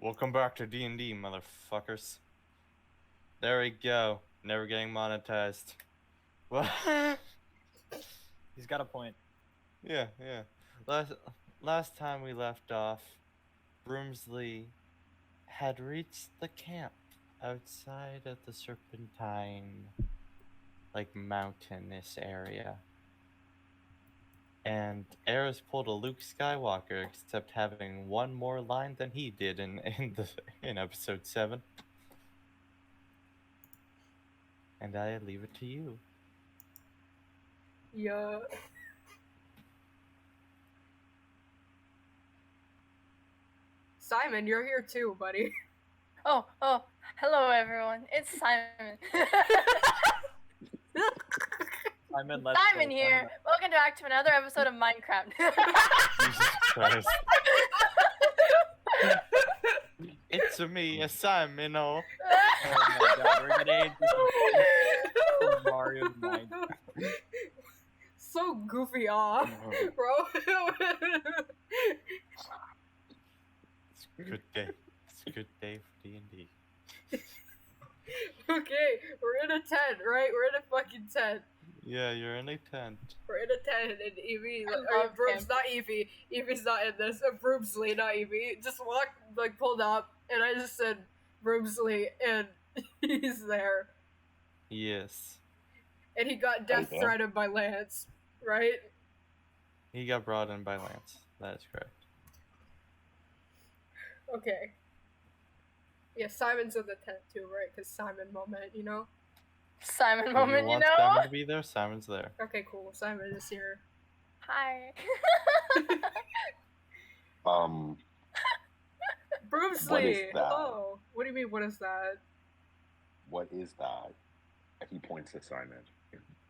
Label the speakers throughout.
Speaker 1: Welcome back to D&D, motherfuckers. There we go. Never getting monetized. What?
Speaker 2: He's got a point.
Speaker 1: Yeah. Last time we left off, Broomsley had reached the camp outside of the Serpentine, mountainous area. And Eris pulled a Luke Skywalker, except having one more line than he did in episode 7. And I leave it to you.
Speaker 3: Yeah. Simon, you're here too, buddy.
Speaker 4: Oh, hello everyone. It's Simon. Simon here. Welcome back to another episode of Minecraft.
Speaker 1: Jesus Christ. It's me, Simon. Oh
Speaker 2: my god, we're gonna end this Mario Minecraft.
Speaker 3: So goofy off, bro.
Speaker 1: It's a good day. It's a good day for D&D.
Speaker 3: Okay, we're in a tent, right? We're in a fucking tent.
Speaker 1: Yeah, you're in a tent.
Speaker 3: We're in a tent, and Evie,
Speaker 4: love
Speaker 3: Brooms,
Speaker 4: him.
Speaker 3: not Evie. Evie's not in this. Broomsley, not Evie. Just walked, pulled up, and I just said Broomsley, and he's there.
Speaker 1: Yes.
Speaker 3: And he got death threatened by Lance, right?
Speaker 1: He got brought in by Lance. That is correct.
Speaker 3: Okay. Yeah, Simon's in the tent too, right? Because Simon moment, you know?
Speaker 4: Simon
Speaker 1: If
Speaker 4: moment, you
Speaker 1: want
Speaker 4: know?
Speaker 1: Simon to be there, Simon's there.
Speaker 3: Okay, cool. Simon is here.
Speaker 4: Hi.
Speaker 3: Broomsley!
Speaker 5: What is that?
Speaker 3: Hello. What do you mean, what is that?
Speaker 5: What is that? He points to Simon.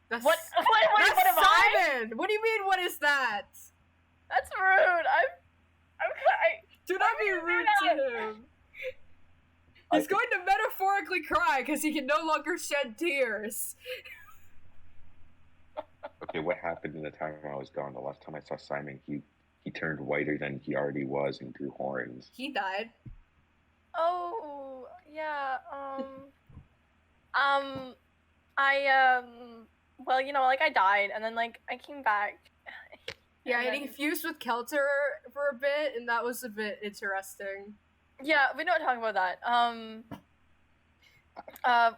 Speaker 3: That's
Speaker 4: What
Speaker 3: That's
Speaker 4: am I?
Speaker 3: Simon! What do you mean, what is that?
Speaker 4: That's rude.
Speaker 3: Do not be rude to him. He's going to metaphorically cry because he can no longer shed tears.
Speaker 5: Okay, what happened in the time I was gone? The last time I saw Simon, he turned whiter than he already was and grew horns.
Speaker 3: He died.
Speaker 4: Oh, yeah, well, you know, I died, and then, I came back.
Speaker 3: Yeah, and
Speaker 4: then-
Speaker 3: he fused with Kelter for a bit, and that was a bit interesting.
Speaker 4: Yeah, we don't talk about that.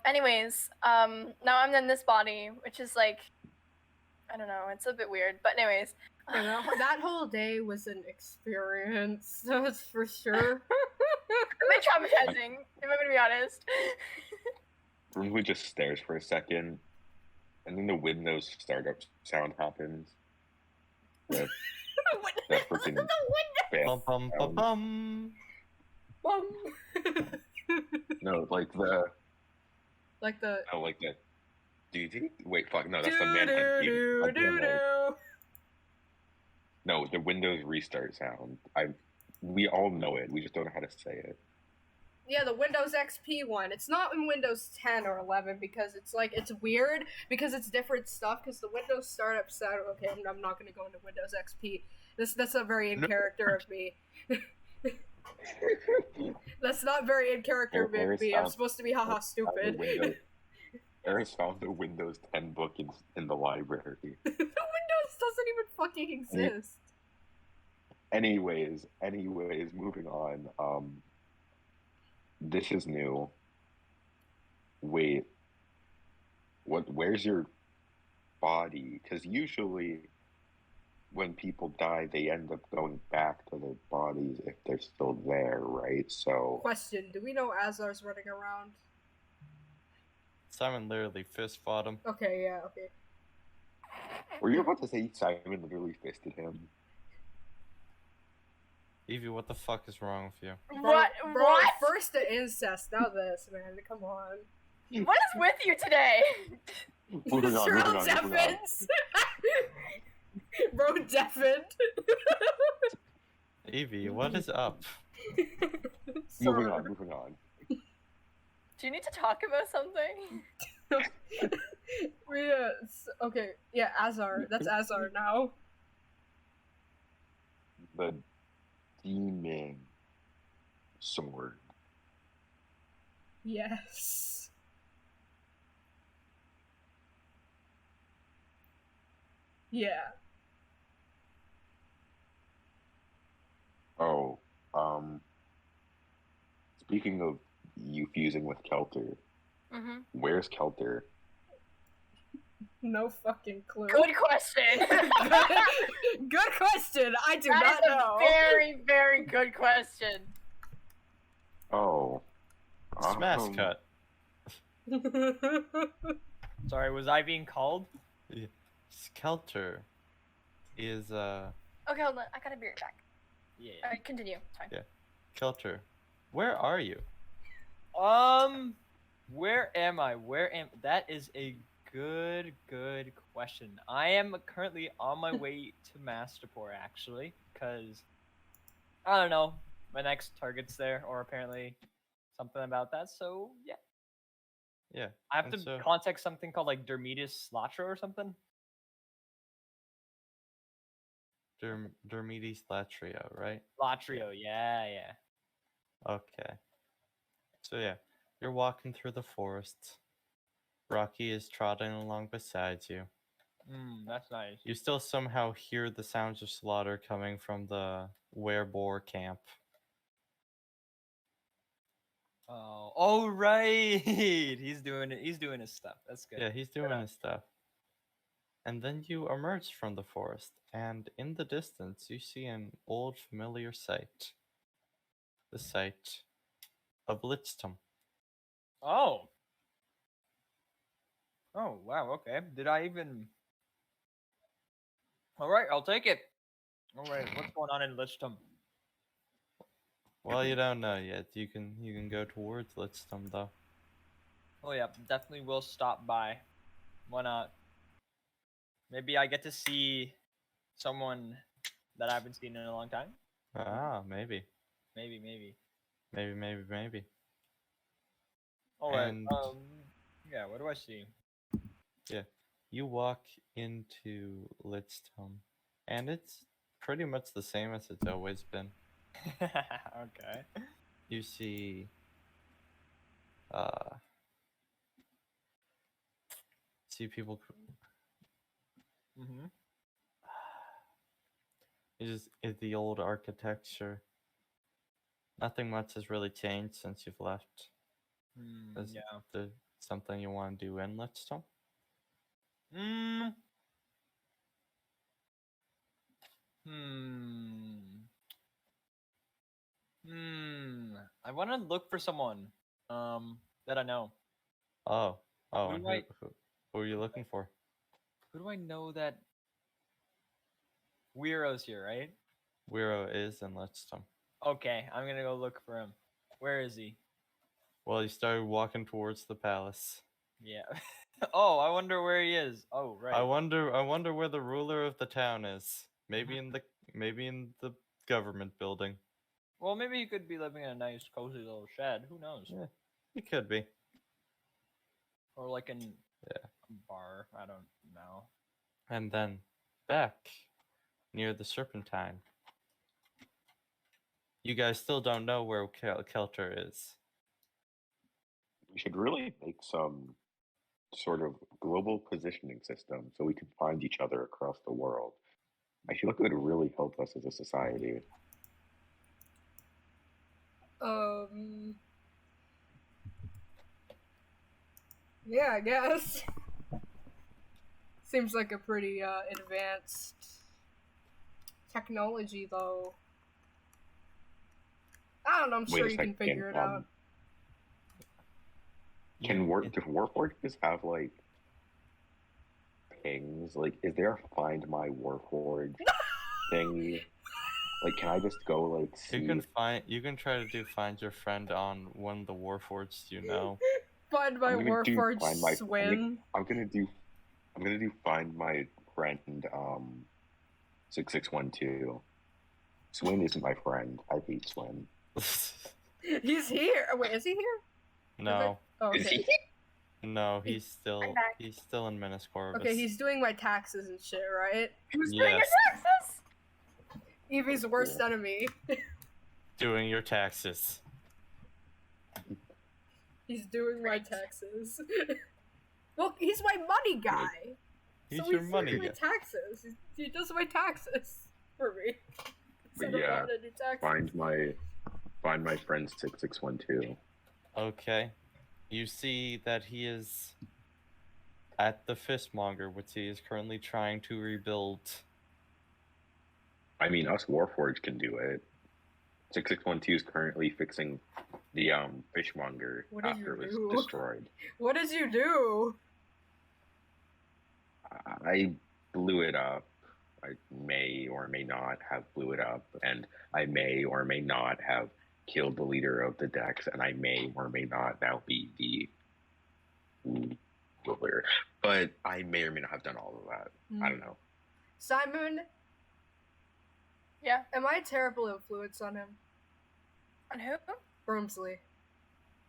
Speaker 4: Anyways, now I'm in this body, which is, I don't know, it's a bit weird, but anyways.
Speaker 3: You know, that whole day was an experience, that's for sure.
Speaker 4: A bit traumatizing, if I'm gonna be honest.
Speaker 5: Broomsley just stares for a second, and then the Windows startup sound happens. That freaking
Speaker 1: Bum bum bum bum.
Speaker 3: Bum.
Speaker 5: No, like that. Wait, fuck, no, that's the Manhunt. No, the Windows restart sound. We all know it. We just don't know how to say it.
Speaker 3: Yeah, the Windows XP one. It's not in Windows 10 or 11 because it's weird because it's different stuff because the Windows startup sound. Okay, I'm not going to go into Windows XP. That's not very in character of me. That's not very in character of me. I'm supposed to be haha stupid.
Speaker 5: Eris found the Windows 10 book in the library.
Speaker 3: The Windows doesn't even fucking exist.
Speaker 5: Anyways, moving on. This is new. Wait. Where's your body? Because usually when people die, they end up going back to their bodies if they're still there, right? So...
Speaker 3: Question, do we know Azar's running around?
Speaker 1: Simon literally fist fought him.
Speaker 3: Okay, yeah, okay.
Speaker 5: Were you about to say Simon literally fisted him?
Speaker 1: Evie, what the fuck is wrong with you?
Speaker 4: What?
Speaker 3: First the incest, now this, man. Come on.
Speaker 4: What is with you today?
Speaker 5: Moving on.
Speaker 3: Deafens. Bro, deafened.
Speaker 1: Evie, what is up?
Speaker 5: Moving on.
Speaker 4: Do you need to talk about something?
Speaker 3: Okay, yeah, Azar. That's Azar now.
Speaker 5: The demon sword.
Speaker 3: Yes. Yeah.
Speaker 5: Oh, speaking of you fusing with Kelter,
Speaker 4: Mm-hmm.
Speaker 5: where's Kelter?
Speaker 3: No fucking clue.
Speaker 4: Good question.
Speaker 3: Good question. I do
Speaker 4: That
Speaker 3: not
Speaker 4: is
Speaker 3: know.
Speaker 4: a very, very good question.
Speaker 5: Oh,
Speaker 1: Smash cut.
Speaker 2: Sorry, was I being called?
Speaker 1: Kelter is
Speaker 4: Okay, hold on. I gotta be right back.
Speaker 2: Yeah.
Speaker 4: Alright, continue. It's fine.
Speaker 1: Yeah. Kelter. Where are you?
Speaker 2: Where am I? That is a good question. I am currently on my way to Mastapor, actually, because I don't know, my next target's there, or apparently something about that. So yeah,
Speaker 1: Yeah.
Speaker 2: I have
Speaker 1: and
Speaker 2: to
Speaker 1: so-
Speaker 2: contact something called like Dermetis Latra or something.
Speaker 1: Dermedes Latrio, right?
Speaker 2: Latrio, yeah.
Speaker 1: Okay. So yeah, you're walking through the forest. Rocky is trotting along beside you.
Speaker 2: That's nice.
Speaker 1: You still somehow hear the sounds of slaughter coming from the wereboar camp.
Speaker 2: Oh right, he's doing it. He's doing his stuff. That's good.
Speaker 1: Yeah, he's doing his stuff. And then you emerge from the forest, and in the distance you see an old familiar sight. The sight of Lichtum.
Speaker 2: Oh. Oh wow. Okay. Did I even? All right, I'll take it. All right, what's going on in Lichtum?
Speaker 1: Well, you don't know yet. You can go towards Lichtum though.
Speaker 2: Oh yeah, definitely will stop by. Why not? Maybe I get to see someone that I haven't seen in a long time.
Speaker 1: Ah, maybe.
Speaker 2: Maybe.
Speaker 1: Maybe.
Speaker 2: All right.
Speaker 1: And-
Speaker 2: Yeah. What do I see?
Speaker 1: Yeah. You walk into Lichtum, and it's pretty much the same as it's always been.
Speaker 2: Okay.
Speaker 1: You see people
Speaker 2: Mm-hmm.
Speaker 1: it's the old architecture. Nothing much has really changed since you've left. Is
Speaker 2: Yeah.
Speaker 1: there something you want to do in Lichtum?
Speaker 2: Hmm. I want to look for someone. That I know.
Speaker 1: Oh,
Speaker 2: Who
Speaker 1: and
Speaker 2: do I-
Speaker 1: who are you looking for?
Speaker 2: Who do I know that? Weiro's here, right?
Speaker 1: Wiro is in Lichtum.
Speaker 2: Okay, I'm gonna go look for him. Where is he?
Speaker 1: Well, you started walking towards the palace.
Speaker 2: Yeah. Oh, I wonder where he is. Oh, right.
Speaker 1: I wonder where the ruler of the town is. Maybe in the government building.
Speaker 2: Well, maybe he could be living in a nice, cozy little shed. Who knows?
Speaker 1: Yeah, it could be.
Speaker 2: Or like in
Speaker 1: Yeah.
Speaker 2: a bar. I don't know.
Speaker 1: And then back near the Serpentine. You guys still don't know where Kelter is.
Speaker 5: We should really make some sort of global positioning system so we can find each other across the world. I feel like it would really help us as a society.
Speaker 3: Yeah, I guess. Seems like a pretty advanced technology, though. I don't know. I'm
Speaker 5: Wait
Speaker 3: sure
Speaker 5: a
Speaker 3: you can
Speaker 5: second,
Speaker 3: figure it out.
Speaker 5: Do Warforges have like pings? Like, is there a Find My Warforge thingy? Like, can I just go like see?
Speaker 1: You can try to do find your friend on one of the Warforged you know.
Speaker 3: Find my
Speaker 5: I'm gonna do
Speaker 3: Warforged
Speaker 5: Find My-
Speaker 3: Swin.
Speaker 5: I'm gonna do Find My Friend 6612. Swin isn't my friend. I hate Swin.
Speaker 3: He's here. Wait, is he here?
Speaker 1: No.
Speaker 3: Oh,
Speaker 5: Is
Speaker 3: okay.
Speaker 5: he?
Speaker 1: No, he's still
Speaker 4: I'm back.
Speaker 1: in Minas Corvus.
Speaker 3: Okay, he's doing my taxes and shit, right?
Speaker 4: Who's doing your
Speaker 1: Yes.
Speaker 4: taxes?
Speaker 3: Evie's worst enemy.
Speaker 1: doing your taxes.
Speaker 3: He's doing my taxes. Well, he's my money guy.
Speaker 1: He's
Speaker 3: so
Speaker 1: your
Speaker 3: he's
Speaker 1: money
Speaker 3: doing my
Speaker 1: guy.
Speaker 3: taxes. He does my taxes for me.
Speaker 5: But
Speaker 3: Instead of
Speaker 5: yeah,
Speaker 3: having to do taxes.
Speaker 5: find my friend 6612.
Speaker 1: Okay. You see that he is at the fishmonger, which he is currently trying to rebuild.
Speaker 5: I mean, us Warforged can do it. 6612 is currently fixing the fishmonger
Speaker 3: What did
Speaker 5: after it
Speaker 3: you
Speaker 5: was
Speaker 3: do?
Speaker 5: destroyed.
Speaker 3: What did you do?
Speaker 5: I blew it up. I may or may not have blew it up, and I may or may not have killed the leader of the Dex, and I may or may not now be the ruler. But I may or may not have done all of that. I don't know.
Speaker 3: Simon,
Speaker 4: Yeah.
Speaker 3: am I a terrible influence on him?
Speaker 4: On who?
Speaker 3: Broomsley.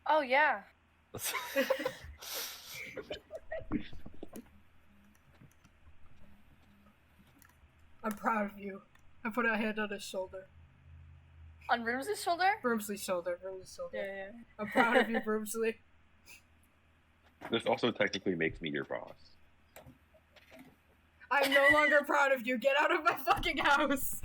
Speaker 4: Oh yeah.
Speaker 3: I'm proud of you. I put a hand on his shoulder.
Speaker 4: On Room's shoulder?
Speaker 3: Broomsley's shoulder. Broomsley's shoulder.
Speaker 4: Yeah.
Speaker 3: I'm proud of you, Broomsley.
Speaker 5: This also technically makes me your boss.
Speaker 3: I'm no longer proud of you. Get out of my fucking house.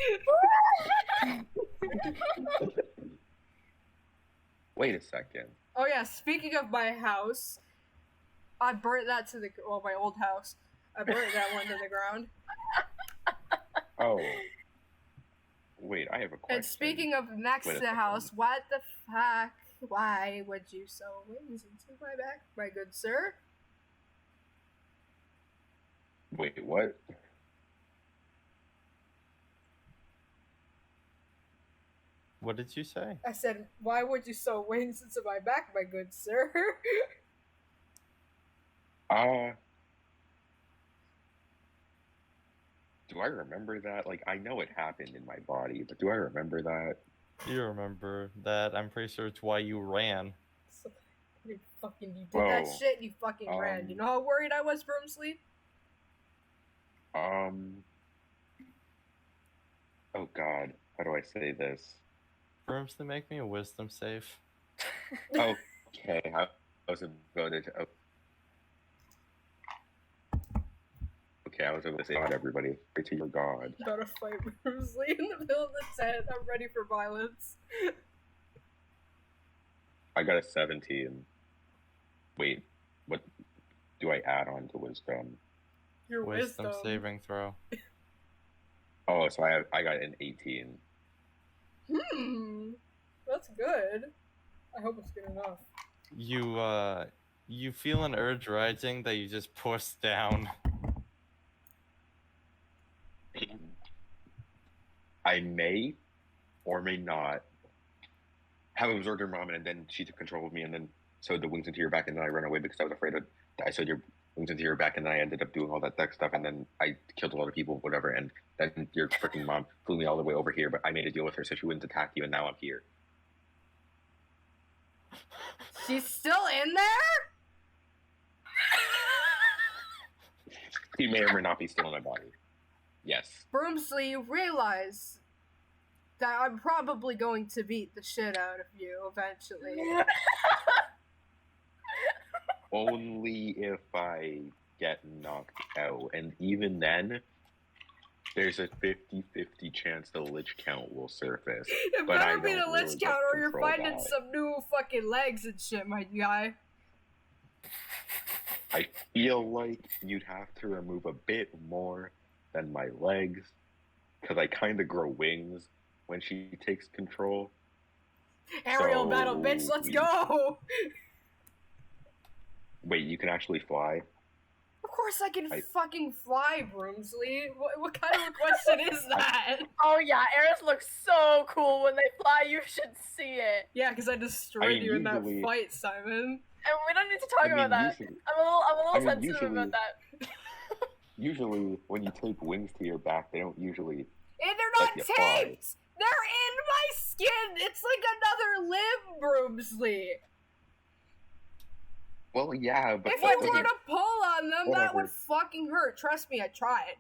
Speaker 5: Wait a second.
Speaker 3: Oh yeah, speaking of my house, I burnt that to the my old house. I burnt that one to the ground.
Speaker 5: Oh. Wait, I have a question.
Speaker 3: And speaking of next
Speaker 5: Wait a
Speaker 3: to the
Speaker 5: second.
Speaker 3: house, what the fuck? Why would you sew wings into my back, my good sir?
Speaker 5: Wait, what?
Speaker 1: What did you say?
Speaker 3: I said, why would you sew wings into my back, my good sir?
Speaker 5: Do I remember that? Like, I know it happened in my body, but do I remember that?
Speaker 1: You remember that. I'm pretty sure it's why you ran.
Speaker 3: So, you did that
Speaker 5: Whoa.
Speaker 3: shit and you fucking ran. You know how worried I was, Broomsley?
Speaker 5: Oh god, how do I say this?
Speaker 1: Broomsley, make me a wisdom save.
Speaker 5: Okay, I was about to... Okay, I was going to say God, everybody. Pray to your God.
Speaker 3: I'm about to fight Broomsley in the middle of the tent. I'm ready for violence.
Speaker 5: I got a 17. Wait, what do I add on to wisdom?
Speaker 3: Your
Speaker 1: Wisdom
Speaker 3: wisdom.
Speaker 1: saving throw.
Speaker 5: Oh, so I got an 18.
Speaker 3: That's good. I hope it's good enough.
Speaker 1: You feel an urge rising that you just push down.
Speaker 5: I may or may not have absorbed her mom, and then she took control of me, and then sewed the wings into your back, and then I ran away because I was afraid I sewed your wings into your back, and then I ended up doing all that deck stuff, and then I killed a lot of people, whatever, and then your freaking mom flew me all the way over here, but I made a deal with her so she wouldn't attack you, and now I'm here.
Speaker 3: She's still in there?
Speaker 5: She may or may not be still in my body. Yes.
Speaker 3: Broomsley, you realize that I'm probably going to beat the shit out of you eventually.
Speaker 5: Only if I get knocked out, and even then, there's a 50-50 chance the Lich Count will surface.
Speaker 3: It
Speaker 5: But I
Speaker 3: better be the
Speaker 5: don't
Speaker 3: Lich
Speaker 5: really
Speaker 3: Count or you're
Speaker 5: control
Speaker 3: finding
Speaker 5: that.
Speaker 3: some new fucking legs and shit, my guy.
Speaker 5: I feel like you'd have to remove a bit more than my legs, because I kind of grow wings when she takes control.
Speaker 3: Aerial
Speaker 5: So,
Speaker 3: battle, bitch, let's go!
Speaker 5: Wait, you can actually fly?
Speaker 3: Of course I can
Speaker 5: I-
Speaker 3: fucking fly, Broomsley. What kind of a question is that?
Speaker 4: Oh yeah, Eris looks so cool when they fly. You should see it.
Speaker 3: Yeah, because I destroyed you in that
Speaker 5: usually-
Speaker 3: fight, Simon.
Speaker 4: And we don't need to talk about that.
Speaker 5: Usually,
Speaker 4: I'm a little
Speaker 5: I mean,
Speaker 4: sensitive about that.
Speaker 5: usually, when you take wings to your back, they don't usually...
Speaker 3: And they're
Speaker 5: Let
Speaker 3: not
Speaker 5: you
Speaker 3: taped!
Speaker 5: fly.
Speaker 3: They're in my skin! It's like another limb, Broomsley!
Speaker 5: Well, yeah, but...
Speaker 3: If
Speaker 5: that
Speaker 3: you were
Speaker 5: doesn't-
Speaker 3: to pull on them, that
Speaker 5: Whatever.
Speaker 3: would fucking hurt. Trust me, I tried.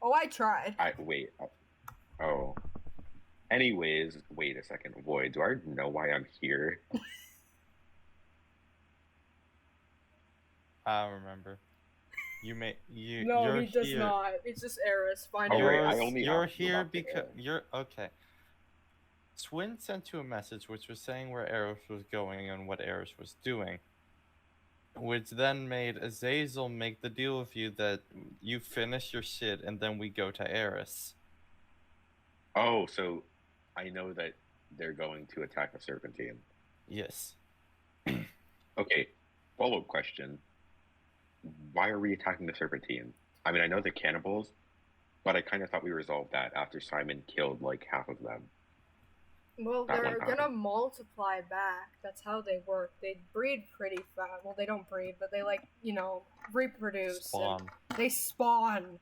Speaker 3: Oh, I tried.
Speaker 5: Wait. Oh. Anyways, wait a second. Void, do I know why I'm here?
Speaker 1: I remember. You
Speaker 3: No,
Speaker 1: you're
Speaker 3: he does
Speaker 1: here.
Speaker 3: not. It's just Eris. Find
Speaker 5: Oh, right,
Speaker 3: Eris.
Speaker 5: I only
Speaker 1: You're
Speaker 5: asked you
Speaker 1: here
Speaker 5: about the
Speaker 1: because
Speaker 5: air.
Speaker 1: you're okay. Swin sent you a message which was saying where Eris was going and what Eris was doing, which then made Azazel make the deal with you that you finish your shit and then we go to Eris.
Speaker 5: Oh, so I know that they're going to attack the Serpentine.
Speaker 1: Yes.
Speaker 5: Okay, follow-up question. Why are we attacking the Serpentine? I mean, I know they're cannibals, but I kind of thought we resolved that after Simon killed like half of them.
Speaker 3: Well,
Speaker 5: That
Speaker 3: they're
Speaker 5: one
Speaker 3: gonna
Speaker 5: time.
Speaker 3: multiply back. That's how they work. They breed pretty fast. Well, they don't breed, but they reproduce.
Speaker 1: Spawn.
Speaker 3: And they spawn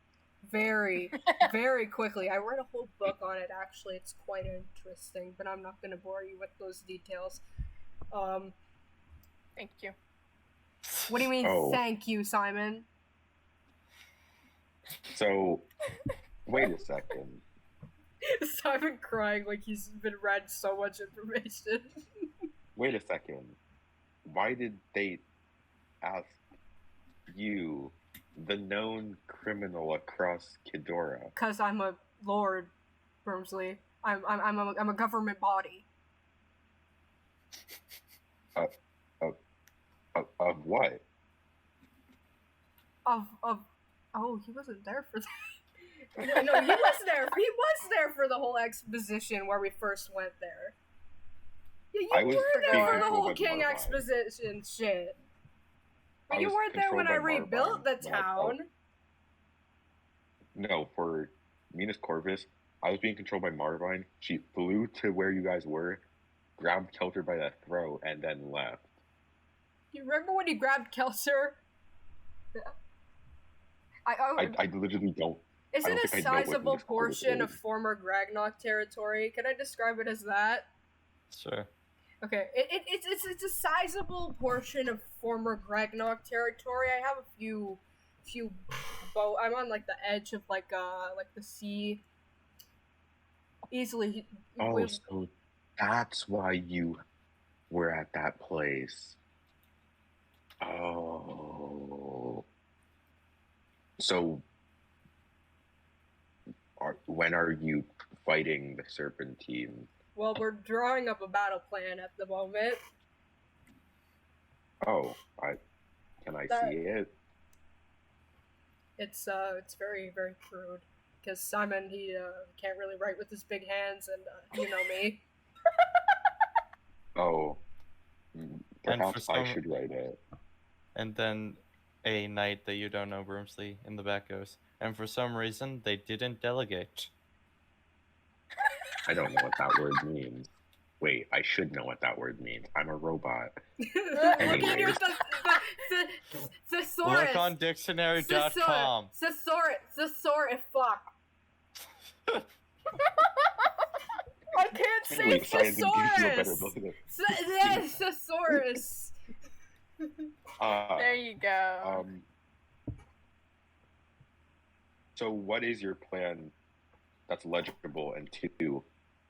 Speaker 3: very, very quickly. I read a whole book on it. Actually, it's quite interesting, but I'm not gonna bore you with those details.
Speaker 4: Thank you.
Speaker 3: What do you mean?
Speaker 5: Oh.
Speaker 3: Thank you, Simon.
Speaker 5: So, wait a second.
Speaker 3: Simon crying like he's been read so much information.
Speaker 5: Wait a second. Why did they ask you, the known criminal across Kidora?
Speaker 3: Cause I'm a lord, Brimsley. I'm a government body.
Speaker 5: Of what?
Speaker 3: Oh, he wasn't there for that. No, he was there. He was there for the whole exposition where we first went there. Yeah,
Speaker 5: I
Speaker 3: you
Speaker 5: was
Speaker 3: were there
Speaker 5: being
Speaker 3: for the
Speaker 5: controlled
Speaker 3: whole
Speaker 5: by
Speaker 3: King
Speaker 5: Marvine.
Speaker 3: exposition shit. But
Speaker 5: I
Speaker 3: you
Speaker 5: was
Speaker 3: weren't there when I
Speaker 5: controlled by
Speaker 3: rebuilt the
Speaker 5: Marvine when I
Speaker 3: town.
Speaker 5: No, for Minas Corvus, I was being controlled by Marvine. She flew to where you guys were, grabbed Kelter by the throat, and then left.
Speaker 3: You remember when you grabbed Kelter?
Speaker 5: I literally don't.
Speaker 3: Is
Speaker 5: I
Speaker 3: it
Speaker 5: don't
Speaker 3: a
Speaker 5: think I know what
Speaker 3: sizable
Speaker 5: Minas Corvus
Speaker 3: portion of
Speaker 5: is.
Speaker 3: former Gragnok territory? Can I describe it as that?
Speaker 1: Sure.
Speaker 3: Okay, it's a sizable portion of former Gragnok territory. I have a few I'm on like the edge of like the sea. Easily.
Speaker 5: Oh, so that's why you were at that place. Oh. So, when are you fighting the Serpentine?
Speaker 3: Well, we're drawing up a battle plan at the moment.
Speaker 5: Oh, can I see it?
Speaker 3: It's very, very crude. Because Simon, he can't really write with his big hands, and you know me.
Speaker 5: Oh,
Speaker 1: And
Speaker 5: perhaps
Speaker 1: for
Speaker 5: I
Speaker 1: some-
Speaker 5: should write it.
Speaker 1: And then a knight that you don't know, Brimsley, in the back goes, and for some reason they didn't delegate.
Speaker 5: I don't know what that word means. Wait, I should know what that word means. I'm a robot.
Speaker 3: Look at your
Speaker 5: Anyways.
Speaker 3: thesaurus.
Speaker 1: Look on dictionary.com.
Speaker 3: Thesaurus. Fuck. I can't say
Speaker 5: Wait, science gives you a better
Speaker 3: thesaurus.
Speaker 5: look at it.
Speaker 3: Thesaurus.
Speaker 4: There you go.
Speaker 5: So what is your plan that's legible? And two,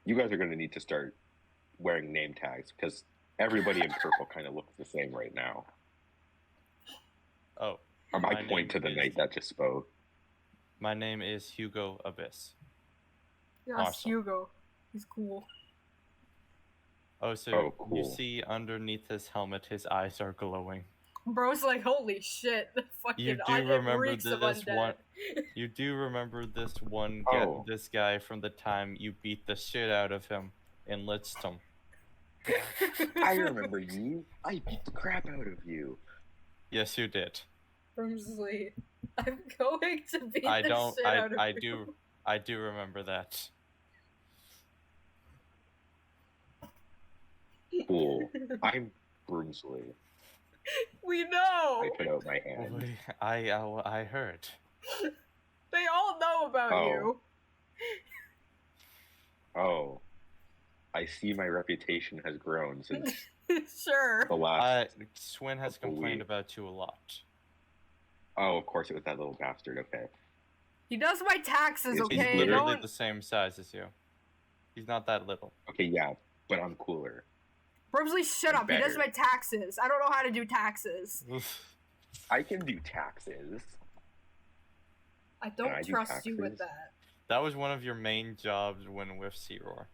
Speaker 5: you guys are going to need to start wearing name tags because everybody in purple kind of looks the same right now.
Speaker 1: Oh,
Speaker 5: I
Speaker 1: My
Speaker 5: might point to the
Speaker 1: name
Speaker 5: knight
Speaker 1: is-
Speaker 5: that just spoke.
Speaker 1: my name is Hugo Abyss.
Speaker 3: Yes,
Speaker 1: Awesome.
Speaker 3: Hugo. He's cool.
Speaker 1: Oh, so
Speaker 5: Oh,
Speaker 1: you
Speaker 5: cool.
Speaker 1: see underneath his helmet, his eyes are glowing.
Speaker 3: Bro's like, holy shit. The fucking
Speaker 1: You do
Speaker 3: onion
Speaker 1: remember
Speaker 3: reeks of
Speaker 1: this
Speaker 3: undead.
Speaker 1: one? You do remember this one?
Speaker 5: Oh.
Speaker 1: This guy from the time you beat the shit out of him in Lichtum.
Speaker 5: I remember you. I beat the crap out of you.
Speaker 1: Yes, you did.
Speaker 3: Brimsley, I'm going to beat
Speaker 1: I
Speaker 3: the
Speaker 1: don't.
Speaker 3: shit out of
Speaker 1: I
Speaker 3: you.
Speaker 1: do. I do remember that.
Speaker 5: Cool. I'm Broomsley.
Speaker 3: We know.
Speaker 5: I put out my hand.
Speaker 1: I heard.
Speaker 3: They all know about
Speaker 5: Oh.
Speaker 3: you.
Speaker 5: Oh. I see my reputation has grown since
Speaker 3: Sure.
Speaker 5: the last...
Speaker 1: Swin has
Speaker 5: couple
Speaker 1: complained
Speaker 5: weeks.
Speaker 1: about you a lot.
Speaker 5: Oh, of course it was that little bastard. Okay.
Speaker 3: He does my taxes,
Speaker 5: He's
Speaker 1: He's
Speaker 3: okay?
Speaker 1: literally
Speaker 3: Don't...
Speaker 1: the same size as you. He's not that little.
Speaker 5: Okay, yeah, but I'm cooler.
Speaker 3: Brimsley, shut up. He does
Speaker 5: Better.
Speaker 3: my taxes. I don't know how to do taxes.
Speaker 5: I can do taxes.
Speaker 3: I don't
Speaker 5: I do
Speaker 3: trust you with
Speaker 5: taxes?
Speaker 3: that.
Speaker 1: That was one of your main jobs when with Searoar.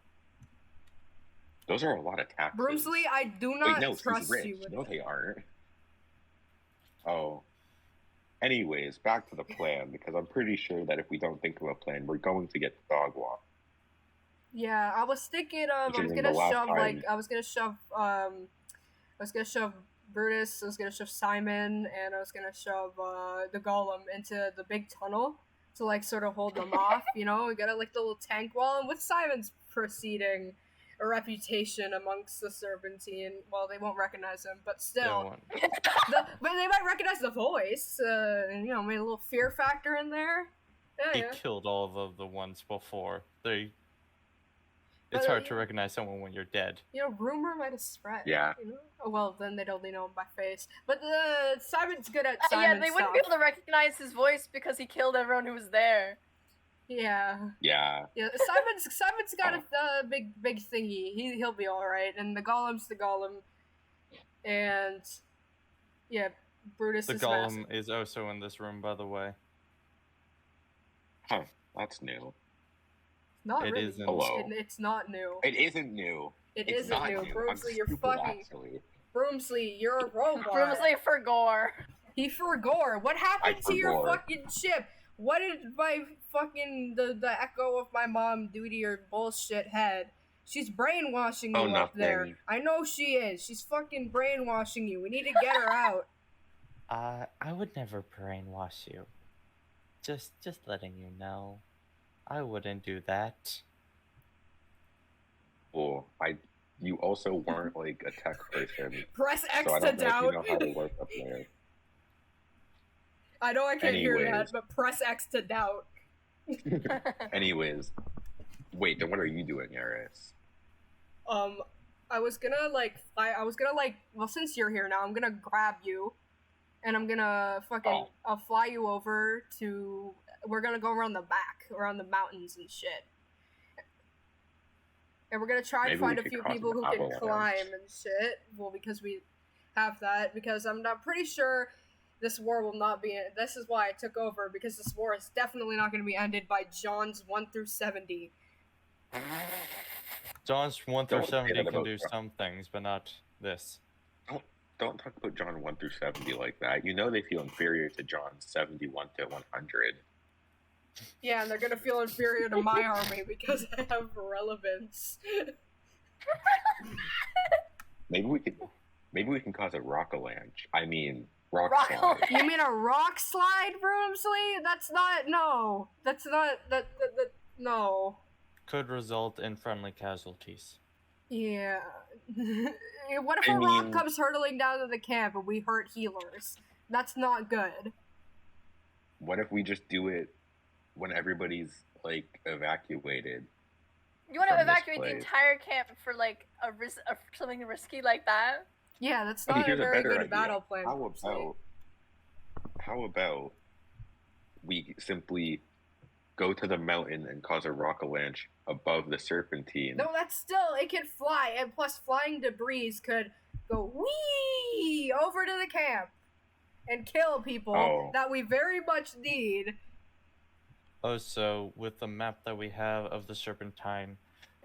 Speaker 5: Those are a lot of taxes.
Speaker 3: Broomsley, I do
Speaker 5: Wait,
Speaker 3: not
Speaker 5: no, he's
Speaker 3: trust
Speaker 5: rich.
Speaker 3: you with
Speaker 5: No,
Speaker 3: that.
Speaker 5: they aren't. Oh. Anyways, back to the plan, because I'm pretty sure that if we don't think of a plan, we're going to get the dog walk.
Speaker 3: Yeah, I was thinking of
Speaker 5: Which
Speaker 3: I
Speaker 5: is
Speaker 3: was
Speaker 5: in
Speaker 3: gonna
Speaker 5: the last
Speaker 3: shove
Speaker 5: time.
Speaker 3: I was gonna shove Brutus, I was gonna shove Simon, and I was gonna shove the Golem into the big tunnel to like sort of hold them off, you know. We got a like the little tank wall, and with Simon's proceeding a reputation amongst the Serpentine. Well, they won't recognize him, but still, but they might recognize the voice. And you know, made a little fear factor in there.
Speaker 1: He
Speaker 3: Yeah.
Speaker 1: killed all of the ones before.
Speaker 3: But,
Speaker 1: It's hard to recognize someone when you're dead.
Speaker 3: You know, rumor might have spread.
Speaker 5: Yeah.
Speaker 3: You know? Oh, well, then they'd only know him by face. But Simon's good at
Speaker 4: Yeah,
Speaker 3: Simon
Speaker 4: they
Speaker 3: stuff.
Speaker 4: wouldn't be able to recognize his voice because he killed everyone who was there.
Speaker 3: Yeah.
Speaker 5: Yeah.
Speaker 3: Yeah. Simon's got a big thingy. He'll be all right. And the Golem's the Golem. And yeah, Brutus
Speaker 1: The
Speaker 3: is
Speaker 1: Golem
Speaker 3: massive.
Speaker 1: is also in this room, by the way.
Speaker 5: Huh. That's new.
Speaker 3: Not
Speaker 1: It
Speaker 3: really.
Speaker 1: isn't.
Speaker 5: Hello.
Speaker 3: It's not new.
Speaker 5: It isn't new.
Speaker 3: It
Speaker 5: It's
Speaker 3: isn't
Speaker 5: not
Speaker 3: new.
Speaker 5: new.
Speaker 3: Broomsley,
Speaker 5: I'm
Speaker 3: you're
Speaker 5: stupid,
Speaker 3: fucking.
Speaker 5: actually.
Speaker 3: Broomsley, you're a robot.
Speaker 4: Broomsley for gore.
Speaker 3: He forgot. What happened to your
Speaker 5: forgot.
Speaker 3: fucking ship? What did my fucking the echo of my mom do to your bullshit head? She's brainwashing you
Speaker 5: Oh,
Speaker 3: up there.
Speaker 5: nothing.
Speaker 3: I know she is. She's fucking brainwashing you. We need to get her out.
Speaker 1: I would never brainwash you. Just letting you know. I wouldn't do that.
Speaker 5: Well, you also weren't like a tech person,
Speaker 3: Press X
Speaker 5: so I
Speaker 3: to
Speaker 5: don't know if
Speaker 3: doubt.
Speaker 5: you know how to work up there.
Speaker 3: I know I can't hear that,
Speaker 5: Anyways.
Speaker 3: but press X to doubt.
Speaker 5: Anyways, wait, then what are you doing, Eris?
Speaker 3: I was gonna well, since you're here now, I'm gonna grab you, and I'm gonna fucking I'll fly you over to. We're gonna go around the back, around the mountains and shit. And we're gonna try
Speaker 5: Maybe
Speaker 3: and find
Speaker 5: we
Speaker 3: a
Speaker 5: could
Speaker 3: few
Speaker 5: cause
Speaker 3: people
Speaker 5: an
Speaker 3: who can
Speaker 5: avalanche.
Speaker 3: climb and shit. Well, because we have that. Because I'm not pretty sure this war will not be. This is why I took over, because this war is definitely not going to be ended by John's 1 through 70.
Speaker 1: John's 1 through
Speaker 5: Don't say
Speaker 1: 70
Speaker 5: that
Speaker 1: can
Speaker 5: about
Speaker 1: do
Speaker 5: John.
Speaker 1: some things, but not this.
Speaker 5: Don't talk about John 1 through 70 like that. You know they feel inferior to John 71 to 100.
Speaker 3: Yeah, and they're gonna feel inferior to my army because I have relevance.
Speaker 5: Maybe we can cause a rock-a-lanche. I mean, rock
Speaker 4: Rock
Speaker 5: slide.
Speaker 3: You mean a rock slide, Broomsley? That's not. No. That's not. No.
Speaker 1: Could result in friendly casualties.
Speaker 3: Yeah. What if
Speaker 5: I
Speaker 3: a rock
Speaker 5: mean-
Speaker 3: comes hurtling down to the camp and we hurt healers? That's not good.
Speaker 5: What if we just do it when everybody's like evacuated?
Speaker 4: You want to
Speaker 5: From this
Speaker 4: evacuate the
Speaker 5: place.
Speaker 4: entire camp for like something risky like that?
Speaker 3: Yeah, that's
Speaker 5: Okay,
Speaker 3: not a
Speaker 5: here's a
Speaker 3: very
Speaker 5: better
Speaker 3: good
Speaker 5: idea.
Speaker 3: battle plan.
Speaker 5: How about we simply go to the mountain and cause a rock-a-lanche above the Serpentine?
Speaker 3: No, that's still, it can fly, and plus flying debris could go whee over to the camp and kill people
Speaker 5: Oh.
Speaker 3: that we very much need.
Speaker 1: Also, with the map that we have of the Serpentine,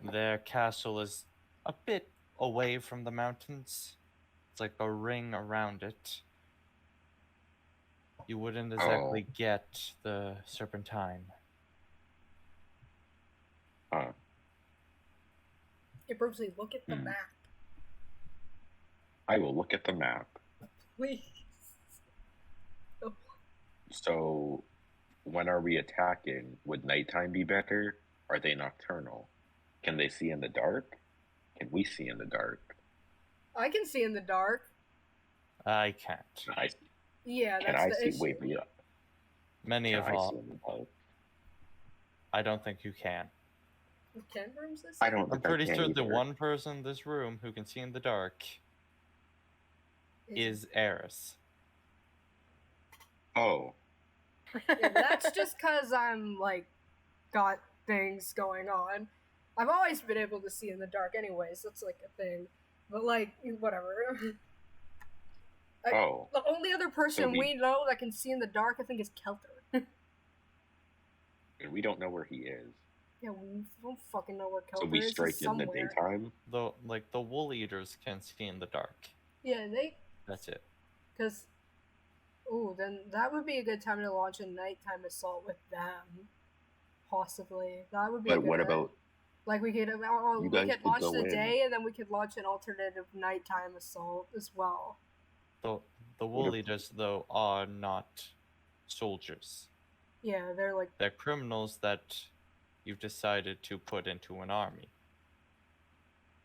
Speaker 1: their castle is a bit away from the mountains. It's like a ring around it. You wouldn't exactly get the Serpentine.
Speaker 5: Huh.
Speaker 3: Hey, Brucey, look at the
Speaker 5: Hmm.
Speaker 3: map,
Speaker 5: I will look at the map.
Speaker 3: please.
Speaker 5: So, when are we attacking? Would nighttime be better? Are they nocturnal? Can they see in the dark? Can we see in the dark?
Speaker 3: I can see in the dark.
Speaker 1: I can't.
Speaker 3: Yeah,
Speaker 5: Can
Speaker 3: that's
Speaker 5: I
Speaker 3: the
Speaker 5: see?
Speaker 3: issue.
Speaker 5: Wait, yeah.
Speaker 1: Many
Speaker 5: Can
Speaker 1: of
Speaker 5: I
Speaker 1: all,
Speaker 5: see in the dark?
Speaker 1: I don't think you can.
Speaker 3: Can rooms this?
Speaker 5: I don't.
Speaker 1: I'm
Speaker 5: think I
Speaker 1: pretty
Speaker 5: can
Speaker 1: sure the
Speaker 5: either.
Speaker 1: one person in this room who can see in the dark is Eris.
Speaker 5: Oh,
Speaker 3: Yeah, that's just because I'm, like, got things going on. I've always been able to see in the dark anyways, that's, like, a thing. But, like, whatever.
Speaker 5: Oh,
Speaker 3: The only other person
Speaker 5: we-
Speaker 3: we know that can see in the dark, I think, is Kelter.
Speaker 5: and we don't know where he is.
Speaker 3: Yeah, we don't fucking know where Kelter
Speaker 5: So we
Speaker 3: is. He's
Speaker 5: strike in the
Speaker 3: somewhere.
Speaker 5: daytime.
Speaker 1: The wool eaters can see in the dark.
Speaker 3: Yeah,
Speaker 1: That's it.
Speaker 3: because, ooh, then that would be a good time to launch a nighttime assault with them. Possibly, that would be.
Speaker 5: But what about
Speaker 3: like we could
Speaker 5: you
Speaker 3: we
Speaker 5: guys
Speaker 3: could
Speaker 5: could
Speaker 3: launch
Speaker 5: go
Speaker 3: the
Speaker 5: in?
Speaker 3: day, and then we could launch an alternative nighttime assault as well.
Speaker 1: The
Speaker 5: What
Speaker 1: wool
Speaker 5: if-
Speaker 1: eaters, though, are not soldiers.
Speaker 3: Yeah, they're like
Speaker 1: They're criminals that you've decided to put into an army.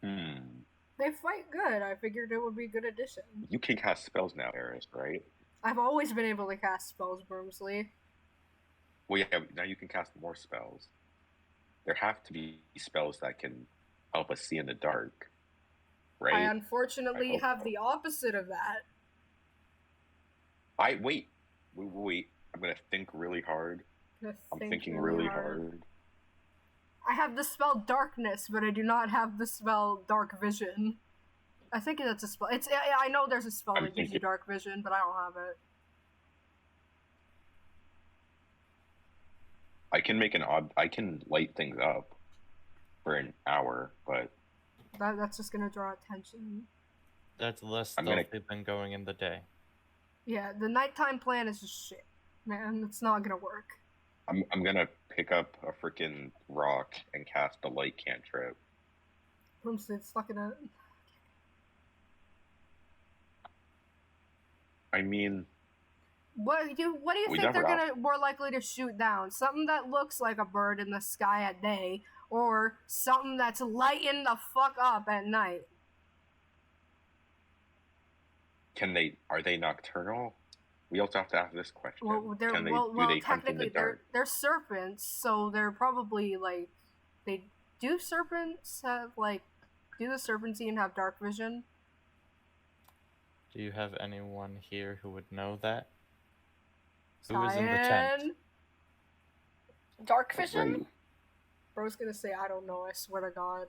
Speaker 3: they fight good. I figured it would be a good addition.
Speaker 5: You can cast spells now, Eris, right?
Speaker 3: I've always been able to cast spells, Broomsley.
Speaker 5: Well, yeah. Now you can cast more spells. There have to be spells that can help us see in the dark, right?
Speaker 3: I unfortunately
Speaker 5: hope
Speaker 3: have
Speaker 5: so.
Speaker 3: the opposite of that.
Speaker 5: Wait. I'm gonna think really hard. I'm thinking
Speaker 3: really
Speaker 5: really hard.
Speaker 3: I have the spell Darkness, but I do not have the spell Dark Vision. I think that's a spell. I know there's a spell
Speaker 5: I'm
Speaker 3: that gives you
Speaker 5: thinking-
Speaker 3: Dark Vision, but I don't have it.
Speaker 5: I can light things up for an hour, but
Speaker 3: That's just gonna draw attention.
Speaker 1: That's less
Speaker 5: I'm gonna-
Speaker 1: stealthy than going in the day.
Speaker 3: Yeah, the nighttime plan is just shit, man. It's not gonna work.
Speaker 5: I'm gonna pick up a freaking rock and cast a light cantrip.
Speaker 3: Broomstick's not gonna.
Speaker 5: I mean,
Speaker 3: What do you
Speaker 5: We
Speaker 3: think they're
Speaker 5: never
Speaker 3: gonna more likely to shoot down? Something that looks like a bird in the sky at day, or something that's lighting the fuck up at night?
Speaker 5: are they nocturnal? We also have to ask this question.
Speaker 3: Well,
Speaker 5: Do they hunt in the
Speaker 3: technically
Speaker 5: dark?
Speaker 3: they're serpents, so they're probably like do serpents have do the Serpentine have dark vision?
Speaker 1: Do you have anyone here who would know that? Who is in the tent?
Speaker 3: Cyan?
Speaker 4: Dark vision?
Speaker 5: Right.
Speaker 3: Bro's gonna say I don't know. I swear to God.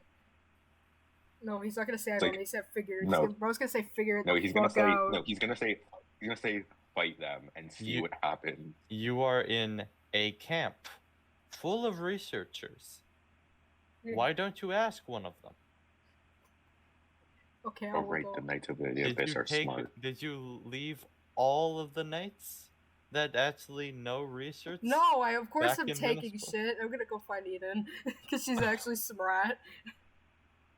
Speaker 3: No, he's not gonna say I
Speaker 5: It's
Speaker 3: don't
Speaker 5: like-
Speaker 3: know. He said figure.
Speaker 5: No.
Speaker 3: Bro's gonna say figure it
Speaker 5: No,
Speaker 3: the
Speaker 5: he's gonna
Speaker 3: fuck
Speaker 5: say
Speaker 3: out.
Speaker 5: no. He's gonna say fight them and see
Speaker 1: You-
Speaker 5: what happens.
Speaker 1: You are in a camp full of researchers.
Speaker 3: Yeah.
Speaker 1: Why don't you ask one of them?
Speaker 3: Okay,
Speaker 5: Oh,
Speaker 3: I'll
Speaker 5: right.
Speaker 3: go.
Speaker 5: The Knights of the Abyss are smart.
Speaker 1: Did you leave all of the knights that actually know research?
Speaker 3: No, I of course
Speaker 1: Back
Speaker 3: am
Speaker 1: in
Speaker 3: taking
Speaker 1: Minnesota.
Speaker 3: shit. I'm gonna go find Eden because she's actually smart.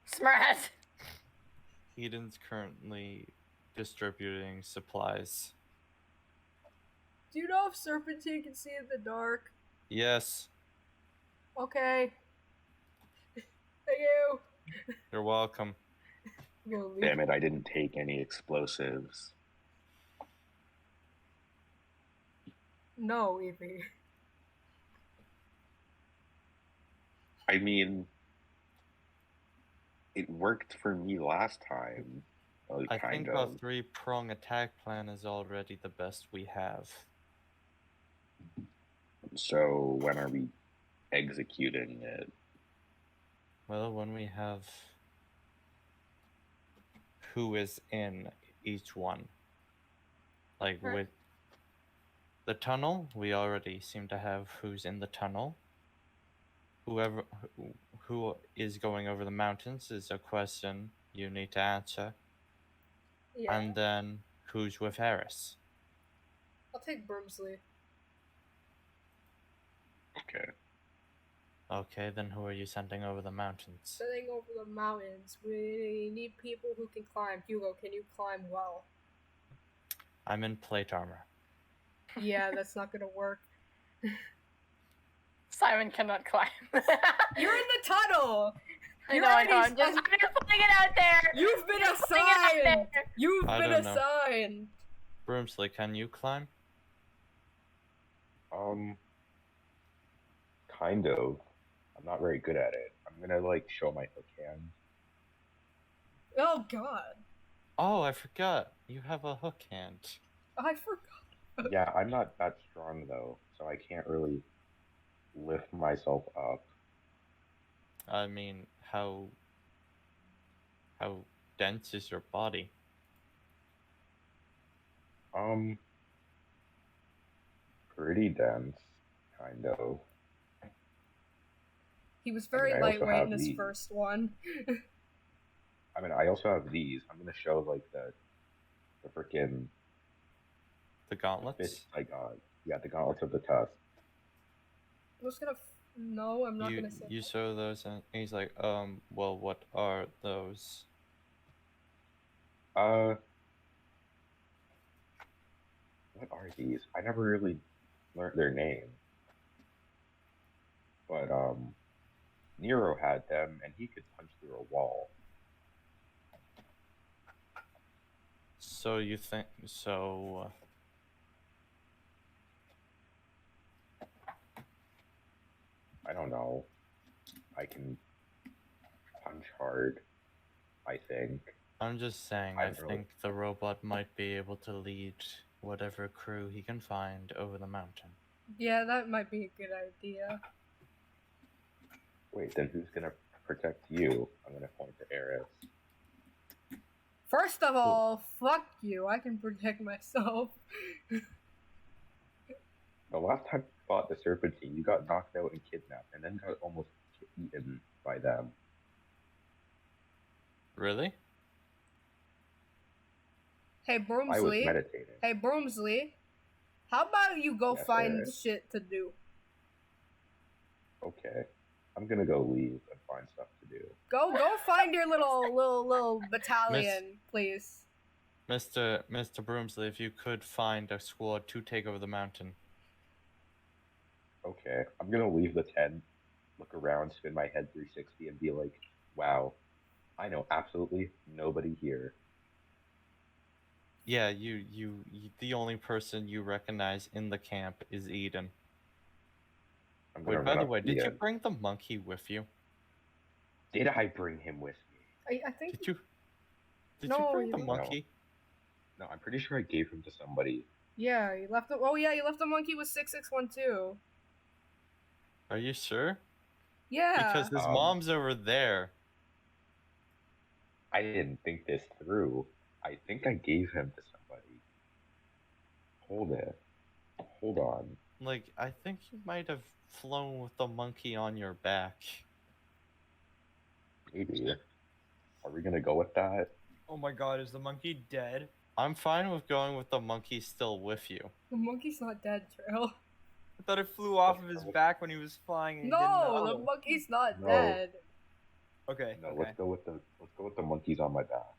Speaker 4: Smart.
Speaker 1: Eden's currently distributing supplies.
Speaker 3: Do you know if Serpentine can see in the dark?
Speaker 1: Yes,
Speaker 3: Okay. Thank you.
Speaker 1: you're welcome.
Speaker 3: I'm gonna leave.
Speaker 5: Damn it! I didn't take any explosives.
Speaker 3: No, Evie.
Speaker 5: I mean, it worked for me last time. Well,
Speaker 1: I
Speaker 5: kind
Speaker 1: think
Speaker 5: of.
Speaker 1: our three-prong attack plan is already the best we have.
Speaker 5: So when are we executing it?
Speaker 1: Well, when we have who is in each one. Like
Speaker 3: Right.
Speaker 1: with the tunnel, we already seem to have who's in the tunnel. Who is going over the mountains is a question you need to answer.
Speaker 3: Yeah.
Speaker 1: And then who's with Eris?
Speaker 3: I'll take Broomsley.
Speaker 5: Okay.
Speaker 1: Okay, then who are you sending over the mountains?
Speaker 3: Sitting over the mountains. We need people who can climb. Hugo, can you climb well?
Speaker 1: I'm in plate armor.
Speaker 3: Yeah, that's not gonna work.
Speaker 4: Simon cannot climb.
Speaker 3: You're in the tunnel!
Speaker 4: I
Speaker 3: You're
Speaker 4: know,
Speaker 3: already-
Speaker 4: I'm just putting it out there.
Speaker 3: You've been
Speaker 4: Just putting it out
Speaker 3: assigned!
Speaker 4: there.
Speaker 3: You've
Speaker 1: I
Speaker 3: been
Speaker 1: don't know.
Speaker 3: assigned!
Speaker 1: Broomsley, can you climb?
Speaker 5: Kind of. I'm not very good at it. I'm gonna show my hook hand.
Speaker 3: Oh god.
Speaker 1: Oh, I forgot. You have a hook hand.
Speaker 3: I forgot.
Speaker 5: Yeah, I'm not that strong though, so I can't really lift myself up.
Speaker 1: I mean, how dense is your body?
Speaker 5: Um, pretty dense, kind of.
Speaker 3: He was
Speaker 5: I mean,
Speaker 3: very
Speaker 5: I also
Speaker 3: lightweight in
Speaker 5: have
Speaker 3: his
Speaker 5: these.
Speaker 3: first one.
Speaker 5: I mean, I also have these. I'm gonna show like the freaking
Speaker 1: The
Speaker 5: the
Speaker 1: gauntlets?
Speaker 5: fists I got. Yeah, the gauntlets of the tusk.
Speaker 3: I was gonna. No, I'm not
Speaker 1: You
Speaker 3: gonna say.
Speaker 1: you show those, and he's like, well, what are those?
Speaker 5: Uh, what are these? I never really learned their name, but Nero had them, and he could punch through a wall.
Speaker 1: So you think so?
Speaker 5: I don't know. I can punch hard, I think.
Speaker 1: I'm just saying.
Speaker 5: I
Speaker 1: I
Speaker 5: don't really.
Speaker 1: think the robot might be able to lead whatever crew he can find over the mountain.
Speaker 3: Yeah, that might be a good idea.
Speaker 5: Wait, then who's gonna protect you? I'm gonna point to Eris.
Speaker 3: First of all, fuck you. I can protect myself.
Speaker 5: The last time you fought the Serpentine, you got knocked out and kidnapped, and then got almost eaten by them.
Speaker 1: Really?
Speaker 3: Hey,
Speaker 5: I was
Speaker 3: Broomsley.
Speaker 5: meditating.
Speaker 3: Hey, Broomsley. How about you go
Speaker 5: Yes,
Speaker 3: find
Speaker 5: Eris?
Speaker 3: shit to do?
Speaker 5: Okay, I'm gonna go leave and find stuff to do.
Speaker 3: Go find your little battalion, please.
Speaker 1: Mr. Broomsley, if you could find a squad to take over the mountain.
Speaker 5: Okay, I'm gonna leave the tent, look around, spin my head 360, and be like, wow, I know absolutely nobody here.
Speaker 1: Yeah, you the only person you recognize in the camp is Eden.
Speaker 5: I'm gonna
Speaker 1: Wait, by
Speaker 5: run
Speaker 1: the
Speaker 5: up
Speaker 1: way,
Speaker 5: to
Speaker 1: did you
Speaker 5: Eden.
Speaker 1: bring the monkey with you?
Speaker 5: Did I bring him with me?
Speaker 3: I think.
Speaker 1: Did you
Speaker 3: No,
Speaker 1: bring
Speaker 3: you
Speaker 1: the
Speaker 3: didn't.
Speaker 1: monkey?
Speaker 5: No, I'm pretty sure I gave him to somebody.
Speaker 3: Yeah, you left the. Oh yeah, you left the monkey with 6612.
Speaker 1: Are you sure?
Speaker 3: Yeah.
Speaker 1: Because his mom's over there.
Speaker 5: I didn't think this through. I think I gave him to somebody. Hold it. Hold on.
Speaker 1: Like, I think you might have flown with the monkey on your back.
Speaker 5: Maybe. Are we gonna go with that?
Speaker 2: Oh my god, is the monkey dead?
Speaker 1: I'm fine with going with the monkey still with you.
Speaker 3: The monkey's not dead, Trail.
Speaker 2: I thought it flew off of his back when he was flying. And he didn't
Speaker 3: No,
Speaker 2: know.
Speaker 3: the monkey's not
Speaker 5: No.
Speaker 3: dead.
Speaker 2: Okay.
Speaker 5: No,
Speaker 2: okay.
Speaker 5: let's go with the monkeys on my back.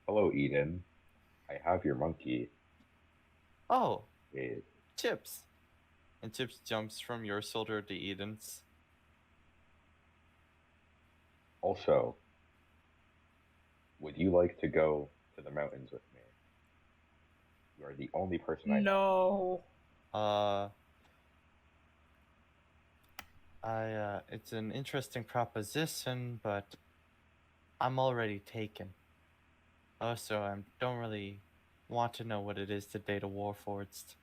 Speaker 5: Hello, Eden. I have your monkey.
Speaker 1: Oh,
Speaker 5: Wait.
Speaker 1: Chips. And Chips jumps from your shoulder to Eden's.
Speaker 5: Also, would you like to go to the mountains with me? You are the only person I know.
Speaker 3: No.
Speaker 1: It's an interesting proposition, but I'm already taken. Also, I don't really want to know what it is to date a warforged.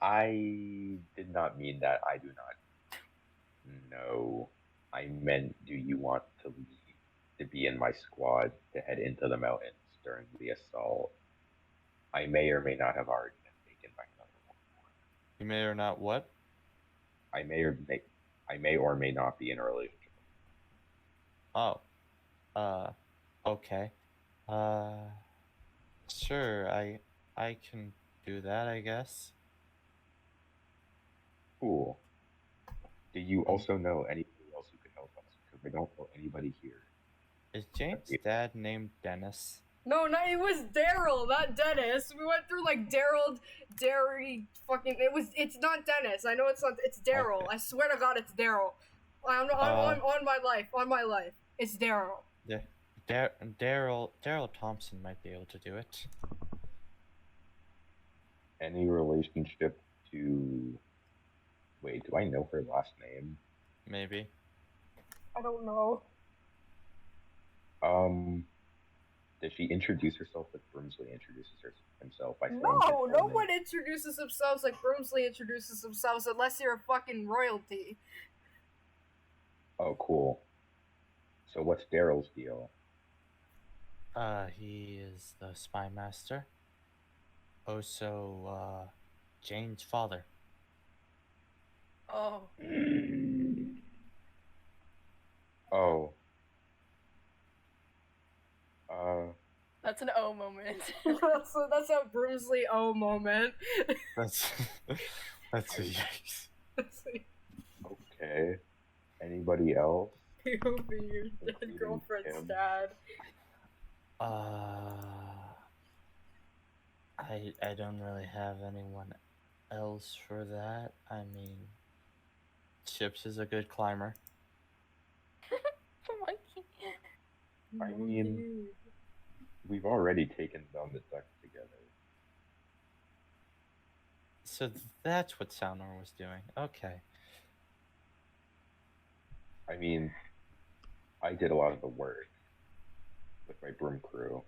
Speaker 5: I did not mean that. I do not. No. I meant, do you want to leave, to be in my squad to head into the mountains during the assault? I may or may not have already been taken by another one.
Speaker 1: You may or not what?
Speaker 5: I may or may not be in a relationship.
Speaker 1: Oh. Okay. Sure, I can do that, I guess.
Speaker 5: Cool. Do you also know anybody else who could help us? Because I don't know anybody here.
Speaker 1: Is Jane's dad named Dennis?
Speaker 3: No, it was Daryl, not Dennis. We went through like Derry, fucking. It's not Dennis. I know it's not. It's Daryl.
Speaker 1: Okay.
Speaker 3: I swear to God, it's Daryl. On my life, it's Daryl.
Speaker 1: Daryl Thompson might be able to do it.
Speaker 5: Any relationship to... Wait, do I know her last name?
Speaker 1: Maybe.
Speaker 3: I don't know.
Speaker 5: Did she introduce herself like Broomsley introduces himself by saying
Speaker 3: No,
Speaker 5: his
Speaker 3: no
Speaker 5: full
Speaker 3: one
Speaker 5: name?
Speaker 3: introduces themselves like Broomsley introduces themselves unless you're a fucking royalty.
Speaker 5: Oh, cool. So what's Daryl's deal?
Speaker 1: He is the spy master. Also, Jane's father.
Speaker 4: Oh.
Speaker 5: Oh. Uh,
Speaker 4: That's an O moment.
Speaker 3: that's a Broomsley O moment.
Speaker 1: That's that's a yikes.
Speaker 5: okay. Anybody else?
Speaker 3: He'll be your dead
Speaker 5: Including
Speaker 3: girlfriend's
Speaker 5: him.
Speaker 3: dad.
Speaker 1: I don't really have anyone else for that. I mean, Chips is a good climber.
Speaker 4: Monkey.
Speaker 5: I mean, we've already taken down the duck together.
Speaker 1: So that's what Salnor was doing. Okay.
Speaker 5: I mean, I did a lot of the work with my broom crew.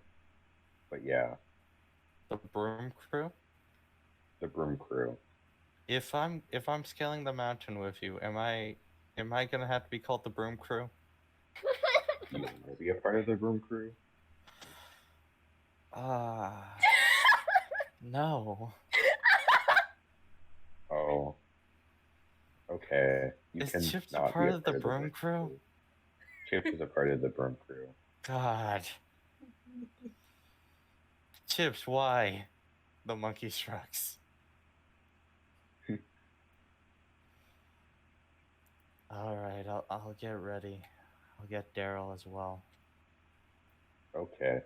Speaker 5: But yeah,
Speaker 1: The broom crew?
Speaker 5: the broom crew.
Speaker 1: If I'm scaling the mountain with you, am I gonna have to be called the broom crew?
Speaker 5: You will be a part of the broom crew?
Speaker 1: No.
Speaker 5: Oh. Okay. You
Speaker 1: Is
Speaker 5: can
Speaker 1: Chips a
Speaker 5: not
Speaker 1: part
Speaker 5: be
Speaker 1: of the broom crew?
Speaker 5: Chips is a part of the broom crew.
Speaker 1: God. Chips, why? The monkey shrugs. Alright, I'll get ready. I'll get Daryl as well.
Speaker 5: Okay.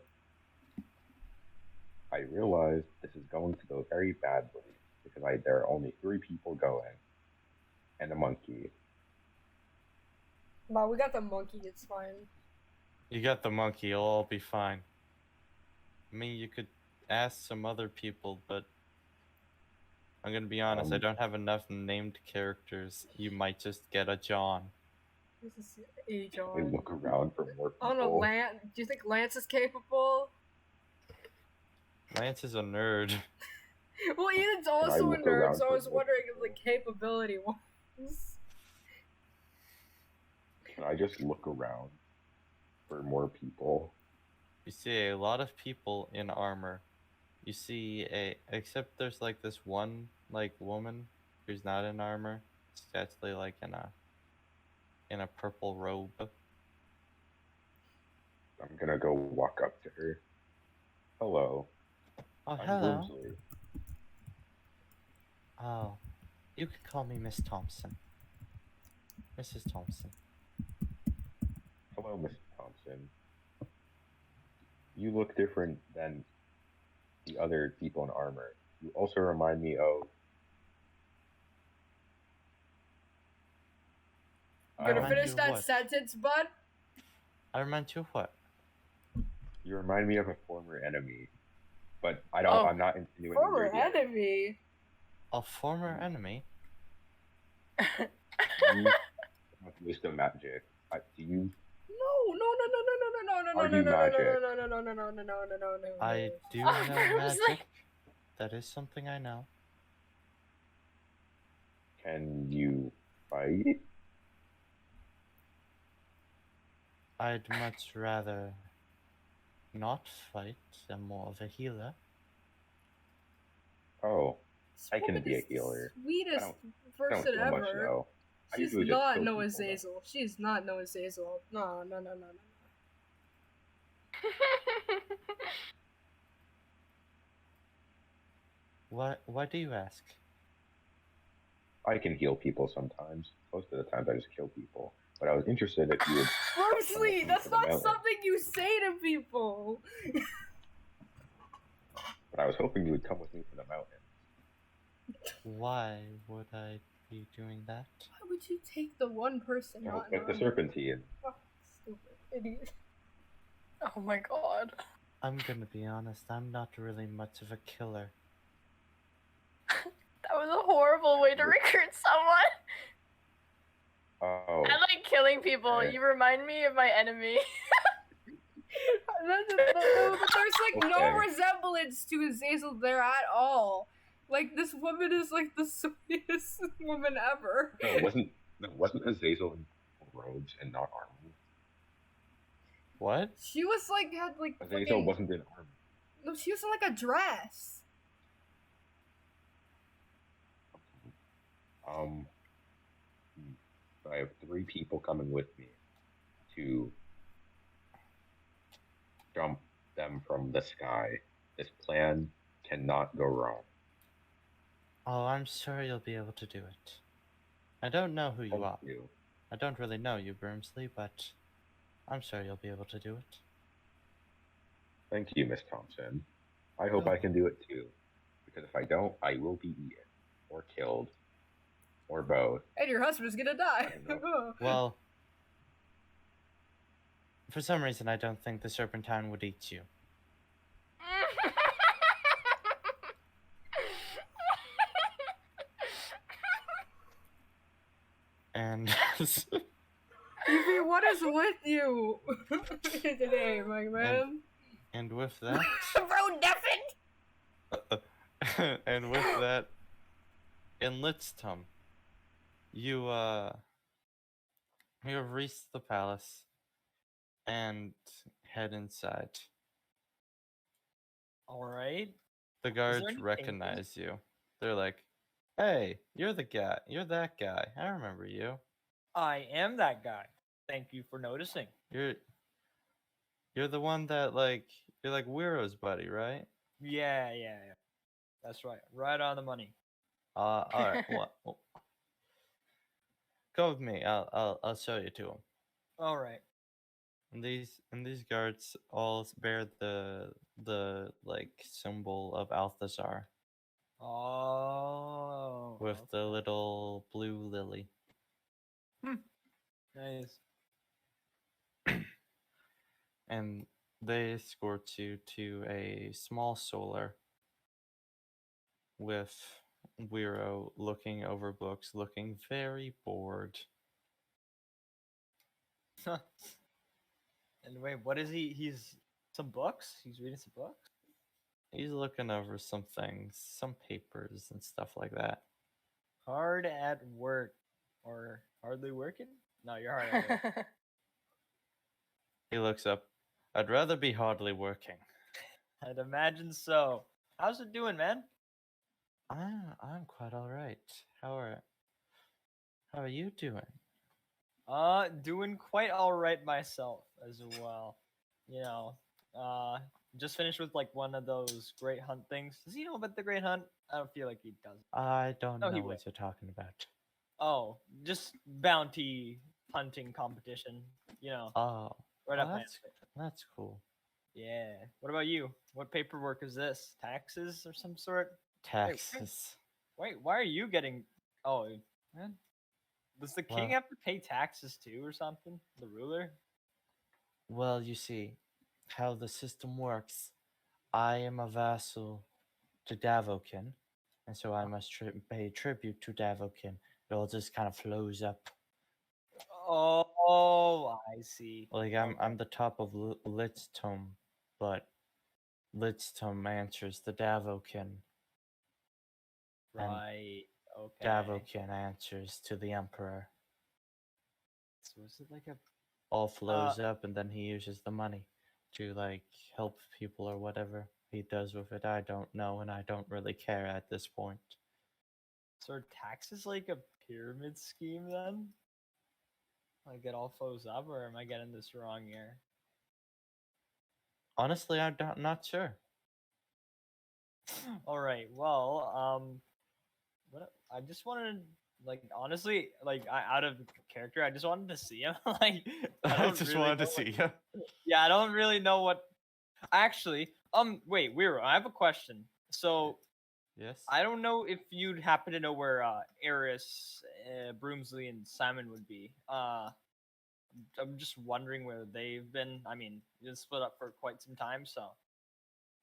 Speaker 5: I realize this is going to go very badly because there are only 3 people going and a monkey.
Speaker 3: No, we got the monkey, it's fine.
Speaker 1: You got the monkey, it'll all be fine. I mean, you could ask some other people, but I'm gonna be honest, I don't have enough named characters. You might just get a John.
Speaker 3: This is a
Speaker 5: We
Speaker 3: John.
Speaker 5: look around for more
Speaker 3: I don't know,
Speaker 5: people.
Speaker 3: Lance. Do you think Lance is capable?
Speaker 1: Lance is a nerd.
Speaker 3: Well, Eden's
Speaker 5: I
Speaker 3: also a
Speaker 5: look
Speaker 3: nerd,
Speaker 5: around
Speaker 3: so I
Speaker 5: for
Speaker 3: was
Speaker 5: more
Speaker 3: wondering if
Speaker 5: people?
Speaker 3: the capability was.
Speaker 5: Can I just look around for more people?
Speaker 1: You see a lot of people in armor. You see except there's like this one like woman who's not in armor. She's actually like in a purple robe.
Speaker 5: I'm gonna go walk up to her. Hello.
Speaker 1: Oh,
Speaker 5: I'm
Speaker 1: hello.
Speaker 5: Broomsley.
Speaker 1: Oh, you could call me Miss Thompson. Mrs. Thompson.
Speaker 5: Hello, Mr. Thompson. You look different than the other people in armor. You also remind me of...
Speaker 3: You gonna
Speaker 1: remind
Speaker 3: finish
Speaker 1: you of
Speaker 3: that
Speaker 1: what?
Speaker 3: sentence, bud?
Speaker 1: I remind you of what?
Speaker 5: You remind me of a former enemy. But I don't...
Speaker 4: Oh.
Speaker 5: I'm not insinuating
Speaker 3: Former
Speaker 5: you're the enemy.
Speaker 3: enemy.
Speaker 1: A former enemy?
Speaker 5: You have wisdom magic. Do you...
Speaker 3: No.
Speaker 5: Are you magic?
Speaker 3: No.
Speaker 1: I do
Speaker 4: Oh,
Speaker 1: know
Speaker 4: Bruce,
Speaker 1: magic.
Speaker 4: like-
Speaker 1: That is something I know.
Speaker 5: Can you fight?
Speaker 1: I'd much rather not fight. I'm more of a healer.
Speaker 5: Oh,
Speaker 3: This
Speaker 5: I can
Speaker 3: woman
Speaker 5: be a
Speaker 3: is the
Speaker 5: healer.
Speaker 3: Sweetest
Speaker 5: I don't
Speaker 3: person
Speaker 5: feel much,
Speaker 3: ever.
Speaker 5: though. I
Speaker 3: She's
Speaker 5: usually just
Speaker 3: not
Speaker 5: kill
Speaker 3: Noah
Speaker 5: people, though.
Speaker 3: Zazel. She's not Noah Zazel. No.
Speaker 1: Why do you ask?
Speaker 5: I can heal people sometimes. Most of the times I just kill people. But I was interested if you would...
Speaker 3: Bruce, that's not
Speaker 5: Mountain.
Speaker 3: something you say to people.
Speaker 5: But I was hoping you would come with me to the mountain.
Speaker 1: Why would I be doing that?
Speaker 3: Why would you take the one person
Speaker 5: To help
Speaker 3: not
Speaker 5: with the Serpentine.
Speaker 3: Oh, stupid idiot.
Speaker 4: Oh my god.
Speaker 1: I'm gonna be honest, I'm not really much of a killer.
Speaker 4: That was a horrible way to recruit someone.
Speaker 5: Oh,
Speaker 4: I like killing people.
Speaker 5: Okay.
Speaker 4: You remind me of my enemy.
Speaker 3: There's like no
Speaker 5: Okay.
Speaker 3: resemblance to Azazel there at all. Like this woman is like the sweetest woman ever.
Speaker 5: no, wasn't Azazel in robes and not armor?
Speaker 1: What?
Speaker 3: She was like had like
Speaker 5: I think it
Speaker 3: fucking
Speaker 5: wasn't in armor.
Speaker 3: no. She was in like a dress.
Speaker 5: Um, I have 3 people coming with me to jump them from the sky. This plan cannot go wrong.
Speaker 1: Oh, I'm sure you'll be able to do it. I don't know who you
Speaker 5: Thank
Speaker 1: are.
Speaker 5: you.
Speaker 1: I don't really know you, Broomsley, but I'm sure you'll be able to do it.
Speaker 5: Thank you, Miss Thompson. I hope I can do it too. Because if I don't, I will be eaten. Or killed. Or both.
Speaker 3: And your husband's gonna die.
Speaker 5: I don't
Speaker 1: Well, for some reason, I don't think the Serpentine would eat you. And
Speaker 3: Evie, what is with you today, my man?
Speaker 1: and with that,
Speaker 3: Bro, deafened.
Speaker 1: and with that, in Litztum, you you have reached the palace and head inside.
Speaker 2: All right.
Speaker 1: The guards
Speaker 2: any
Speaker 1: recognize you. They're like, "Hey, you're the guy. You're that guy. I remember you.
Speaker 2: I am that guy. Thank you for noticing.
Speaker 1: You're the one that you're like Wero's buddy, right?
Speaker 2: Yeah. That's right. Right on the money.
Speaker 1: All right. Well, go with me. I'll show you to him."
Speaker 2: All right.
Speaker 1: And these guards all bear the like symbol of Althazar
Speaker 2: Oh.
Speaker 1: with the little blue lily.
Speaker 2: Nice.
Speaker 1: And they escort you to a small solar with Wero looking over books, looking very bored.
Speaker 2: And wait, what is he? He's some books. He's reading some books.
Speaker 1: He's looking over some things, some papers and stuff like that.
Speaker 2: Hard at work, or hardly working? No, you're hard at work.
Speaker 1: He looks up. I'd rather be hardly working.
Speaker 2: I'd imagine so. How's it doing, man?
Speaker 1: I'm quite all right. How are you doing?
Speaker 2: Doing quite all right myself as well. You know, just finished with like one of those great hunt things. Does he know about the great hunt? I don't feel like he does.
Speaker 1: I don't
Speaker 2: No,
Speaker 1: know
Speaker 2: he
Speaker 1: what
Speaker 2: will.
Speaker 1: you're talking about.
Speaker 2: Oh, just bounty hunting competition. You know,
Speaker 1: Oh,
Speaker 2: right
Speaker 1: oh,
Speaker 2: up my
Speaker 1: that's
Speaker 2: alley.
Speaker 1: that's cool.
Speaker 2: Yeah. What about you? What paperwork is this? Taxes or some sort?
Speaker 1: Taxes.
Speaker 2: Wait, why are you getting? Oh, man. Does the king
Speaker 1: Well-
Speaker 2: have to pay taxes too, or something? The ruler?
Speaker 1: Well, you see, how the system works. I am a vassal to Davokin, and so I must pay tribute to Davokin. It all just kind of flows up.
Speaker 2: Oh, I see.
Speaker 1: Like I'm the top of Litztum, but Litztum answers to Davokin, and
Speaker 2: Right. Okay.
Speaker 1: Davokin answers to the Emperor.
Speaker 2: So is it like a?
Speaker 1: All flows up, and then he uses the money to like help people or whatever he does with it. I don't know, and I don't really care at this point.
Speaker 2: So are taxes like a pyramid scheme then? Like it all flows up, or am I getting this wrong here?
Speaker 1: Honestly, I'm not sure.
Speaker 2: All right. Well, what I just wanted, like, honestly, like, out of character, I just wanted to see him. Like,
Speaker 1: I
Speaker 2: don't
Speaker 1: just
Speaker 2: really
Speaker 1: wanted to
Speaker 2: know
Speaker 1: see
Speaker 2: what-
Speaker 1: you.
Speaker 2: Yeah, I don't really know what. Actually, wait, Weiro, I have a question. So
Speaker 1: Yes.
Speaker 2: I don't know if you'd happen to know where Eris, Broomsley, and Simon would be. I'm just wondering where they've been. I mean, you've been split up for quite some time, so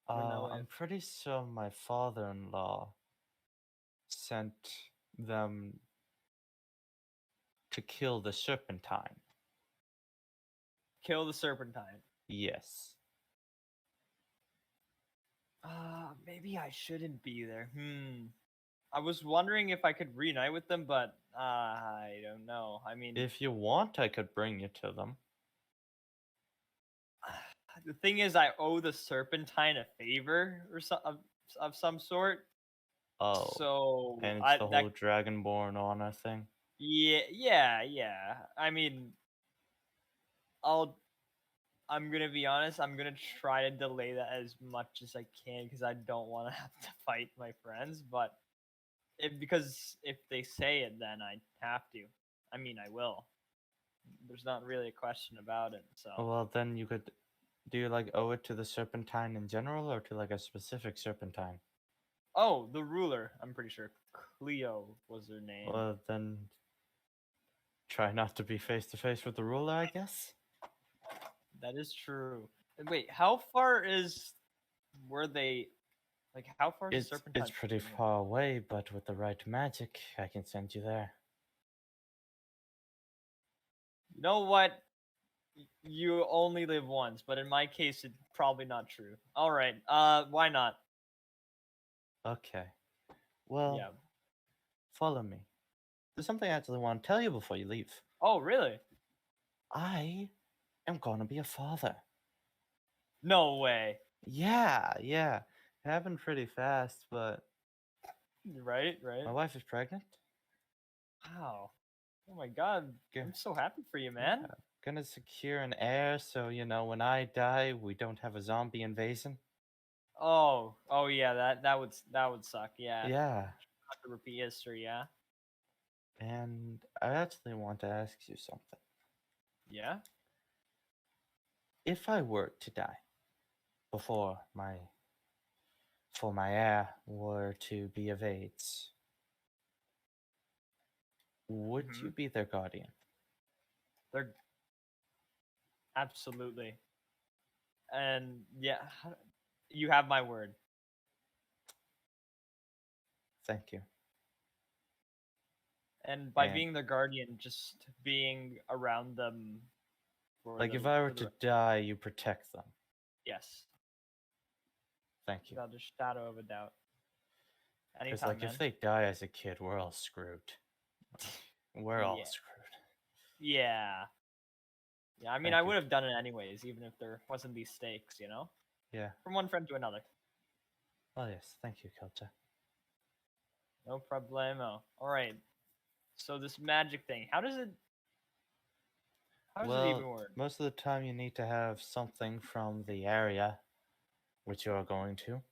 Speaker 2: I don't know
Speaker 1: I'm
Speaker 2: if.
Speaker 1: pretty sure my father-in-law sent them to kill the Serpentine.
Speaker 2: Kill the Serpentine.
Speaker 1: Yes.
Speaker 2: Maybe I shouldn't be there. I was wondering if I could reunite with them, but I don't know. I mean,
Speaker 1: If you want, I could bring you to them.
Speaker 2: the thing is, I owe the Serpentine a favor or of some sort.
Speaker 1: Oh,
Speaker 2: So
Speaker 1: and it's the
Speaker 2: that
Speaker 1: whole Dragonborn honor thing.
Speaker 2: yeah. I mean, I'm gonna be honest. I'm gonna try to delay that as much as I can because I don't want to have to fight my friends. But because if they say it, then I have to. I mean, I will. There's not really a question about it. So
Speaker 1: Well, then you could. Do you like owe it to the Serpentine in general, or to like a specific Serpentine?
Speaker 2: oh, the ruler. I'm pretty sure Cleo was her name.
Speaker 1: Well, then try not to be face to face with the ruler, I guess.
Speaker 2: That is true. And wait, how far is were they? Like, how far is
Speaker 1: It's
Speaker 2: Serpentine?
Speaker 1: pretty
Speaker 2: from here?
Speaker 1: far away, but with the right magic, I can send you there.
Speaker 2: You know what? You only live once, but in my case, it's probably not true. All right. Why not?
Speaker 1: Okay. Well,
Speaker 2: Yeah.
Speaker 1: follow me. There's something I actually want to tell you before you leave.
Speaker 2: Oh, really?
Speaker 1: I am gonna be a father.
Speaker 2: No way.
Speaker 1: Yeah. It happened pretty fast, but
Speaker 2: Right.
Speaker 1: my wife is pregnant.
Speaker 2: Wow. Oh my God.
Speaker 1: Good.
Speaker 2: I'm so happy for you, man.
Speaker 1: Yeah. Gonna secure an heir, so when I die, we don't have a zombie invasion.
Speaker 2: Oh. Yeah. That would suck. Yeah.
Speaker 1: Yeah.
Speaker 2: Have to repeat history. Yeah.
Speaker 1: And I actually want to ask you something.
Speaker 2: Yeah.
Speaker 1: If I were to die before my heir were to be of age, would you be their guardian?
Speaker 2: They're absolutely. And yeah, you have my word.
Speaker 1: Thank you.
Speaker 2: And by
Speaker 1: And-
Speaker 2: being their guardian, just being around them. For
Speaker 1: Like,
Speaker 2: the-
Speaker 1: if I were
Speaker 2: for the-
Speaker 1: to die, you protect them.
Speaker 2: yes,
Speaker 1: Thank you.
Speaker 2: without a shadow of a doubt.
Speaker 1: Because,
Speaker 2: Anytime,
Speaker 1: like,
Speaker 2: man.
Speaker 1: if they die as a kid, we're all screwed. We're all
Speaker 2: Yeah.
Speaker 1: screwed.
Speaker 2: Yeah. Yeah, I mean,
Speaker 1: Thank
Speaker 2: I
Speaker 1: you.
Speaker 2: would have done it anyways, even if there wasn't these stakes, you know?
Speaker 1: Yeah.
Speaker 2: From one friend to another.
Speaker 1: Oh, yes. Thank you, Kelter.
Speaker 2: No problemo. Alright. So this magic thing, how does it even work?
Speaker 1: Most of the time you need to have something from the area which you are going to,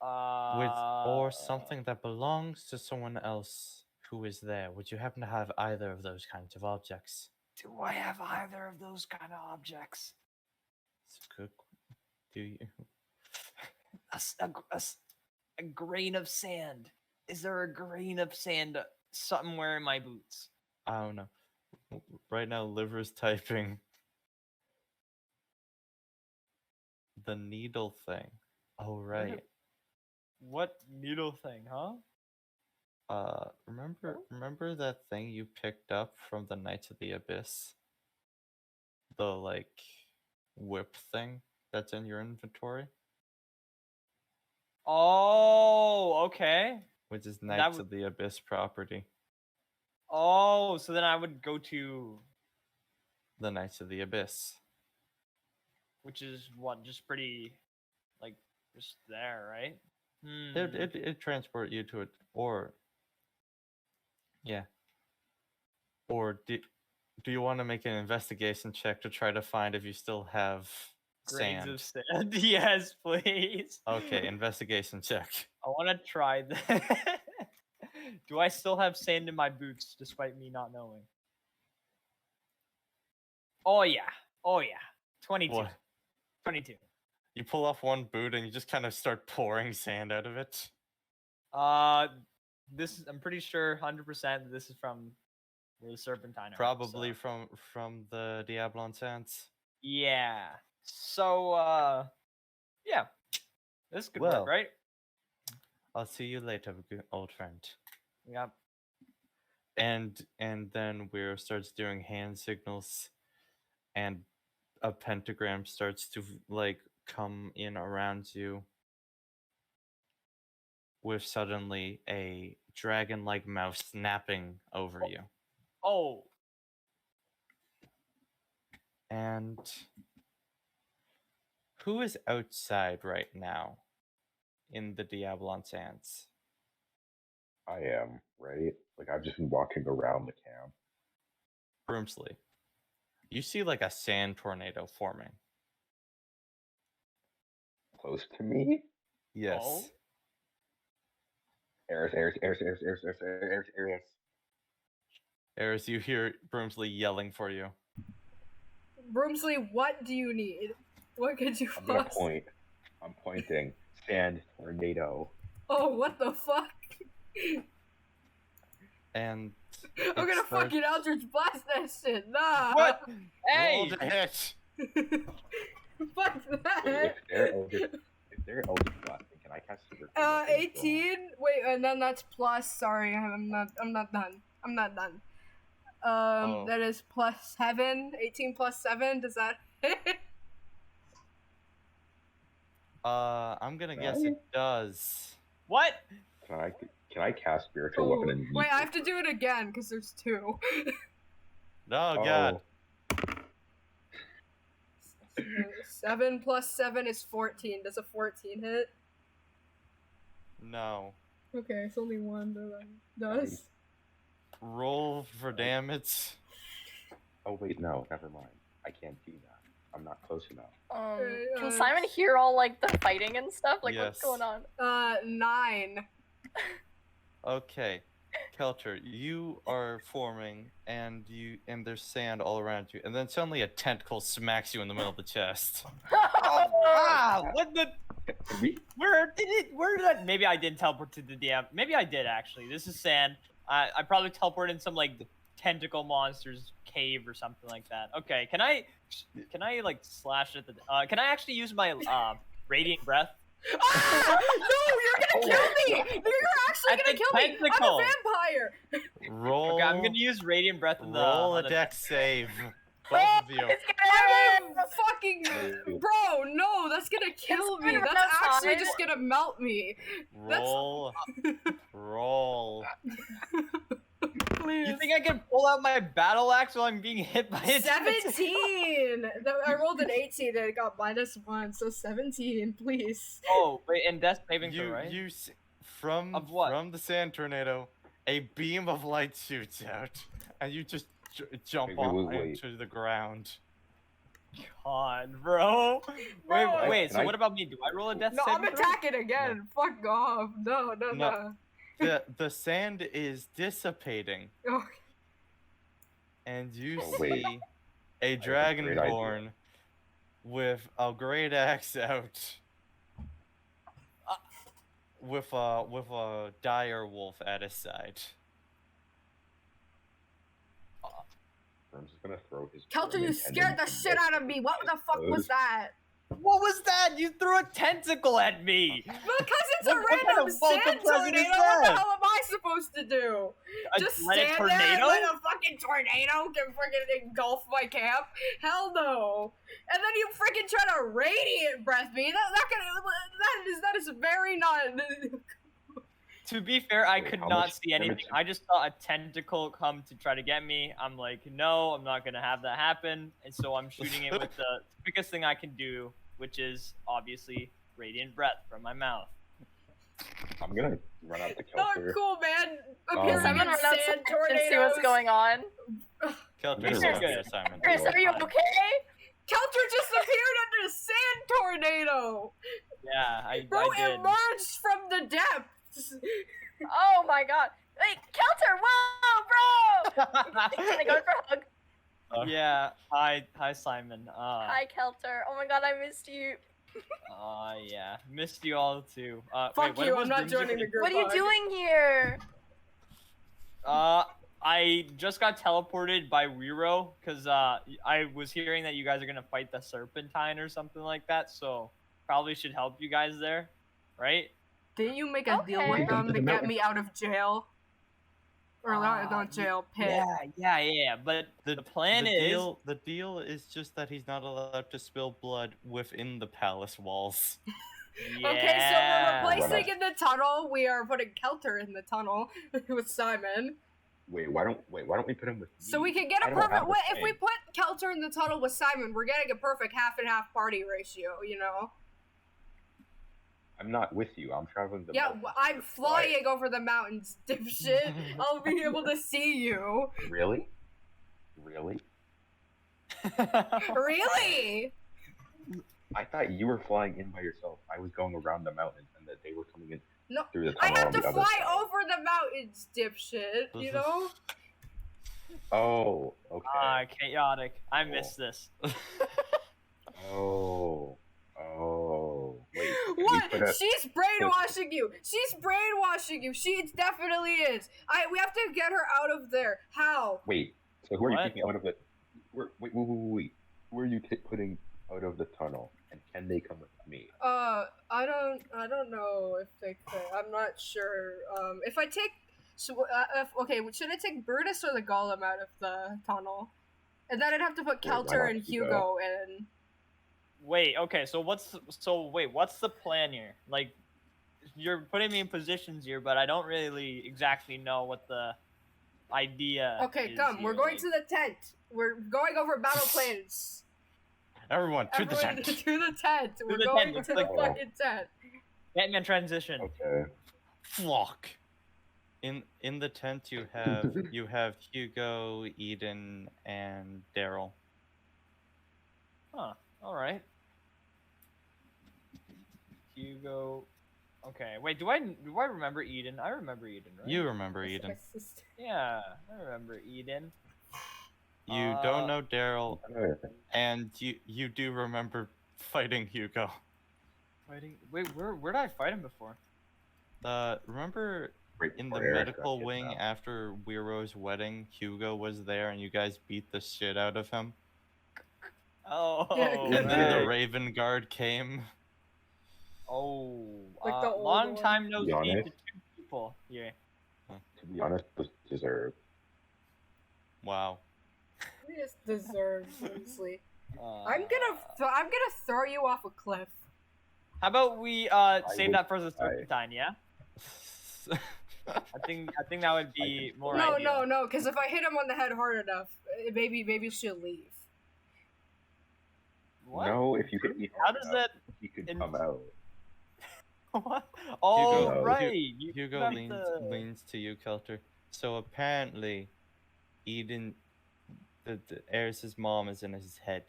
Speaker 1: or something that belongs to someone else who is there. Would you happen to have either of those kinds of objects?
Speaker 2: Do I have either of those kind of objects?
Speaker 1: It's a good. Do you?
Speaker 2: A grain of sand. Is there a grain of sand somewhere in my boots?
Speaker 1: I don't know. Right now, Liver's typing the needle thing. Oh, right.
Speaker 2: What needle thing, huh?
Speaker 1: Remember that thing you picked up from the Knights of the Abyss? The, like, whip thing that's in your inventory?
Speaker 2: Oh, okay.
Speaker 1: Which is Knights of the Abyss property.
Speaker 2: Oh, so then I would go to,
Speaker 1: The Knights of the Abyss.
Speaker 2: which is what, just pretty, like, just there, right?
Speaker 1: It'd transport you to it, or... Yeah. Or do you want to make an investigation check to try to find if you still have
Speaker 2: Grains
Speaker 1: sand?
Speaker 2: of sand. Yes, please.
Speaker 1: Okay, investigation check.
Speaker 2: I want to try that. Do I still have sand in my boots, despite me not knowing? Oh yeah. 22.
Speaker 1: What?
Speaker 2: 22.
Speaker 1: You pull off one boot and you just kind of start pouring sand out of it.
Speaker 2: I'm pretty sure 100% this is from where the Serpentine are.
Speaker 1: Probably
Speaker 2: so.
Speaker 1: from the Diablon sands.
Speaker 2: Yeah. So yeah. This could
Speaker 1: Well.
Speaker 2: work, right?
Speaker 1: I'll see you later, old friend.
Speaker 2: Yep.
Speaker 1: And then Weir starts doing hand signals, and a pentagram starts to like come in around you, with suddenly a dragon-like mouth snapping over you.
Speaker 2: Oh.
Speaker 1: And who is outside right now in the Diablon Sands?
Speaker 5: I am, right? Like, I've just been walking around the camp.
Speaker 1: Broomsley. You see like a sand tornado forming.
Speaker 5: Close to me?
Speaker 1: Yes.
Speaker 2: Oh.
Speaker 5: Eris.
Speaker 1: Eris, you hear Broomsley yelling for you.
Speaker 3: Broomsley, what do you need? What could you
Speaker 5: I'm gonna
Speaker 3: possibly...
Speaker 5: point. I'm pointing. Sand tornado.
Speaker 3: Oh, what the fuck?
Speaker 1: And
Speaker 3: I'm gonna
Speaker 1: starts-
Speaker 3: fucking Eldritch Blast that shit. Nah.
Speaker 2: What?
Speaker 1: roll
Speaker 2: Hey!
Speaker 1: to hit.
Speaker 3: Fuck
Speaker 5: Wait,
Speaker 3: that.
Speaker 5: if they're Eldritch blasting, can I cast super?
Speaker 3: 18. Wait, and then that's plus. Sorry, I'm not done. I'm not done.
Speaker 1: Oh.
Speaker 3: That is plus 7. 18 plus 7. Does that hit?
Speaker 1: I'm gonna guess it does.
Speaker 2: What?
Speaker 5: Can I cast spiritual weapon and
Speaker 3: Wait, I have to do it again because there's 2.
Speaker 1: Oh god.
Speaker 3: 7 plus 7 is 14. Does a 14 hit?
Speaker 1: No.
Speaker 3: Okay, it's only 1 that does.
Speaker 1: Roll for damage.
Speaker 5: Oh wait, no, never mind. I can't do that. I'm not close enough.
Speaker 4: Can Simon hear all like the fighting and stuff? Like what's
Speaker 1: Yes.
Speaker 4: going on?
Speaker 3: 9.
Speaker 1: Okay. Kelter, you are forming and there's sand all around you, and then suddenly a tentacle smacks you in the middle of the chest.
Speaker 2: Ah! What the?
Speaker 5: Can we?
Speaker 2: Where did I? Maybe I did teleport to the DM. Maybe I did actually. This is sand. I probably teleported in some like tentacle monster's cave or something like that. Okay, can I like slash at the? Can I actually use my radiant breath?
Speaker 3: Ah! No, you're gonna kill me! You're actually
Speaker 2: At
Speaker 3: gonna
Speaker 2: the
Speaker 3: kill me! I'm
Speaker 2: tentacle.
Speaker 3: a vampire!
Speaker 1: Roll.
Speaker 2: Okay, I'm gonna use radiant breath in the.
Speaker 1: roll
Speaker 2: on
Speaker 1: a
Speaker 2: the-
Speaker 1: dex save. Both of you.
Speaker 4: It's gonna
Speaker 3: I'm a fucking... Bro, no, that's gonna kill me.
Speaker 4: gonna
Speaker 3: That's actually
Speaker 4: die.
Speaker 3: just gonna melt me.
Speaker 1: Roll. Roll.
Speaker 3: Please.
Speaker 2: You think I can pull out my battle axe while I'm being hit by a
Speaker 3: 17! I rolled an 18 and it got -1, so 17, please.
Speaker 2: Oh, wait, and death saving throw, right?
Speaker 1: From
Speaker 2: Of what?
Speaker 1: from the sand tornado, a beam of light shoots out, and you just jump
Speaker 5: Wait,
Speaker 1: off
Speaker 5: wait.
Speaker 1: into the ground.
Speaker 2: God, bro.
Speaker 3: No.
Speaker 2: Wait.
Speaker 5: Can
Speaker 2: So
Speaker 5: I-
Speaker 2: what about me? Do I roll a death
Speaker 3: No,
Speaker 2: saving
Speaker 3: I'm
Speaker 2: throw?
Speaker 3: attacking again. Fuck off. No.
Speaker 1: No. The sand is dissipating,
Speaker 3: Oh,
Speaker 1: and you
Speaker 5: Oh, wait.
Speaker 1: see a
Speaker 5: have a great idea.
Speaker 1: dragonborn with a great axe out, with a dire wolf at his side.
Speaker 5: I'm just gonna throw his.
Speaker 3: Kelter, you
Speaker 5: and
Speaker 3: scared the
Speaker 5: then-
Speaker 3: shit out of me. What the fuck was that?
Speaker 2: What was that? You threw a tentacle at me.
Speaker 3: Because it's a
Speaker 2: What kind
Speaker 3: random
Speaker 2: of welcome
Speaker 3: sand
Speaker 2: present is
Speaker 3: tornado. What the
Speaker 2: that?
Speaker 3: hell am I supposed to do? Just
Speaker 2: Let a
Speaker 3: stand there and
Speaker 2: tornado?
Speaker 3: let a fucking tornado can freaking engulf my camp? Hell no! And then you freaking try to radiant breath me. That is very not.
Speaker 2: To be fair, I
Speaker 5: Wait,
Speaker 2: could
Speaker 5: how
Speaker 2: not
Speaker 5: much
Speaker 2: see anything.
Speaker 5: damage-
Speaker 2: I just saw a tentacle come to try to get me. I'm like, no, I'm not gonna have that happen. And so I'm shooting it with the quickest thing I can do, which is obviously radiant breath from my mouth.
Speaker 5: I'm gonna run out to
Speaker 3: Not
Speaker 5: Kelter.
Speaker 3: cool, man.
Speaker 5: Um,
Speaker 3: Appearing
Speaker 4: Simon
Speaker 3: in
Speaker 4: run outside
Speaker 3: sand
Speaker 4: and
Speaker 3: tornadoes.
Speaker 4: see what's going on.
Speaker 1: Kelter,
Speaker 5: Chris,
Speaker 1: roll
Speaker 2: good.
Speaker 1: your assignment.
Speaker 4: Chris, are you
Speaker 2: Fine.
Speaker 4: okay?
Speaker 3: Kelter just appeared under a sand tornado.
Speaker 2: Yeah, I
Speaker 3: Bro
Speaker 2: did.
Speaker 3: emerged from the depths.
Speaker 4: Oh my god. Wait, Kelter, whoa, bro! Can I go for a hug?
Speaker 2: Yeah. Hi, Simon.
Speaker 4: Hi, Kelter. Oh my god, I missed you.
Speaker 2: Yeah. Missed you all too.
Speaker 3: Fuck
Speaker 2: wait,
Speaker 3: you,
Speaker 2: what
Speaker 3: I'm not
Speaker 2: was
Speaker 3: joining the
Speaker 2: Broomstick-
Speaker 3: group.
Speaker 4: What are you doing here?
Speaker 2: I just got teleported by Wero because I was hearing that you guys are gonna fight the Serpentine or something like that. So probably should help you guys there, right?
Speaker 3: Didn't you make a deal with
Speaker 4: Okay.
Speaker 3: them to get me out of jail? Or not jail, pit.
Speaker 2: Yeah. But the plan is
Speaker 1: the deal is just that he's not allowed to spill blood within the palace walls.
Speaker 3: Okay, so we're
Speaker 2: Yeah.
Speaker 3: replacing in the tunnel. We are putting Kelter in the tunnel with Simon.
Speaker 5: Wait, why don't we put him with me?
Speaker 3: So we can get
Speaker 5: I
Speaker 3: a
Speaker 5: don't
Speaker 3: perfect.
Speaker 5: have
Speaker 3: What if we
Speaker 5: thing.
Speaker 3: put Kelter in the tunnel with Simon? We're getting a perfect half and half party ratio. You know. We're getting a perfect half and half party ratio. You know.
Speaker 5: I'm not with you. I'm traveling the
Speaker 3: Yeah,
Speaker 5: mountains.
Speaker 3: I'm flying over the mountains, dipshit. I'll be able to see you.
Speaker 5: Really? Really?
Speaker 3: Really?
Speaker 5: I thought you were flying in by yourself. I was going around the mountains and that they were coming in
Speaker 3: No,
Speaker 5: through the
Speaker 3: I
Speaker 5: tunnel
Speaker 3: have
Speaker 5: on
Speaker 3: to
Speaker 5: the other
Speaker 3: fly
Speaker 5: side.
Speaker 3: over the mountains, dipshit. You know?
Speaker 5: Oh, okay.
Speaker 2: Chaotic. I missed this.
Speaker 5: Oh. Wait. can we
Speaker 3: What?
Speaker 5: put a-
Speaker 3: She's brainwashing you. She's brainwashing you. She definitely is. We have to get her out of there. How?
Speaker 5: Wait. So who are you
Speaker 2: What?
Speaker 5: taking out of the? Wait. Who are you putting out of the tunnel? And can they come with me?
Speaker 3: I don't know if they could. I'm not sure. If I take, okay, should I take Brutus or the Golem out of the tunnel? And then I'd have to put
Speaker 5: Wait, why
Speaker 3: Kelter
Speaker 5: not
Speaker 3: and
Speaker 5: Hugo?
Speaker 3: Hugo in.
Speaker 2: Wait, okay, so what's the plan here? Like, you're putting me in positions here, but I don't really exactly know what the idea
Speaker 3: Okay,
Speaker 2: is
Speaker 3: come.
Speaker 2: here.
Speaker 3: We're going
Speaker 2: like-
Speaker 3: to the tent. We're going over battle plans.
Speaker 1: Everyone, to the
Speaker 3: Everyone
Speaker 1: tent.
Speaker 3: to the tent. We're
Speaker 2: the
Speaker 3: going
Speaker 2: tent, it's
Speaker 3: to the
Speaker 2: like-
Speaker 3: fucking tent.
Speaker 2: Batman transition.
Speaker 5: Okay.
Speaker 1: Flock. In the tent you have Hugo, Eden, and Daryl.
Speaker 2: Huh. All right. Hugo. Okay. Wait. Do I remember Eden? I remember Eden, right?
Speaker 1: You remember
Speaker 3: That's
Speaker 1: Eden.
Speaker 3: my sister.
Speaker 2: Yeah, I remember Eden.
Speaker 1: You
Speaker 2: Uh,
Speaker 1: don't know Daryl,
Speaker 5: Okay.
Speaker 1: and you do remember fighting Hugo.
Speaker 2: Fighting. Wait, where did I fight him before?
Speaker 1: Remember
Speaker 5: Right
Speaker 1: in the
Speaker 5: before Eric got
Speaker 1: medical wing
Speaker 5: kidnapped.
Speaker 1: after Wero's wedding, Hugo was there, and you guys beat the shit out of him.
Speaker 2: Oh.
Speaker 3: Yeah,
Speaker 1: And then the
Speaker 2: right.
Speaker 1: Raven Guard came.
Speaker 2: Oh.
Speaker 3: Like the old
Speaker 2: long
Speaker 3: one.
Speaker 2: time no
Speaker 5: To be
Speaker 2: see to
Speaker 5: honest.
Speaker 2: two people here.
Speaker 5: To be honest, this deserved.
Speaker 1: Wow.
Speaker 3: We just deserve, honestly.
Speaker 2: Uh,
Speaker 3: I'm gonna throw you off a cliff.
Speaker 2: How about we save
Speaker 5: will
Speaker 2: that for the
Speaker 5: try.
Speaker 2: Serpentine? Yeah. I think that would be more
Speaker 3: No,
Speaker 2: ideal.
Speaker 3: no, because if I hit him on the head hard enough, maybe she'll leave.
Speaker 2: What?
Speaker 5: No, if you hit me
Speaker 2: How
Speaker 5: hard
Speaker 2: does
Speaker 5: enough,
Speaker 2: that?
Speaker 5: he could
Speaker 2: in-
Speaker 5: come out.
Speaker 2: What? Oh,
Speaker 5: Hugo-
Speaker 2: right. You
Speaker 1: Hugo
Speaker 2: got
Speaker 1: leans to you, Kelter. So apparently, Eden, the Eris's mom is in his head.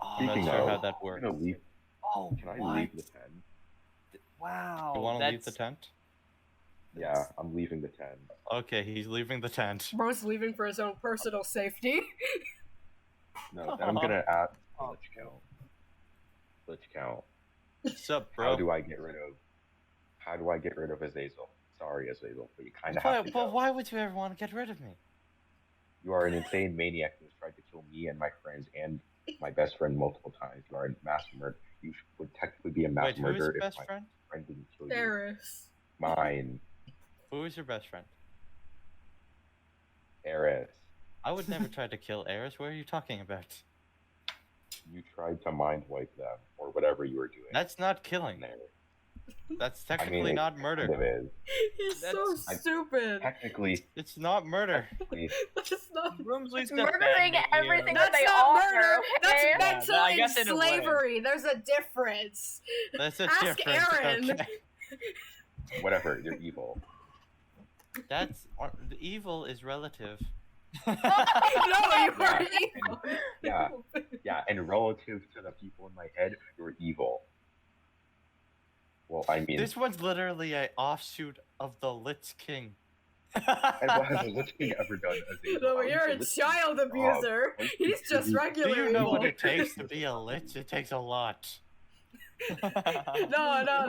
Speaker 1: I'm not
Speaker 5: Speaking
Speaker 1: sure
Speaker 5: of,
Speaker 1: how that
Speaker 5: I'm
Speaker 1: works.
Speaker 5: gonna leave.
Speaker 2: Oh,
Speaker 5: Can I
Speaker 2: what?
Speaker 5: leave the tent?
Speaker 2: Wow.
Speaker 1: You want to leave the
Speaker 2: that's-
Speaker 1: tent?
Speaker 5: Yeah, I'm leaving the tent.
Speaker 1: Okay, he's leaving the tent.
Speaker 3: Bro's leaving for his own personal safety.
Speaker 5: No, then I'm gonna add
Speaker 2: Oh.
Speaker 5: glitch count. Glitch count.
Speaker 1: Sup,
Speaker 5: How
Speaker 1: bro?
Speaker 5: do I get rid of Azazel? Sorry, Azazel, but you kind of
Speaker 1: Why,
Speaker 5: have to
Speaker 1: but
Speaker 5: go.
Speaker 1: why would you ever want to get rid of me?
Speaker 5: You are an insane maniac who has tried to kill me and my friends and my best friend multiple times. You are a mass murderer. You would technically be a mass
Speaker 1: Wait, who's
Speaker 5: murderer
Speaker 1: your
Speaker 5: if
Speaker 1: best
Speaker 5: my
Speaker 1: friend?
Speaker 5: friend didn't kill you.
Speaker 3: Eris.
Speaker 5: Mine,
Speaker 1: Who is your best friend?
Speaker 5: Eris.
Speaker 1: I would never try to kill Eris. What are you talking about?
Speaker 5: You tried to mind wipe them or whatever you were doing.
Speaker 1: That's not killing.
Speaker 5: there.
Speaker 1: That's
Speaker 5: I
Speaker 1: technically
Speaker 5: mean,
Speaker 1: not
Speaker 5: it
Speaker 1: murder.
Speaker 5: kind of is.
Speaker 3: He's so
Speaker 2: That's-
Speaker 3: stupid.
Speaker 5: Technically,
Speaker 1: It's not murder.
Speaker 3: That's not.
Speaker 2: Roomsley's
Speaker 4: Murdering
Speaker 2: defending you.
Speaker 4: everything
Speaker 3: That's
Speaker 4: they
Speaker 3: not
Speaker 4: offer,
Speaker 3: murder. That's
Speaker 4: okay?
Speaker 3: mental
Speaker 2: I guess in a way.
Speaker 3: slavery. There's a difference.
Speaker 1: That's a
Speaker 3: Ask
Speaker 1: difference.
Speaker 3: Aaron.
Speaker 1: Okay.
Speaker 5: whatever, you're evil.
Speaker 1: That's the evil is relative.
Speaker 3: No, you are
Speaker 5: Yeah,
Speaker 3: evil.
Speaker 5: Yeah, yeah, and relative to the people in my head, you're evil. Well, I mean,
Speaker 1: This one's literally a offshoot of the Lich King.
Speaker 5: and what has a Lich King ever done? Azazel?
Speaker 3: No,
Speaker 5: I'm
Speaker 3: you're a
Speaker 5: just listening.
Speaker 3: child abuser.
Speaker 5: Oh,
Speaker 3: He's just
Speaker 5: do
Speaker 3: regular
Speaker 1: Do you know
Speaker 3: evil.
Speaker 1: what it takes to be a Lich? It takes a lot.
Speaker 3: No,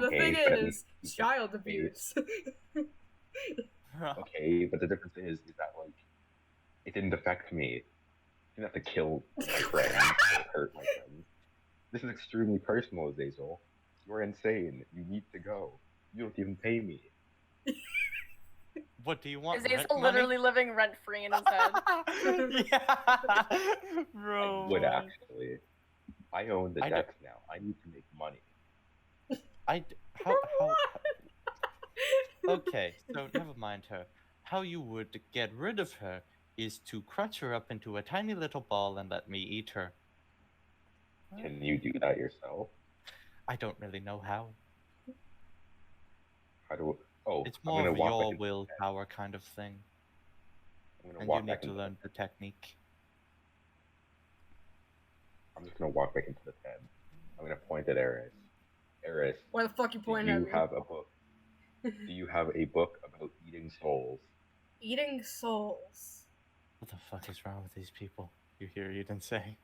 Speaker 3: the
Speaker 5: Okay,
Speaker 3: thing
Speaker 5: but
Speaker 3: is, child abuse.
Speaker 5: Okay, but the difference is that like, it didn't affect me. I didn't have to kill my friends or hurt my friends. This is extremely personal, Azazel. You're insane. You need to go. You don't even pay me.
Speaker 1: What do you want?
Speaker 4: Is
Speaker 1: rent
Speaker 4: Azazel
Speaker 1: money?
Speaker 4: literally living rent free in his head?
Speaker 2: Yeah. Bro.
Speaker 5: I would actually. I own the
Speaker 1: I don't-
Speaker 5: decks now. I need to make money.
Speaker 1: How, okay, so never mind her. how you would get rid of her is to crunch her up into a tiny little ball and let me eat her.
Speaker 5: Can you do that yourself?
Speaker 1: I don't really know how.
Speaker 5: How do? Oh,
Speaker 1: It's
Speaker 5: I'm
Speaker 1: more
Speaker 5: gonna
Speaker 1: of
Speaker 5: walk
Speaker 1: your
Speaker 5: back into the tent.
Speaker 1: willpower kind of thing,
Speaker 5: I'm gonna
Speaker 1: and you
Speaker 5: walk
Speaker 1: need
Speaker 5: back
Speaker 1: to
Speaker 5: into the
Speaker 1: learn the
Speaker 5: tent.
Speaker 1: technique.
Speaker 5: I'm just gonna walk back into the tent. I'm gonna point at Eris. Eris,
Speaker 3: Why the fuck you
Speaker 5: do
Speaker 3: pointing at
Speaker 5: you
Speaker 3: me?
Speaker 5: have a book? Do you have a book about eating souls?
Speaker 3: Eating souls.
Speaker 1: What the fuck is wrong with these people? You hear Eden say.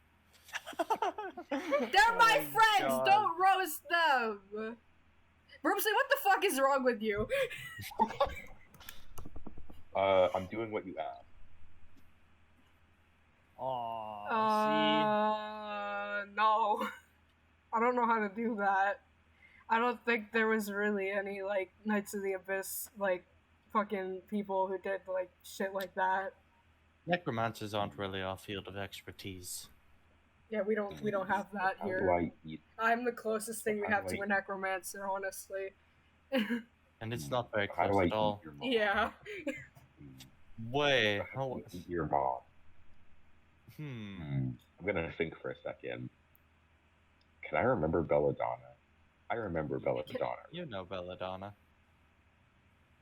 Speaker 3: They're my friends!
Speaker 2: God.
Speaker 3: Don't roast them! Broomsley, what the fuck is wrong with you?
Speaker 5: I'm doing what you asked.
Speaker 2: Aw,
Speaker 3: No. I don't know how to do that. I don't think there was really any, like, Knights of the Abyss, like, fucking people who did, like, shit like that.
Speaker 1: Necromancers aren't really our field of expertise.
Speaker 3: Yeah, we don't have that
Speaker 5: How do
Speaker 3: here.
Speaker 5: I eat?
Speaker 3: I'm the closest thing we
Speaker 5: How
Speaker 3: have
Speaker 5: do
Speaker 3: to
Speaker 5: I-
Speaker 3: a necromancer, honestly.
Speaker 1: And it's not very
Speaker 5: How do
Speaker 1: close
Speaker 5: I
Speaker 1: at all.
Speaker 5: eat your mom?
Speaker 3: Yeah.
Speaker 1: Wait,
Speaker 5: How do I eat your mom? I'm gonna think for a second. Can I remember Belladonna? I remember Belladonna.
Speaker 1: You know Belladonna.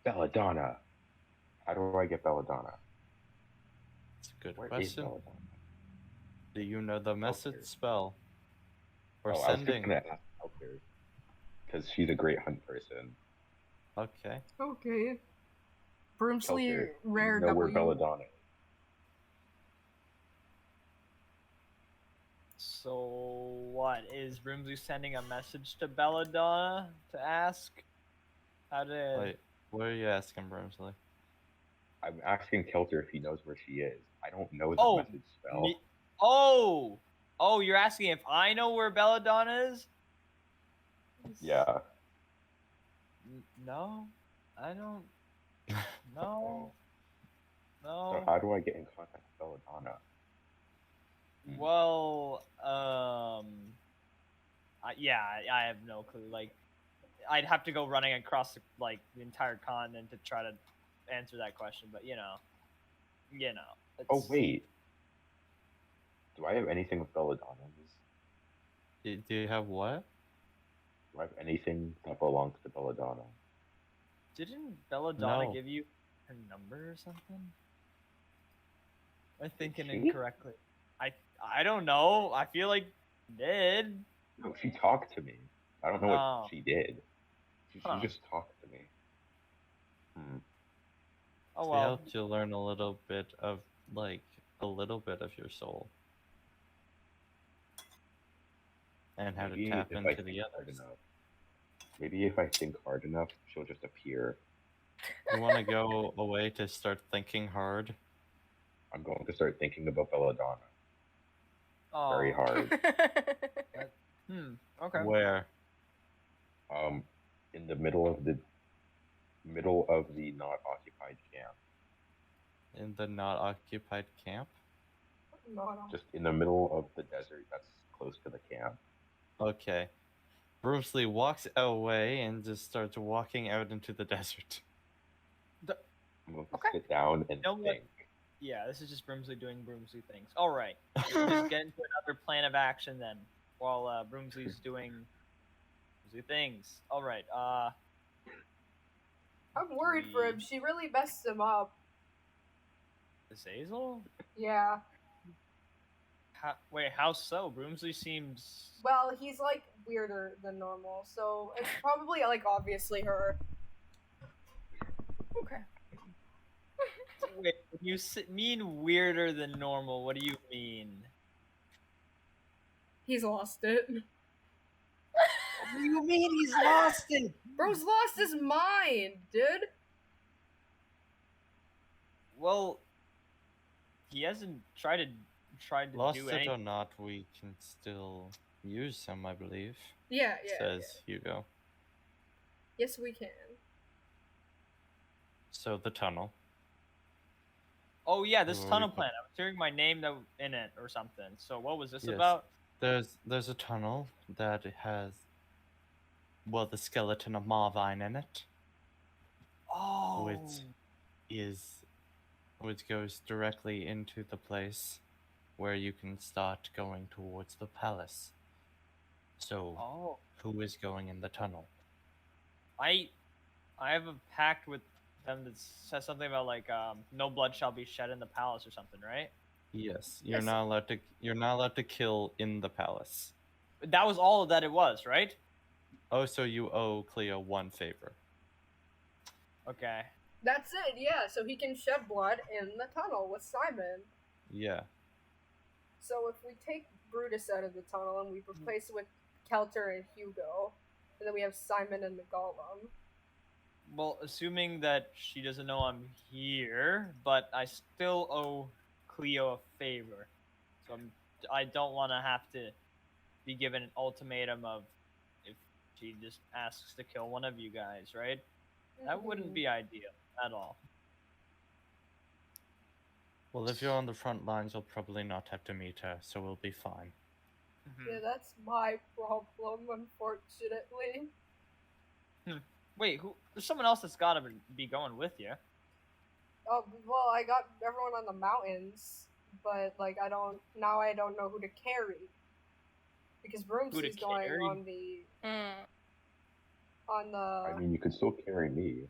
Speaker 5: Belladonna. How do I get Belladonna?
Speaker 1: It's a good
Speaker 5: Where is
Speaker 1: question.
Speaker 5: Belladonna?
Speaker 1: Do you know the message
Speaker 5: Kelter.
Speaker 1: spell? Or
Speaker 5: Oh, I was just
Speaker 1: sending?
Speaker 5: gonna ask Kelter because she's a great hunt person.
Speaker 1: Okay.
Speaker 3: Okay. Broomsley,
Speaker 5: Kelter,
Speaker 3: rare
Speaker 5: you know where
Speaker 3: W.
Speaker 5: Belladonna is.
Speaker 2: So what is Broomsley sending a message to Belladonna to ask? How did?
Speaker 1: Wait, what are you asking, Brimsley?
Speaker 5: I'm asking Kelter if he knows where she is. I don't know the
Speaker 2: Oh,
Speaker 5: message spell.
Speaker 2: me- Oh, you're asking if I know where Belladonna is?
Speaker 5: Yeah.
Speaker 2: No, I don't. No,
Speaker 5: So
Speaker 2: no.
Speaker 5: how do I get in contact with Belladonna?
Speaker 2: Well, yeah, I have no clue. Like, I'd have to go running across the entire continent to try to answer that question. But
Speaker 5: Oh
Speaker 2: it's-
Speaker 5: wait. Do I have anything with Belladonna?
Speaker 1: Do you have what?
Speaker 5: Do I have anything that belongs to Belladonna?
Speaker 2: Didn't Belladonna
Speaker 1: No.
Speaker 2: give you her number or something? Am I thinking
Speaker 5: she?
Speaker 2: incorrectly? I don't know. I feel like she did.
Speaker 5: No, she talked to me. I don't know
Speaker 2: Oh.
Speaker 5: what she did. She
Speaker 2: Huh.
Speaker 5: just talked to me.
Speaker 2: Oh
Speaker 1: She
Speaker 2: well.
Speaker 1: helped you learn a little bit of your soul. And how
Speaker 5: Maybe
Speaker 1: to tap
Speaker 5: if I
Speaker 1: into
Speaker 5: think
Speaker 1: the
Speaker 5: hard
Speaker 1: others.
Speaker 5: enough. Maybe if I think hard enough, she'll just appear.
Speaker 1: You want to go away to start thinking hard?
Speaker 5: I'm going to start thinking about Belladonna
Speaker 2: Oh.
Speaker 5: very hard.
Speaker 2: Okay.
Speaker 1: Where?
Speaker 5: In the middle of the not occupied camp.
Speaker 1: In the not occupied camp?
Speaker 5: Just in the middle of the desert that's close to the camp.
Speaker 1: Okay. Broomsley walks away and just starts walking out into the desert.
Speaker 5: I'm going to sit down and
Speaker 2: know what?
Speaker 5: think.
Speaker 2: Yeah, this is just Broomsley doing Broomsley things. All right, just get into another plan of action then, while Broomsley's doing Broomsley things. All right.
Speaker 3: I'm worried for him. She really messed him up.
Speaker 2: Azazel?
Speaker 3: Yeah.
Speaker 2: Wait, how so? Broomsley seems.
Speaker 3: Well, he's like weirder than normal, so it's probably like obviously her.
Speaker 4: Okay.
Speaker 2: Wait, when you mean weirder than normal, what do you mean?
Speaker 3: He's lost it.
Speaker 2: What do you mean he's lost it?
Speaker 3: Bro's lost his mind, dude.
Speaker 2: Well, he hasn't tried to
Speaker 1: Lost
Speaker 2: do
Speaker 1: it
Speaker 2: anything.
Speaker 1: or not, we can still use him, I believe.
Speaker 3: Yeah.
Speaker 1: Says Hugo.
Speaker 3: Yes, we can.
Speaker 1: So the tunnel.
Speaker 2: Oh yeah, this
Speaker 1: Or
Speaker 2: tunnel
Speaker 1: we-
Speaker 2: plan. I was hearing my name in it or something. So what was this
Speaker 1: Yes.
Speaker 2: about?
Speaker 1: There's a tunnel that has, well, the skeleton of Marvine in it.
Speaker 2: Oh.
Speaker 1: With is which goes directly into the place where you can start going towards the palace. So,
Speaker 2: Oh,
Speaker 1: who is going in the tunnel?
Speaker 2: I have a pact with them that says something about like no blood shall be shed in the palace or something, right?
Speaker 1: Yes, you're
Speaker 3: Yes.
Speaker 1: not allowed to. You're not allowed to kill in the palace.
Speaker 2: That was all that it was, right?
Speaker 1: Oh, so you owe Cleo one favor.
Speaker 2: Okay.
Speaker 3: That's it, yeah. So he can shed blood in the tunnel with Simon.
Speaker 1: Yeah.
Speaker 3: So if we take Brutus out of the tunnel and we replace it with Kelter and Hugo, and then we have Simon and the Golem.
Speaker 2: Well, assuming that she doesn't know I'm here, but I still owe Cleo a favor. So I don't want to have to be given an ultimatum of if she just asks to kill one of you guys, right? That wouldn't be ideal at all.
Speaker 1: Well, if you're on the front lines, you'll probably not have to meet her, so we'll be fine.
Speaker 3: Yeah, that's my problem, unfortunately.
Speaker 2: Wait, who? There's someone else that's gotta be going with you.
Speaker 3: Oh, well, I got everyone on the mountains, but like I don't know who to carry because Broomsey's going
Speaker 2: carry?
Speaker 3: on the on the.
Speaker 5: I mean, you could still carry me.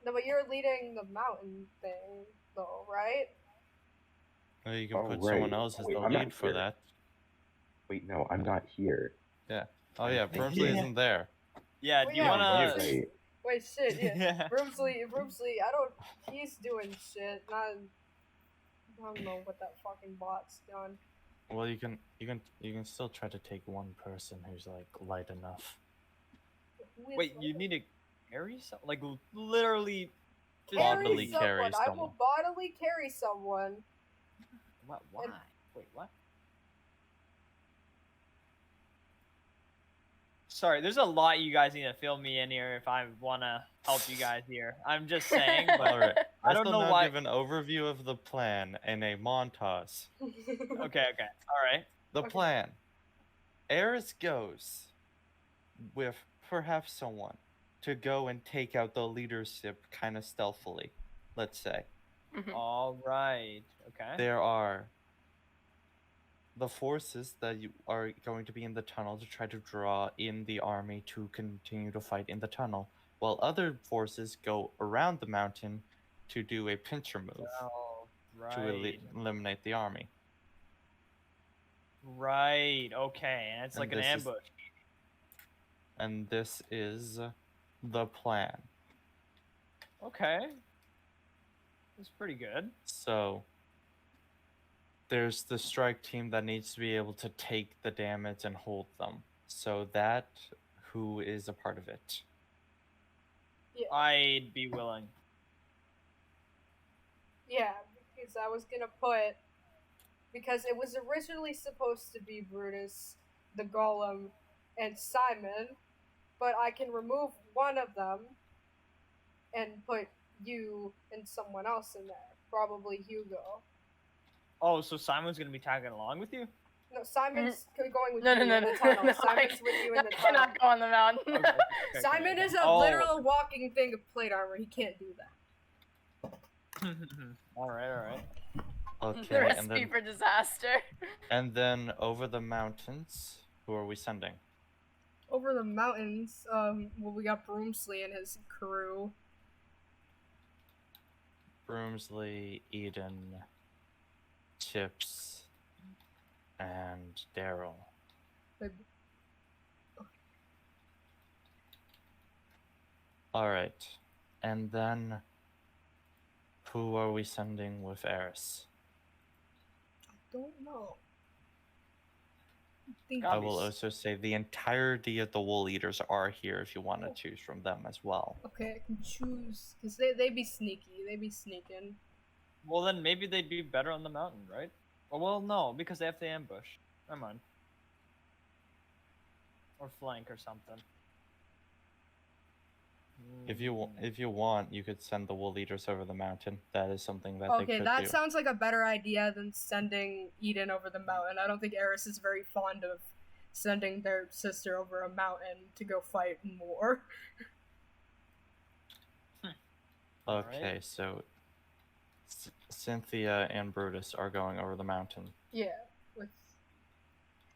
Speaker 3: No, but you're leading the mountain thing, though, right?
Speaker 1: Well, you can
Speaker 5: Oh,
Speaker 1: put
Speaker 5: right.
Speaker 1: someone else as
Speaker 5: Wait,
Speaker 1: the
Speaker 5: I'm not
Speaker 1: lead for
Speaker 5: here.
Speaker 1: that.
Speaker 5: Wait, no, I'm not here.
Speaker 1: Oh yeah, Brimsley
Speaker 2: Yeah.
Speaker 1: isn't there.
Speaker 2: Yeah,
Speaker 3: Well,
Speaker 2: do you
Speaker 3: yeah,
Speaker 2: wanna?
Speaker 3: Broomsey-
Speaker 5: Wait,
Speaker 3: Wait, shit, yeah.
Speaker 2: Yeah.
Speaker 3: Broomsley, he's doing shit. I don't know what that fucking bot's done.
Speaker 1: Well, you can still try to take one person who's like light enough.
Speaker 3: Who is
Speaker 2: Wait, you
Speaker 3: that?
Speaker 2: need to carry something? Like literally. just-
Speaker 1: Bodily
Speaker 3: Carry
Speaker 1: carry
Speaker 3: someone. I will
Speaker 1: someone.
Speaker 3: bodily carry someone.
Speaker 2: What? Why? Wait, what? Sorry, there's a lot you guys need to fill me in here if I want to help you guys here. I'm just saying, but
Speaker 1: All right.
Speaker 2: I don't
Speaker 1: shall
Speaker 2: know
Speaker 1: now
Speaker 2: why.
Speaker 1: give an overview of the plan and a montage.
Speaker 2: Okay, all right.
Speaker 1: The
Speaker 3: Okay.
Speaker 1: plan. Eris goes with perhaps someone to go and take out the leadership kind of stealthily, let's say.
Speaker 2: All right. Okay.
Speaker 1: There are the forces that you are going to be in the tunnel to try to draw in the army to continue to fight in the tunnel, while other forces go around the mountain to do a pincer move
Speaker 2: Oh,
Speaker 1: to
Speaker 2: right.
Speaker 1: eliminate the army.
Speaker 2: Right. Okay, and it's
Speaker 1: And
Speaker 2: like an
Speaker 1: this is-
Speaker 2: ambush.
Speaker 1: And this is the plan.
Speaker 2: Okay. That's pretty good.
Speaker 1: So there's the strike team that needs to be able to take the damage and hold them. So that who is a part of it.
Speaker 2: I'd be willing.
Speaker 3: Yeah, because I was gonna put because it was originally supposed to be Brutus, the Golem, and Simon, but I can remove one of them and put you and someone else in there, probably Hugo.
Speaker 2: Oh, so Simon's gonna be tagging along with you?
Speaker 3: No, Simon's going with
Speaker 4: No,
Speaker 3: you
Speaker 4: no, no,
Speaker 3: in the
Speaker 4: no,
Speaker 3: tunnel.
Speaker 4: no,
Speaker 3: Simon's
Speaker 4: I-
Speaker 3: with you in the
Speaker 4: I
Speaker 3: tunnel.
Speaker 4: cannot go on the mountain.
Speaker 2: Okay,
Speaker 3: Simon is a
Speaker 2: Oh.
Speaker 3: literal walking thing of plate armor. He can't do that.
Speaker 2: all right.
Speaker 4: The
Speaker 1: Okay,
Speaker 4: recipe for disaster.
Speaker 1: and then over the mountains, who are we sending?
Speaker 3: Over the mountains, well, we got Broomsley and his crew.
Speaker 1: Broomsley, Eden, Chips, and Daryl. Alright. And then who are we sending with Eris?
Speaker 3: Don't know. Think
Speaker 1: I will also say the entirety of the Wool Eaters are here if you want to choose from them as well.
Speaker 3: Okay, I can choose because they be sneaky. They be sneaking.
Speaker 2: Well, then maybe they'd be better on the mountain, right? Oh, well, no, because they have to ambush. Never mind. Or flank or something.
Speaker 1: If you want, you could send the Wool Eaters over the mountain. That is something that they
Speaker 3: Okay,
Speaker 1: could
Speaker 3: that
Speaker 1: do.
Speaker 3: sounds like a better idea than sending Eden over the mountain. I don't think Eris is very fond of sending their sister over a mountain to go fight in war.
Speaker 2: Alright.
Speaker 1: Okay, so Cynthia and Brutus are going over the mountain.
Speaker 3: Yeah, with,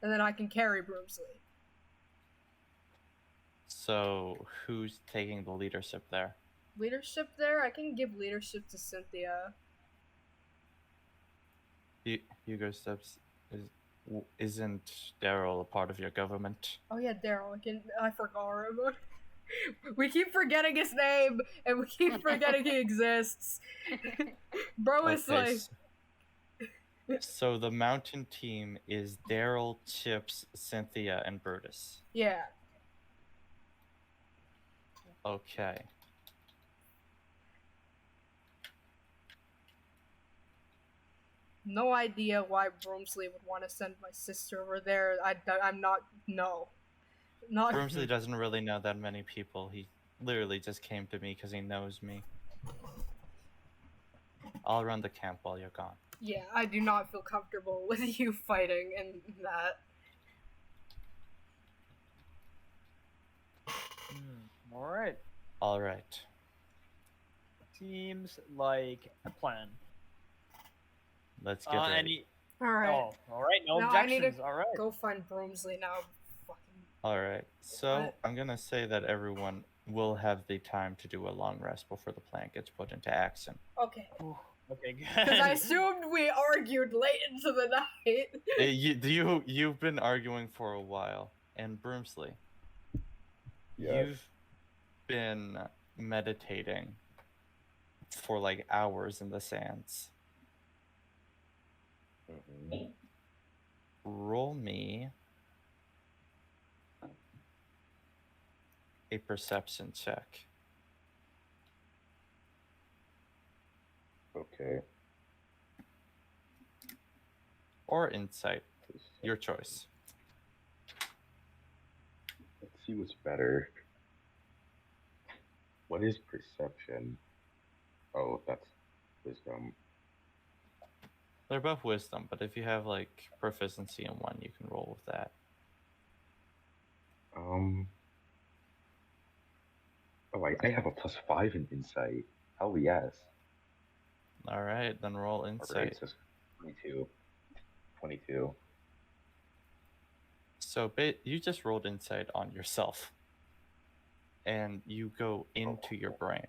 Speaker 3: and then I can carry Broomsley.
Speaker 1: So who's taking the leadership there?
Speaker 3: Leadership there? I can give leadership to Cynthia.
Speaker 1: Hugo Steps isn't Daryl a part of your government?
Speaker 3: Oh yeah, Daryl. I forgot him. We keep forgetting his name, and we keep forgetting he exists. Bro is
Speaker 1: Okay,
Speaker 3: like,
Speaker 1: so the mountain team is Daryl, Chips, Cynthia, and Brutus.
Speaker 3: yeah.
Speaker 1: Okay.
Speaker 3: No idea why Broomsley would want to send my sister over there. I'm not. No. Not.
Speaker 1: Broomsley doesn't really know that many people. He literally just came to me because he knows me. I'll run the camp while you're gone.
Speaker 3: Yeah, I do not feel comfortable with you fighting in that.
Speaker 2: Alright.
Speaker 1: Alright.
Speaker 2: Seems like a plan.
Speaker 1: Let's get ready.
Speaker 3: Alright.
Speaker 2: Oh, alright, no
Speaker 3: Now I need
Speaker 2: objections.
Speaker 3: to
Speaker 2: Alright.
Speaker 3: go find Broomsley now. Fucking.
Speaker 1: Alright, so
Speaker 3: What?
Speaker 1: I'm gonna say that everyone will have the time to do a long rest before the plan gets put into action.
Speaker 3: Okay.
Speaker 2: Okay, good.
Speaker 3: Because I assumed we argued late into the night.
Speaker 1: You've been arguing for a while, and Broomsley,
Speaker 5: Yes.
Speaker 1: you've been meditating for like hours in the sands.
Speaker 5: Mhm.
Speaker 1: Roll me a perception check.
Speaker 5: Okay.
Speaker 1: Or insight, your choice.
Speaker 5: Let's see what's better. What is perception? Oh, that's wisdom.
Speaker 1: They're both wisdom, but if you have like proficiency in one, you can roll with that.
Speaker 5: Oh, I have a +5 in insight. Hell yes.
Speaker 1: All right, then roll insight.
Speaker 5: Alright, so 22. 22.
Speaker 1: So you just rolled insight on yourself, and you go into your brain,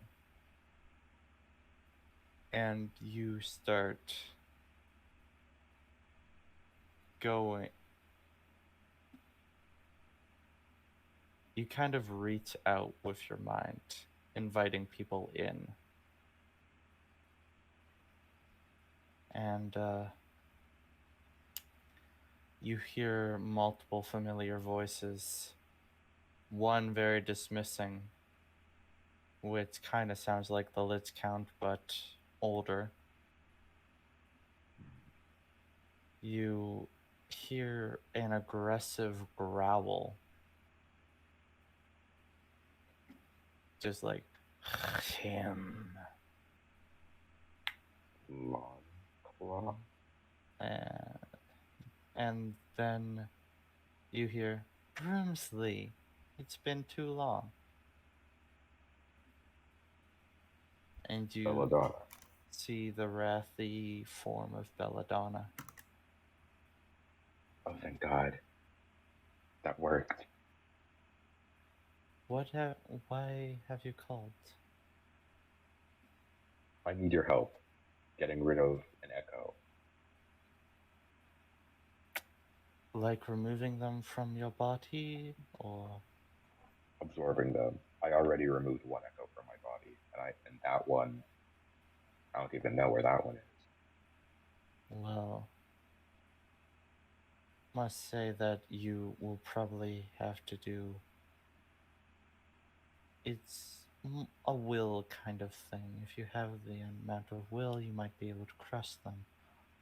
Speaker 1: and you start going. You kind of reach out with your mind, inviting people in. And you hear multiple familiar voices, one very dismissing, which kind of sounds like the Lich Count, but older. You hear an aggressive growl, just like, him.
Speaker 5: Long claw.
Speaker 1: And then you hear, Broomsley, it's been too long. And you
Speaker 5: Belladonna.
Speaker 1: see the wrathy form of Belladonna.
Speaker 5: Oh, thank God. That worked.
Speaker 1: Why have you called?
Speaker 5: I need your help getting rid of an echo.
Speaker 1: Like removing them from your body, or
Speaker 5: Absorbing them. I already removed one echo from my body, and that one, I don't even know where that one is.
Speaker 1: well, must say that you will probably have to do. It's a will kind of thing. If you have the amount of will, you might be able to crush them,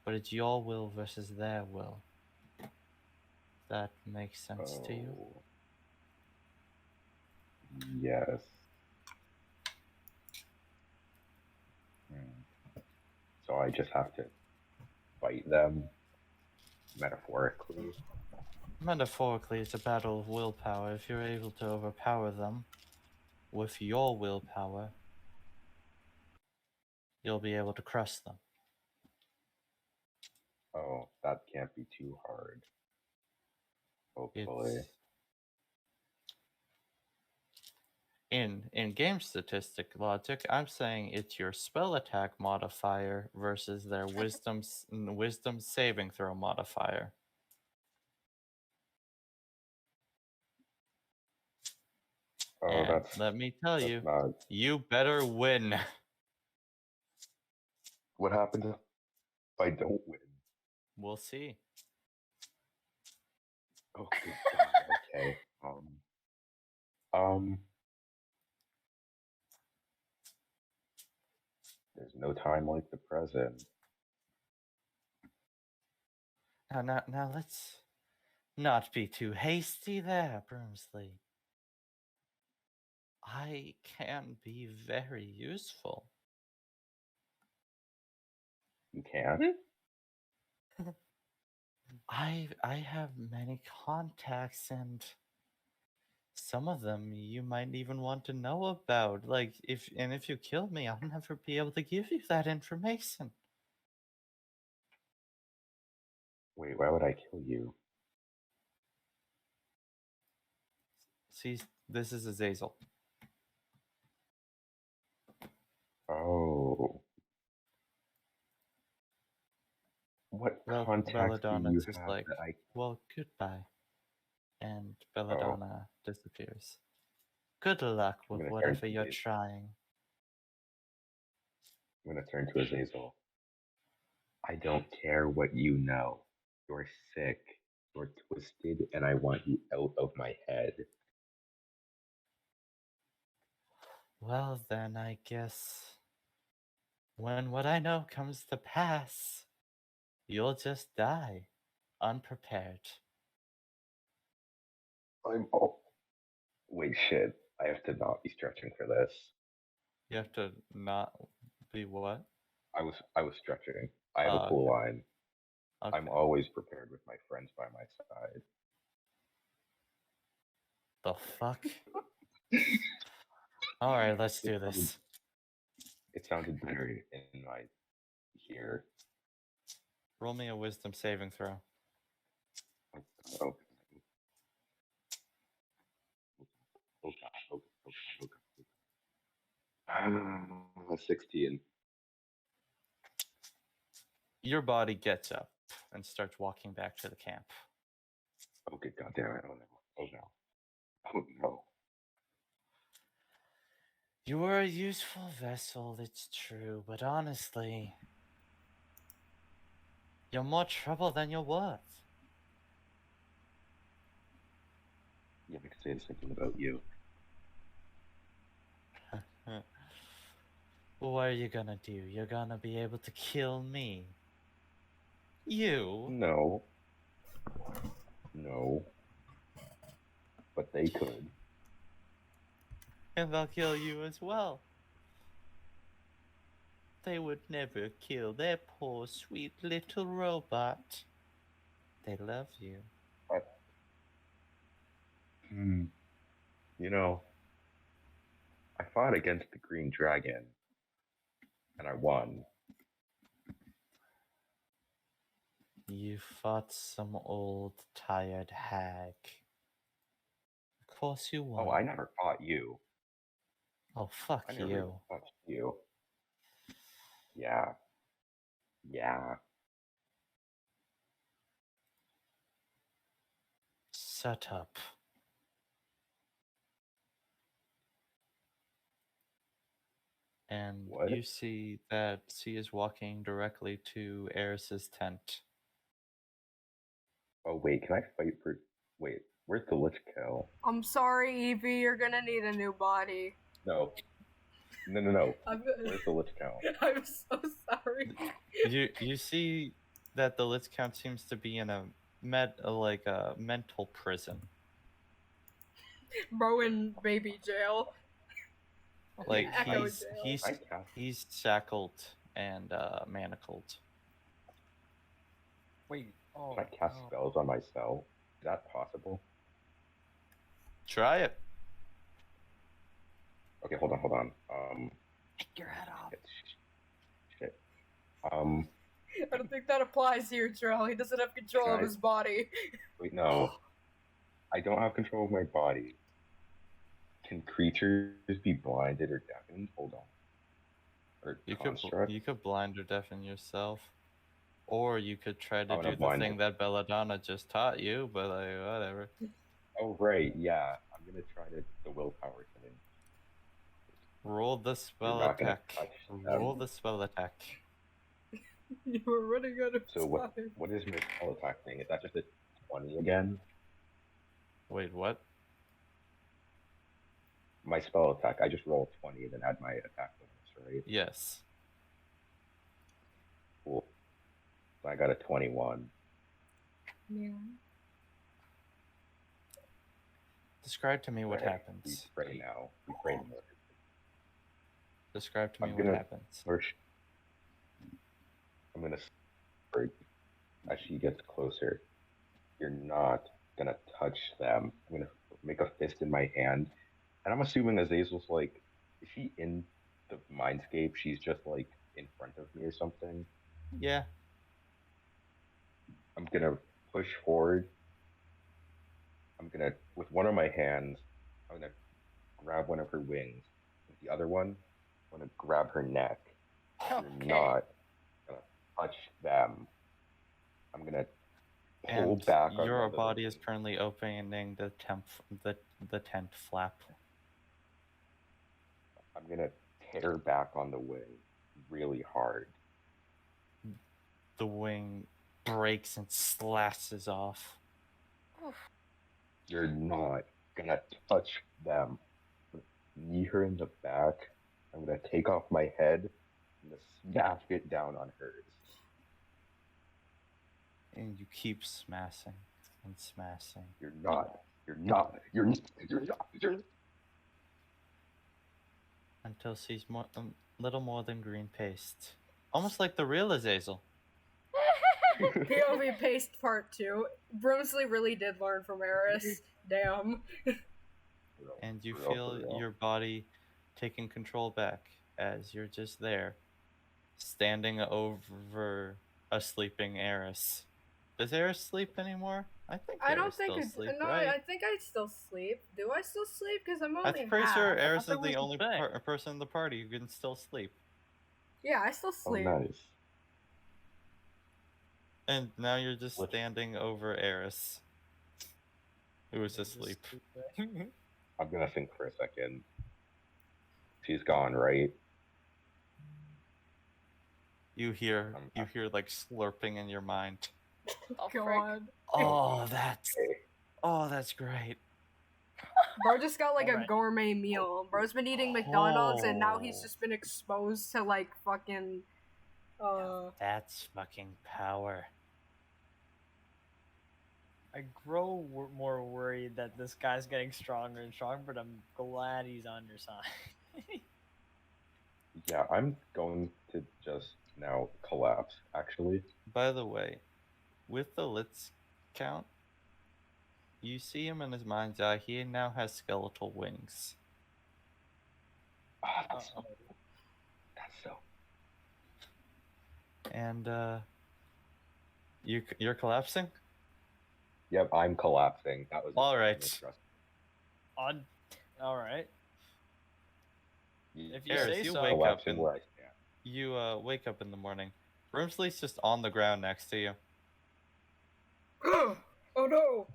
Speaker 1: but it's your will versus their will. That makes sense to you?
Speaker 5: Oh. Yes. So I just have to fight them metaphorically.
Speaker 1: Metaphorically, it's a battle of willpower. If you're able to overpower them with your willpower, you'll be able to crush them.
Speaker 5: Oh, that can't be too hard. Hopefully.
Speaker 1: It's in game statistic logic, I'm saying it's your spell attack modifier versus their wisdom saving throw modifier.
Speaker 5: Oh,
Speaker 1: And
Speaker 5: that's
Speaker 1: let me tell
Speaker 5: that's
Speaker 1: you,
Speaker 5: not.
Speaker 1: you better win.
Speaker 5: What happens if I don't win?
Speaker 1: We'll see.
Speaker 5: Oh, good God. Okay. Um. There's no time like the present.
Speaker 1: Now let's not be too hasty there, Broomsley. I can be very useful.
Speaker 5: You can?
Speaker 1: I have many contacts, and some of them you might even want to know about. Like if you kill me, I'll never be able to give you that information.
Speaker 5: Wait, why would I kill you?
Speaker 1: See, this is Azazel.
Speaker 5: Oh. What
Speaker 1: Well,
Speaker 5: contacts do
Speaker 1: Belladonna
Speaker 5: you
Speaker 1: is just
Speaker 5: have
Speaker 1: like,
Speaker 5: that I...
Speaker 1: well, goodbye. And
Speaker 5: Oh,
Speaker 1: Belladonna disappears. Good luck
Speaker 5: I'm
Speaker 1: with
Speaker 5: gonna turn
Speaker 1: whatever
Speaker 5: to
Speaker 1: you're
Speaker 5: Azazel.
Speaker 1: trying.
Speaker 5: I'm gonna turn to Azazel. I don't care what you know. You're sick. You're twisted, and I want you out of my head.
Speaker 1: Well, then I guess when what I know comes to pass, you'll just die, unprepared.
Speaker 5: I'm all... Wait, shit. I have to not be stretching for this.
Speaker 1: You have to not be what?
Speaker 5: I was stretching. I have a
Speaker 1: Oh,
Speaker 5: cool line.
Speaker 1: okay.
Speaker 5: I'm always prepared with my friends by my side.
Speaker 1: The fuck? Alright, let's do this.
Speaker 5: It sounded better in my ear.
Speaker 1: Roll me a wisdom saving throw.
Speaker 5: Oh, oh god, oh god, oh god, oh god. 16.
Speaker 1: Your body gets up and starts walking back to the camp.
Speaker 5: Oh good god damn it. Oh no. Oh no. Oh no.
Speaker 1: You were a useful vessel, it's true, but honestly, you're more trouble than you're worth.
Speaker 5: Yeah, I could say the same thing about you.
Speaker 1: What are you gonna do? You're gonna be able to kill me. You?
Speaker 5: No. No. But they could.
Speaker 1: And they'll kill you as well. They would never kill their poor, sweet little robot. They love you.
Speaker 5: But, you know, I fought against the Green Dragon. And I won.
Speaker 1: You fought some old, tired hag. Of course you won.
Speaker 5: Oh, I never fought you.
Speaker 1: Oh, fuck
Speaker 5: I never
Speaker 1: you.
Speaker 5: even touched you. Yeah. Yeah.
Speaker 1: Shut up. And
Speaker 5: What?
Speaker 1: you see that she is walking directly to Eris's tent.
Speaker 5: Oh wait, can I fight for... Wait, where's the Lich Kill?
Speaker 3: I'm sorry, Evie, you're gonna need a new body.
Speaker 5: No. No.
Speaker 3: I'm,
Speaker 5: Where's the Lich Count?
Speaker 3: I'm so sorry.
Speaker 1: You see that the Lich Count seems to be in a mental prison.
Speaker 3: Bro in baby jail.
Speaker 1: Like
Speaker 3: Echo
Speaker 1: he's
Speaker 3: jail.
Speaker 1: he's shackled and manacled.
Speaker 2: Wait. Oh.
Speaker 5: Can I cast
Speaker 2: no.
Speaker 5: spells on myself? Is that possible?
Speaker 1: Try it.
Speaker 5: Okay, hold on.
Speaker 2: Take your head off.
Speaker 3: I don't think that applies here, Trail. He doesn't have control of his body.
Speaker 5: Wait, no. I don't have control of my body. Can creatures be blinded or deafened? Hold on. Or constructs?
Speaker 1: You could blind or deafen yourself, or you could try to
Speaker 5: I'm gonna
Speaker 1: do the
Speaker 5: blind
Speaker 1: thing
Speaker 5: it.
Speaker 1: that Belladonna just taught you. But like, whatever.
Speaker 5: Oh, right, yeah. I'm gonna try the willpower thing.
Speaker 1: Roll the spell
Speaker 5: not gonna
Speaker 1: attack.
Speaker 5: touch
Speaker 1: Roll
Speaker 5: them.
Speaker 1: the spell attack.
Speaker 3: You were running out of
Speaker 5: So
Speaker 3: time.
Speaker 5: what is my spell attack thing? Is that just a 20 again?
Speaker 1: Wait, what?
Speaker 5: My spell attack, I just roll 20 and then add my attack bonus, right?
Speaker 1: Yes.
Speaker 5: Cool. So I got a 21.
Speaker 3: Yeah.
Speaker 1: Describe to me what
Speaker 5: Right.
Speaker 1: happens.
Speaker 5: We pray now. We pray more.
Speaker 1: Describe to me
Speaker 5: I'm
Speaker 1: what
Speaker 5: gonna
Speaker 1: happens.
Speaker 5: First, I'm gonna start as she gets closer. You're not gonna touch them. I'm gonna make a fist in my hand, and I'm assuming Azazel's like, is she in the mindscape? She's just like in front of me or something.
Speaker 1: Yeah.
Speaker 5: I'm gonna push forward. I'm gonna, with one of my hands, I'm gonna grab one of her wings. With the other one, I'm gonna grab her neck. You're not gonna touch them. I'm gonna pull
Speaker 1: And
Speaker 5: back on
Speaker 1: your
Speaker 5: one of the
Speaker 1: body is
Speaker 5: wings.
Speaker 1: currently opening the tent flap.
Speaker 5: I'm gonna tear back on the wing really hard.
Speaker 1: The wing breaks and slashes off.
Speaker 5: You're not gonna touch them. I'm gonna knee her in the back. I'm gonna take off my head. I'm gonna smash it down on hers.
Speaker 1: And you keep smashing and smashing.
Speaker 5: You're not.
Speaker 1: Until she's little more than green paste. Almost like the real Azazel.
Speaker 3: POV paste part 2. Broomsley really did learn from Eris. Damn.
Speaker 1: And you
Speaker 5: For real,
Speaker 1: feel
Speaker 5: for real.
Speaker 1: your body taking control back as you're just there, standing over a sleeping Eris. Does Eris sleep anymore? I think
Speaker 3: I don't
Speaker 1: Eris
Speaker 3: think
Speaker 1: still
Speaker 3: it's.
Speaker 1: sleep,
Speaker 3: No,
Speaker 1: right?
Speaker 3: I think I still sleep. Do I still sleep? Because I'm only
Speaker 1: I'm pretty
Speaker 3: half.
Speaker 1: sure Eris is
Speaker 2: that was
Speaker 1: the
Speaker 2: the
Speaker 1: only
Speaker 2: thing.
Speaker 1: person in the party who can still sleep.
Speaker 3: Yeah, I still
Speaker 5: Oh,
Speaker 3: sleep.
Speaker 5: nice.
Speaker 1: And now you're just
Speaker 5: What?
Speaker 1: standing over Eris, who is asleep.
Speaker 5: I'm gonna think for a second. She's gone, right?
Speaker 1: You hear
Speaker 5: I'm-
Speaker 1: like slurping in your mind.
Speaker 4: Oh, frick.
Speaker 3: God.
Speaker 1: Oh, that's
Speaker 5: Okay.
Speaker 1: great.
Speaker 3: Bro just got like a
Speaker 2: Alright.
Speaker 3: gourmet meal. Bro's been eating McDonald's and now he's
Speaker 1: Oh.
Speaker 3: just been exposed to like fucking.
Speaker 1: That's fucking power.
Speaker 2: I grow more worried that this guy's getting stronger and stronger, but I'm glad he's on your side.
Speaker 5: Yeah, I'm going to just now collapse, actually.
Speaker 1: By the way, with the Litz count, you see him in his mind's eye. He now has skeletal wings.
Speaker 5: Ah, that's
Speaker 2: Uh-oh.
Speaker 5: so.
Speaker 1: And you're collapsing?
Speaker 5: Yep, I'm collapsing. That was
Speaker 1: All right.
Speaker 2: All right. If you
Speaker 1: Eris,
Speaker 2: say
Speaker 1: you
Speaker 2: so.
Speaker 1: wake up
Speaker 5: collapsing
Speaker 1: and
Speaker 5: where I stand.
Speaker 1: you wake up in the morning. Broomsley's just on the ground next to you.
Speaker 3: Oh no!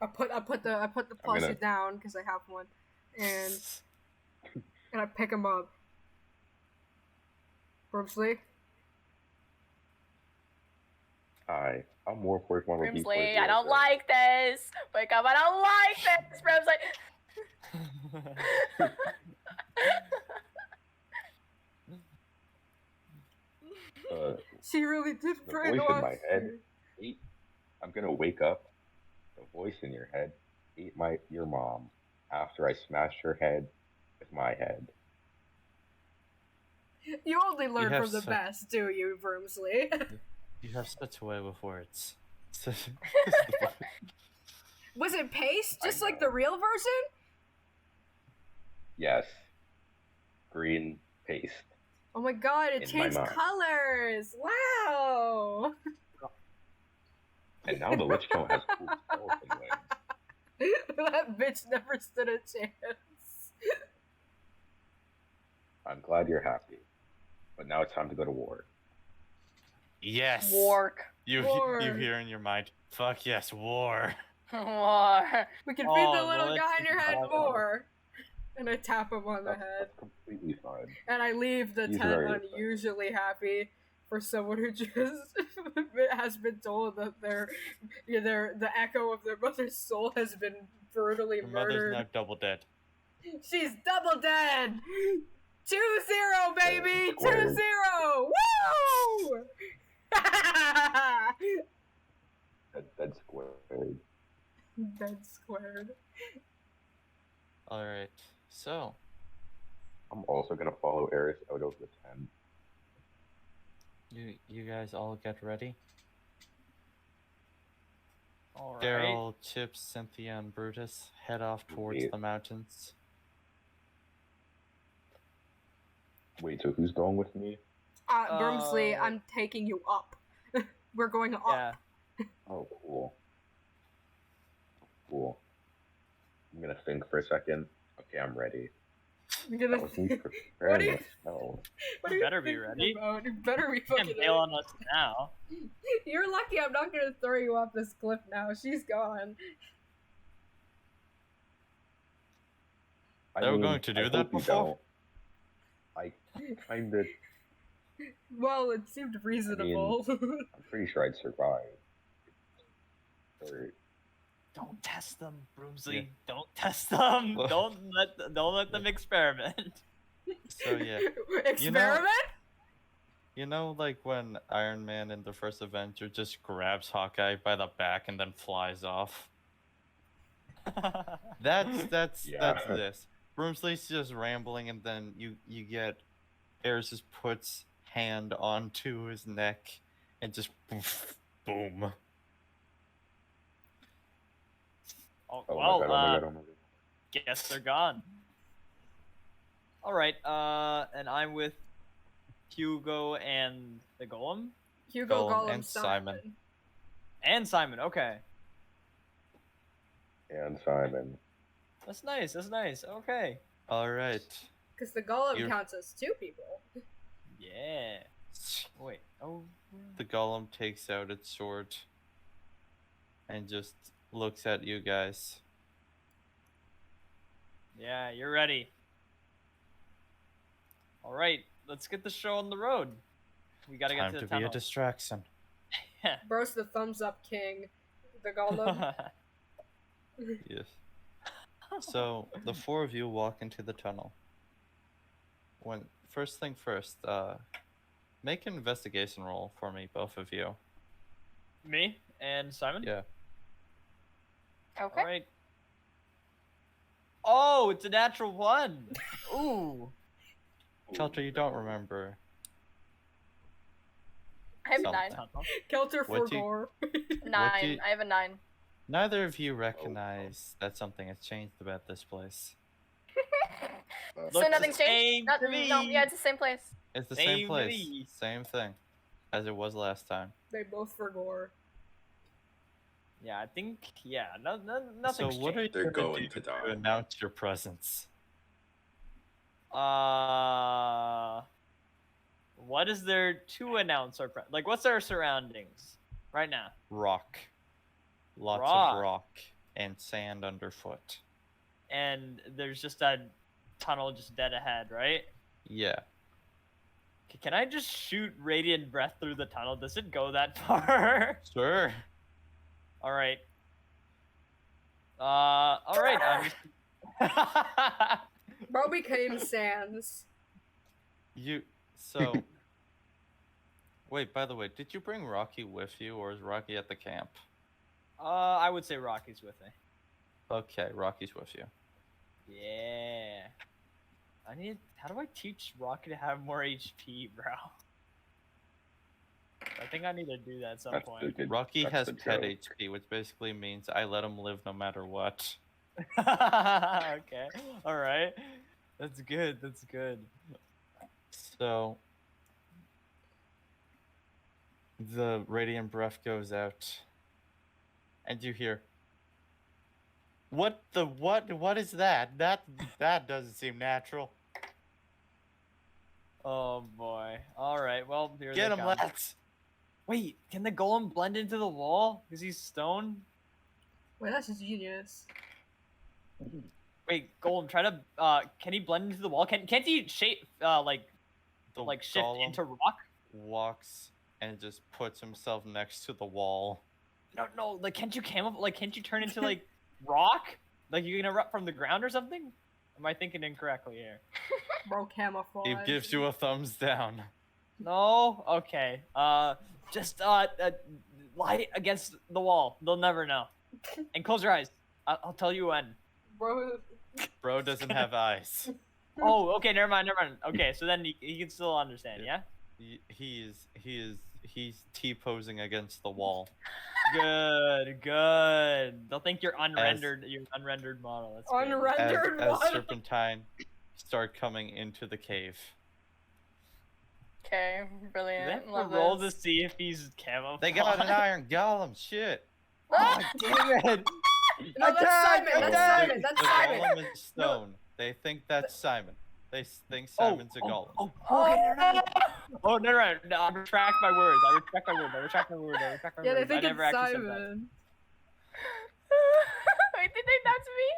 Speaker 3: I put the plushie
Speaker 5: gonna-
Speaker 3: down because I have one, and I pick him up. Broomsley.
Speaker 5: Hi, I'm more for one of these.
Speaker 4: Brimsley, I don't like this. Wake up, I don't like this. Brimsley.
Speaker 3: She really did
Speaker 5: The
Speaker 3: pray
Speaker 5: voice
Speaker 3: to
Speaker 5: in my
Speaker 3: us.
Speaker 5: head. I'm gonna wake up. The voice in your head ate your mom after I smashed her head with my head.
Speaker 3: You only learn
Speaker 1: have
Speaker 3: from the
Speaker 1: such-
Speaker 3: best, do you, Broomsley?
Speaker 1: You have such a way with words.
Speaker 3: Was it paste, just
Speaker 5: I
Speaker 3: like
Speaker 5: know.
Speaker 3: the real version?
Speaker 5: Yes. Green paste.
Speaker 3: Oh my god, it
Speaker 5: In my
Speaker 3: changed
Speaker 5: mind.
Speaker 3: colors! Wow!
Speaker 5: And now the Lich King has cool skeleton legs.
Speaker 3: That bitch never stood a chance.
Speaker 5: I'm glad you're happy. But now it's time to go to war.
Speaker 1: Yes.
Speaker 4: Wark.
Speaker 1: You
Speaker 3: War.
Speaker 1: hear in your mind, fuck yes, war.
Speaker 4: War.
Speaker 3: We can feed
Speaker 2: Oh,
Speaker 3: the little
Speaker 2: well,
Speaker 3: guy in your head
Speaker 2: that's-
Speaker 3: more. And I tap him on the
Speaker 5: That's,
Speaker 3: head.
Speaker 5: that's completely fine.
Speaker 3: And I leave the
Speaker 5: He's
Speaker 3: tent
Speaker 5: very upset.
Speaker 3: unusually happy for someone who just has been told that the echo of their mother's soul has been brutally
Speaker 1: Your mother's
Speaker 3: murdered.
Speaker 1: now double dead.
Speaker 3: She's double dead! 2-0, baby!
Speaker 5: Squared.
Speaker 3: 2-0! Woo!
Speaker 5: Dead squared.
Speaker 3: Dead squared.
Speaker 1: Alright, so
Speaker 5: I'm also gonna follow Eris out of the tent.
Speaker 1: you guys all get ready.
Speaker 2: All right.
Speaker 1: Daryl, Chips, Cynthia, and Brutus head off towards
Speaker 5: Yeah.
Speaker 1: the mountains.
Speaker 5: Wait, so who's going with me?
Speaker 3: Broomsley, I'm taking you up. We're going up.
Speaker 2: Yeah.
Speaker 5: Oh, cool. Cool. I'm gonna think for a second. Okay, I'm ready.
Speaker 3: You're
Speaker 5: That
Speaker 3: gonna
Speaker 5: was me
Speaker 3: What do
Speaker 5: preparing
Speaker 3: you-
Speaker 5: this spell.
Speaker 3: What are you
Speaker 2: better be
Speaker 3: thinking
Speaker 2: ready.
Speaker 3: about? You better be
Speaker 2: You can't
Speaker 3: fucking
Speaker 2: bail on us now.
Speaker 3: You're lucky I'm not gonna throw you off this cliff now. She's gone.
Speaker 5: I
Speaker 1: They were
Speaker 5: mean,
Speaker 1: going to do
Speaker 5: I
Speaker 1: that
Speaker 5: hope you
Speaker 1: before?
Speaker 5: don't. I kinda.
Speaker 3: Well, it seemed reasonable.
Speaker 5: I'm pretty sure I'd survive. Or,
Speaker 2: Don't test them, Broomsley.
Speaker 1: Yeah.
Speaker 2: Don't test them.
Speaker 1: Well-
Speaker 2: Don't let them experiment.
Speaker 1: So yeah,
Speaker 3: Experiment?
Speaker 1: you know like when Iron Man in the first Avenger just grabs Hawkeye by the back and then flies off? That's
Speaker 5: Yeah.
Speaker 1: this. Broomsley's just rambling and then you get Eris just puts hand onto his neck and just poof, boom.
Speaker 2: Oh,
Speaker 5: oh
Speaker 2: well,
Speaker 5: my god, oh my god, oh my god.
Speaker 2: guess they're gone. All right, and I'm with Hugo and the Golem
Speaker 3: Hugo,
Speaker 1: Gollum
Speaker 3: Gollum,
Speaker 1: and Simon.
Speaker 2: and Simon. Okay,
Speaker 5: And Simon.
Speaker 2: that's nice. That's nice. Okay,
Speaker 1: All right.
Speaker 3: Because the Gollum
Speaker 1: You're-
Speaker 3: counts as 2 people.
Speaker 2: yeah. Wait. Oh.
Speaker 1: The golem takes out its sword and just looks at you guys.
Speaker 2: Yeah, you're ready. All right, let's get the show on the road. We gotta
Speaker 1: Time
Speaker 2: get
Speaker 1: to
Speaker 2: to the
Speaker 1: be a
Speaker 2: tunnel.
Speaker 1: distraction.
Speaker 3: Bro's the thumbs up king. The Gollum.
Speaker 1: Yes. So the 4 of you walk into the tunnel. First thing first, make an investigation roll for me, both of you.
Speaker 2: Me and Simon.
Speaker 1: Yeah.
Speaker 4: Okay.
Speaker 2: All right. Oh, it's a natural 1. Ooh.
Speaker 1: Kelter, you don't remember.
Speaker 4: I have a
Speaker 1: Something.
Speaker 4: 9.
Speaker 2: Tunnel.
Speaker 3: Kelter
Speaker 1: What
Speaker 3: for
Speaker 1: do you-
Speaker 3: gore.
Speaker 4: 9.
Speaker 1: do you-
Speaker 4: I have a 9.
Speaker 1: Neither of you recognize that something has changed about this place.
Speaker 4: So
Speaker 2: Looks the
Speaker 4: nothing's
Speaker 2: same
Speaker 4: changed?
Speaker 2: to
Speaker 4: No,
Speaker 2: me.
Speaker 4: yeah, it's the same place.
Speaker 1: It's the
Speaker 2: Same
Speaker 1: same
Speaker 2: to
Speaker 1: place,
Speaker 2: me.
Speaker 1: same thing, as it was last time.
Speaker 3: They both for gore.
Speaker 2: Yeah, I think. Yeah, nothing's
Speaker 1: So what are you
Speaker 2: changed.
Speaker 6: They're
Speaker 1: gonna
Speaker 6: going
Speaker 1: do
Speaker 6: to die.
Speaker 1: to announce your presence?
Speaker 2: What is there to announce our like? What's our surroundings right now?
Speaker 1: Rock. Lots
Speaker 2: Rock.
Speaker 1: of rock and sand underfoot.
Speaker 2: And there's just a tunnel just dead ahead, right?
Speaker 1: Yeah.
Speaker 2: Can I just shoot radiant breath through the tunnel? Does it go that far?
Speaker 1: Sure.
Speaker 2: All right. All right. I'm just...
Speaker 3: Bro became Sans.
Speaker 1: So wait, by the way, did you bring Rocky with you or is Rocky at the camp?
Speaker 2: I would say Rocky's with me.
Speaker 1: Okay, Rocky's with you.
Speaker 2: Yeah. How do I teach Rocky to have more HP, bro? I think I need to do that at some
Speaker 5: That's the
Speaker 2: point.
Speaker 5: good-
Speaker 1: Rocky
Speaker 5: that's
Speaker 1: has
Speaker 5: the
Speaker 1: pet
Speaker 5: joke.
Speaker 1: HP, which basically means I let him live no matter what.
Speaker 2: Okay. All right. That's good. That's good.
Speaker 1: So The radiant breath goes out, and you hear, "What the what? What is that? That doesn't seem natural."
Speaker 2: Oh boy. All right. Well, here
Speaker 1: Get
Speaker 2: they
Speaker 1: him,
Speaker 2: come.
Speaker 1: lads!
Speaker 2: Wait, can the golem blend into the wall? Is he stone?
Speaker 3: Wait, that's genius.
Speaker 2: Wait, golem, try to. Can he blend into the wall? Can't he shape?
Speaker 1: The
Speaker 2: Shift
Speaker 1: golem
Speaker 2: into rock?
Speaker 1: walks and just puts himself next to the wall.
Speaker 2: No. Like, can't you can't you turn into like rock? Like you can erupt from the ground or something? Am I thinking incorrectly here?
Speaker 3: Bro, camouflage.
Speaker 1: He gives you a thumbs down.
Speaker 2: No. Okay. Just lie against the wall. They'll never know. And close your eyes. I'll tell you when.
Speaker 3: Bro,
Speaker 1: Bro doesn't have eyes.
Speaker 2: Oh, okay. Never mind. Okay, so then he can still understand. Yeah.
Speaker 1: He's T-posing against the wall.
Speaker 2: Good. They'll think you're unrendered. You're an unrendered model. That's good.
Speaker 3: unrendered
Speaker 1: As
Speaker 3: one.
Speaker 1: Serpentine start coming into the cave.
Speaker 4: Okay,
Speaker 2: Do they
Speaker 4: brilliant.
Speaker 2: have to
Speaker 4: Love
Speaker 2: roll
Speaker 4: this.
Speaker 2: to see if he's camouflaged?
Speaker 1: They got an iron golem. Shit.
Speaker 2: Oh, damn it!
Speaker 3: No, that's Simon.
Speaker 1: Oh,
Speaker 3: That's
Speaker 1: the-
Speaker 3: Simon. That's
Speaker 1: the
Speaker 3: Simon.
Speaker 1: golem is stone. They think that's Simon. They think Simon's a golem.
Speaker 2: Oh, no. I retract my words.
Speaker 3: Yeah, they
Speaker 2: I
Speaker 3: think
Speaker 2: never
Speaker 3: it's
Speaker 2: actually said that.
Speaker 3: Simon.
Speaker 4: Wait, they think that's me?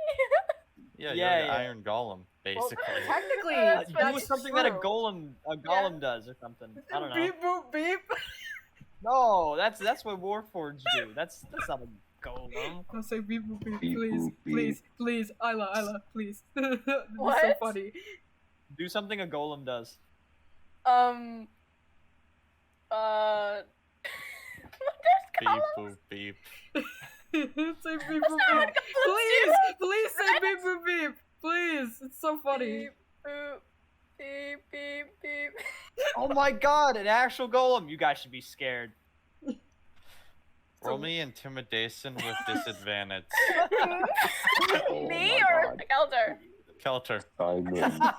Speaker 1: Yeah,
Speaker 2: Yeah,
Speaker 1: you're the
Speaker 2: yeah.
Speaker 1: iron golem, basically.
Speaker 3: Technically,
Speaker 4: That's
Speaker 2: Do
Speaker 3: that's
Speaker 2: something
Speaker 3: true.
Speaker 2: that a golem does or something. I don't know.
Speaker 3: Beep boop beep.
Speaker 2: No, that's what Warforged do. That's not a golem.
Speaker 3: Don't say beep boop beep,
Speaker 5: Beep,
Speaker 3: please,
Speaker 5: boop, beep.
Speaker 3: please, Isla, please. This is so
Speaker 4: What?
Speaker 3: funny.
Speaker 2: Do something a golem does.
Speaker 1: Beep boop beep.
Speaker 3: Say beep boop
Speaker 4: That's
Speaker 3: beep.
Speaker 4: not what golem
Speaker 3: Please say beep boop beep. Please, it's so funny.
Speaker 4: Beep, boop, beep, beep, beep.
Speaker 2: Oh my god, an actual golem! You guys should be scared.
Speaker 1: Roll me intimidation with disadvantage.
Speaker 5: Oh
Speaker 4: Me
Speaker 5: my
Speaker 4: or
Speaker 5: God.
Speaker 4: Kelter?
Speaker 1: Kelter.
Speaker 5: Simon.
Speaker 2: I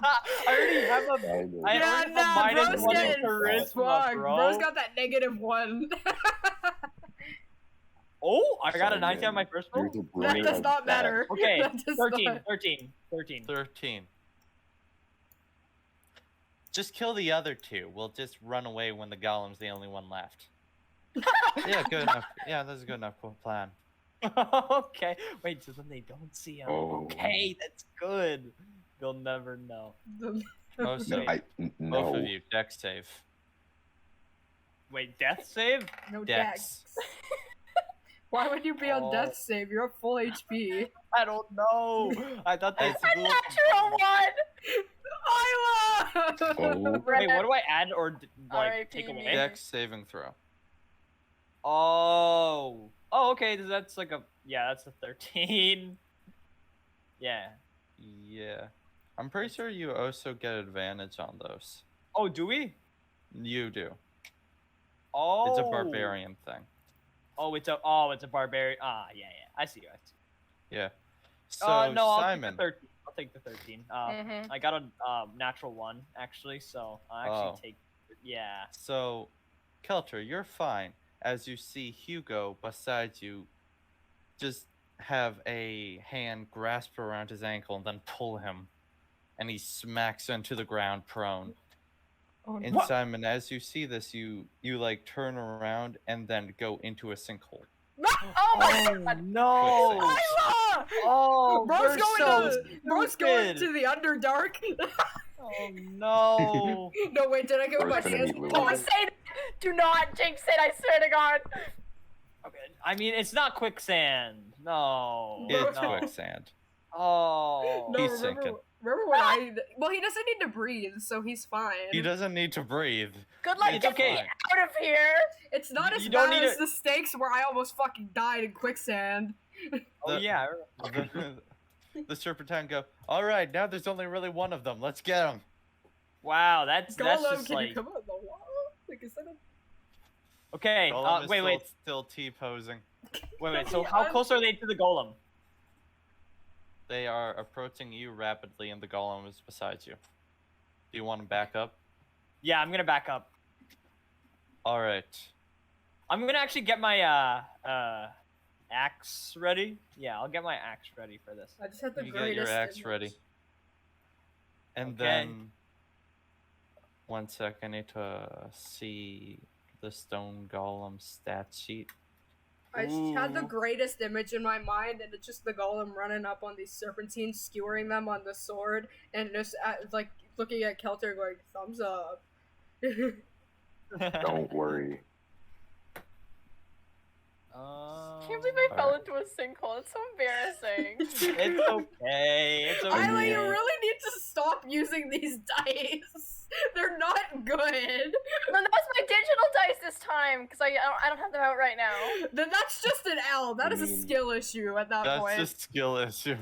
Speaker 2: already have a.
Speaker 5: Simon.
Speaker 2: I
Speaker 3: Yeah,
Speaker 2: already
Speaker 3: nah,
Speaker 2: have a
Speaker 3: bro's
Speaker 2: minus one in
Speaker 3: getting
Speaker 2: charisma,
Speaker 3: Fuck,
Speaker 2: bro.
Speaker 3: bro's got that -1.
Speaker 2: Oh, I got a
Speaker 5: Simon,
Speaker 2: 19 on my first
Speaker 5: you're
Speaker 2: roll.
Speaker 5: the
Speaker 3: That
Speaker 5: brain
Speaker 3: does
Speaker 5: of
Speaker 3: not
Speaker 5: that.
Speaker 3: matter.
Speaker 2: Okay,
Speaker 3: That does
Speaker 2: 13,
Speaker 3: not-
Speaker 1: 13. Just kill the other two. We'll just run away when the golem's the only one left. Yeah, good enough. Yeah, that's a good enough plan.
Speaker 2: Okay, wait, so then they don't see him.
Speaker 5: Oh.
Speaker 2: Okay, that's good. They'll never know.
Speaker 1: Most
Speaker 5: No,
Speaker 1: of,
Speaker 5: no.
Speaker 1: both of you, dex save.
Speaker 2: Wait, death save?
Speaker 3: No
Speaker 1: Dex.
Speaker 3: dex. Why would you be on
Speaker 2: Oh.
Speaker 3: death save? You're at full HP.
Speaker 2: I don't know. I thought they.
Speaker 1: It's-
Speaker 4: A natural one!
Speaker 3: Isla!
Speaker 5: Oh.
Speaker 2: Wait, what do I add or
Speaker 4: R.I.P.
Speaker 2: take away?
Speaker 4: me.
Speaker 1: Dex saving throw.
Speaker 2: Oh. Oh, okay. That's like a that's a 13. Yeah.
Speaker 1: Yeah. I'm pretty sure you also get advantage on those.
Speaker 2: Oh, do we?
Speaker 1: You do.
Speaker 2: Oh.
Speaker 1: It's a barbarian thing.
Speaker 2: Oh, it's a barbarian. Ah, yeah. I see you.
Speaker 1: Yeah. So,
Speaker 2: No, I'll
Speaker 1: Simon.
Speaker 2: take the 13. I'll take the 13.
Speaker 4: Mhm.
Speaker 2: I got a natural 1 actually, so I actually take. Yeah.
Speaker 1: So, Kelter, you're fine. As you see Hugo beside you, just have a hand grasp around his ankle and then pull him, and he smacks into the ground prone.
Speaker 3: Oh,
Speaker 1: And
Speaker 3: no.
Speaker 1: Simon, as you see this, you like turn around and then go into a sinkhole.
Speaker 4: Oh my god!
Speaker 2: no!
Speaker 1: Quick
Speaker 3: Isla!
Speaker 2: Oh,
Speaker 3: Bro's
Speaker 2: we're
Speaker 3: going
Speaker 2: so
Speaker 3: Bro's going
Speaker 2: stupid.
Speaker 3: to the Underdark.
Speaker 2: Oh no!
Speaker 3: No, wait, did I go
Speaker 5: Bro's
Speaker 3: my
Speaker 5: gonna
Speaker 3: hands?
Speaker 5: meet Lily.
Speaker 4: Don't say it! Do not jinx it, I swear to god!
Speaker 2: Okay, I mean, it's not quicksand. No.
Speaker 1: It's
Speaker 2: no.
Speaker 1: quicksand.
Speaker 2: Oh.
Speaker 3: No,
Speaker 1: He's
Speaker 3: remember,
Speaker 1: sinking.
Speaker 3: remember when I... Well, he doesn't need to breathe, so he's fine.
Speaker 1: He doesn't need to breathe.
Speaker 4: Good luck
Speaker 2: It's
Speaker 4: getting
Speaker 2: okay.
Speaker 4: me out of here!
Speaker 3: It's not as
Speaker 2: You don't
Speaker 3: bad
Speaker 2: need
Speaker 3: as the stakes where I almost fucking died in quicksand.
Speaker 2: Oh
Speaker 1: The-
Speaker 2: yeah.
Speaker 1: The Serpentine go, all right, now there's only really one of them. Let's get him.
Speaker 2: Wow, that's
Speaker 3: Golem,
Speaker 2: just
Speaker 3: can you
Speaker 2: like
Speaker 3: come on the wall? Like, is that a...
Speaker 2: okay.
Speaker 1: Golem is
Speaker 2: Wait.
Speaker 1: still T-posing.
Speaker 2: Wait. So how close are they to the golem?
Speaker 1: They are approaching you rapidly, and the golem is beside you. Do you want to back up?
Speaker 2: Yeah, I'm gonna back up.
Speaker 1: All right.
Speaker 2: I'm gonna actually get my axe ready. Yeah, I'll get my axe ready for this.
Speaker 3: I just had the
Speaker 1: You get
Speaker 3: greatest
Speaker 1: your axe
Speaker 3: image.
Speaker 1: ready. And
Speaker 2: Okay.
Speaker 1: then, 1 sec, I need to see the stone golem stat sheet.
Speaker 3: I just had the
Speaker 2: Ooh.
Speaker 3: greatest image in my mind, and it's just the golem running up on these serpentines, skewering them on the sword, and just like looking at Kelter, going thumbs up.
Speaker 5: Don't worry.
Speaker 4: I can't believe I fell into a sinkhole. It's so embarrassing.
Speaker 2: It's okay. It's okay.
Speaker 3: Isla, you really need to stop using these dice. They're not good.
Speaker 4: No, that was my digital dice this time because I don't have them out right now.
Speaker 3: Then that's just an L. That is a
Speaker 5: mean,
Speaker 3: skill issue at that
Speaker 1: That's
Speaker 3: point.
Speaker 1: just skill issue.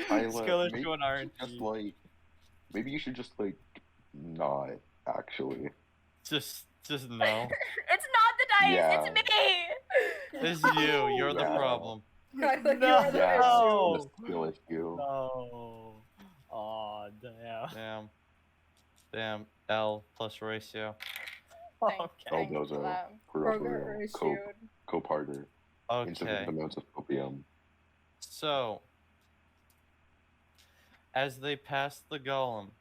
Speaker 5: Isla,
Speaker 2: Skill
Speaker 5: maybe
Speaker 2: issue on
Speaker 5: you should
Speaker 2: RNG.
Speaker 5: just like, maybe you should just like, not actually.
Speaker 1: Just no.
Speaker 4: It's not the dice.
Speaker 5: Yeah.
Speaker 4: It's me.
Speaker 1: It's you. You're the
Speaker 5: Yeah.
Speaker 1: problem.
Speaker 3: I think
Speaker 2: No.
Speaker 3: you're the
Speaker 5: Yeah,
Speaker 2: No.
Speaker 3: issue.
Speaker 5: the skill issue.
Speaker 2: No. Oh damn.
Speaker 1: Damn. L plus ratio.
Speaker 4: Thank
Speaker 2: Okay.
Speaker 4: you for that.
Speaker 3: Progress ratio.
Speaker 5: Coparter.
Speaker 1: Okay.
Speaker 5: Infinite amounts of copium.
Speaker 1: So, as they pass the golem,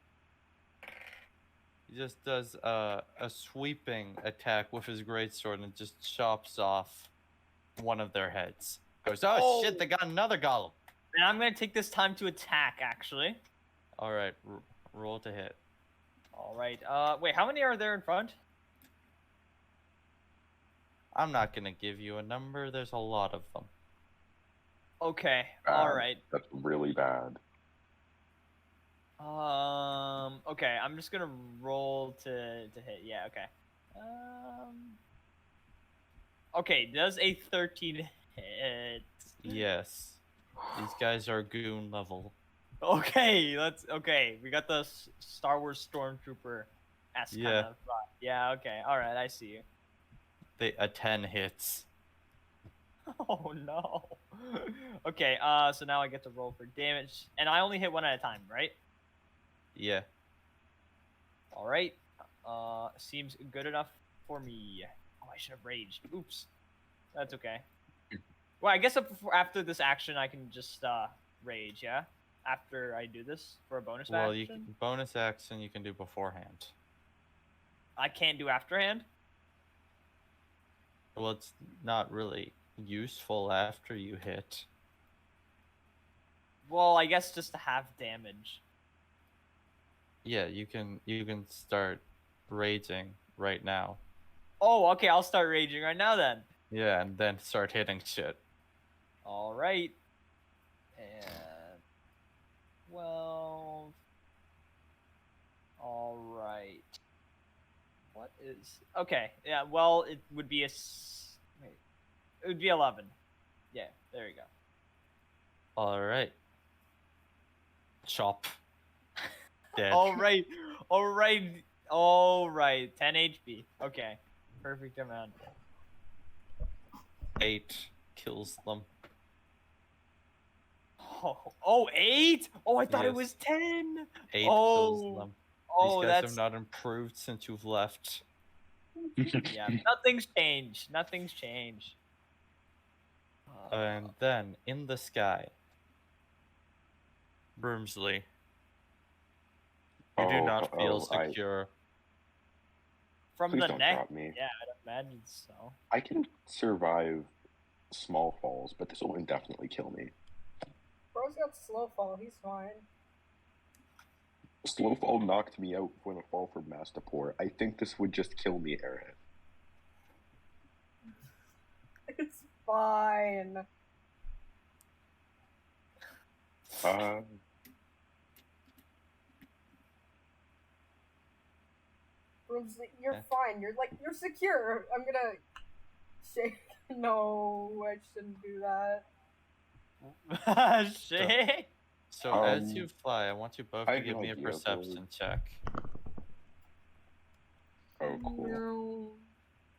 Speaker 1: he just does a sweeping attack with his greatsword and just chops off one of their heads. Goes, oh shit, they got another golem.
Speaker 2: And I'm gonna take this time to attack. Actually.
Speaker 1: All right, roll to hit.
Speaker 2: All right. Wait. How many are there in front?
Speaker 1: I'm not gonna give you a number. There's a lot of them.
Speaker 2: Okay.
Speaker 5: Bad.
Speaker 2: All right.
Speaker 5: That's really bad.
Speaker 2: Okay. I'm just gonna roll to hit. Yeah. Okay. Okay. Does a 13 hit?
Speaker 1: Yes, these guys are goon level.
Speaker 2: Okay. Okay. We got the Star Wars Stormtrooper S kind
Speaker 1: Yeah.
Speaker 2: of vibe. Yeah. Okay. All right. I see you.
Speaker 1: A 10 hits.
Speaker 2: Oh no. Okay. So now I get to roll for damage, and I only hit one at a time, right?
Speaker 1: Yeah.
Speaker 2: All right. Seems good enough for me. Oh, I should have raged. Oops. That's okay. Well, I guess after this action, I can just rage. Yeah. After I do this for a bonus
Speaker 1: Well,
Speaker 2: action.
Speaker 1: bonus action you can do beforehand.
Speaker 2: I can't do afterhand.
Speaker 1: Well, it's not really useful after you hit.
Speaker 2: Well, I guess just to have damage.
Speaker 1: Yeah, you can start raging right now.
Speaker 2: Oh, okay. I'll start raging right now then.
Speaker 1: Yeah, and then start hitting shit.
Speaker 2: All right. And 12. All right. What is okay? Yeah. Well, it would be wait. It would be 11. Yeah. There you go.
Speaker 1: All right. Chop. Dead.
Speaker 2: All right. All right. All right. 10 HP. Okay. Perfect amount.
Speaker 1: 8 kills them.
Speaker 2: Oh, 8? Oh, I thought it
Speaker 1: Yes.
Speaker 2: was 10.
Speaker 1: 8
Speaker 2: Oh.
Speaker 1: kills them.
Speaker 2: Oh,
Speaker 1: These guys
Speaker 2: that's
Speaker 1: have not improved since you've left.
Speaker 2: yeah. Nothing's changed. Nothing's changed.
Speaker 1: And then in the sky, Broomsley, you do not feel secure.
Speaker 2: From
Speaker 5: Please
Speaker 2: the
Speaker 5: don't
Speaker 2: neck.
Speaker 5: drop me.
Speaker 2: Yeah, I'd imagine so.
Speaker 5: I can survive small falls, but this will indefinitely kill me.
Speaker 3: Bro's got slow fall. He's fine.
Speaker 5: Slow fall knocked me out when a fall from Mastapor. I think this would just kill me, Airhead.
Speaker 3: It's fine. You're fine. You're secure. I'm gonna shake. No, I shouldn't do that.
Speaker 2: Shit.
Speaker 1: So as you fly, I want you both
Speaker 5: I
Speaker 1: to
Speaker 5: have
Speaker 1: give
Speaker 5: an
Speaker 1: me a
Speaker 5: idea,
Speaker 1: perception check.
Speaker 5: Oh, cool.
Speaker 3: No.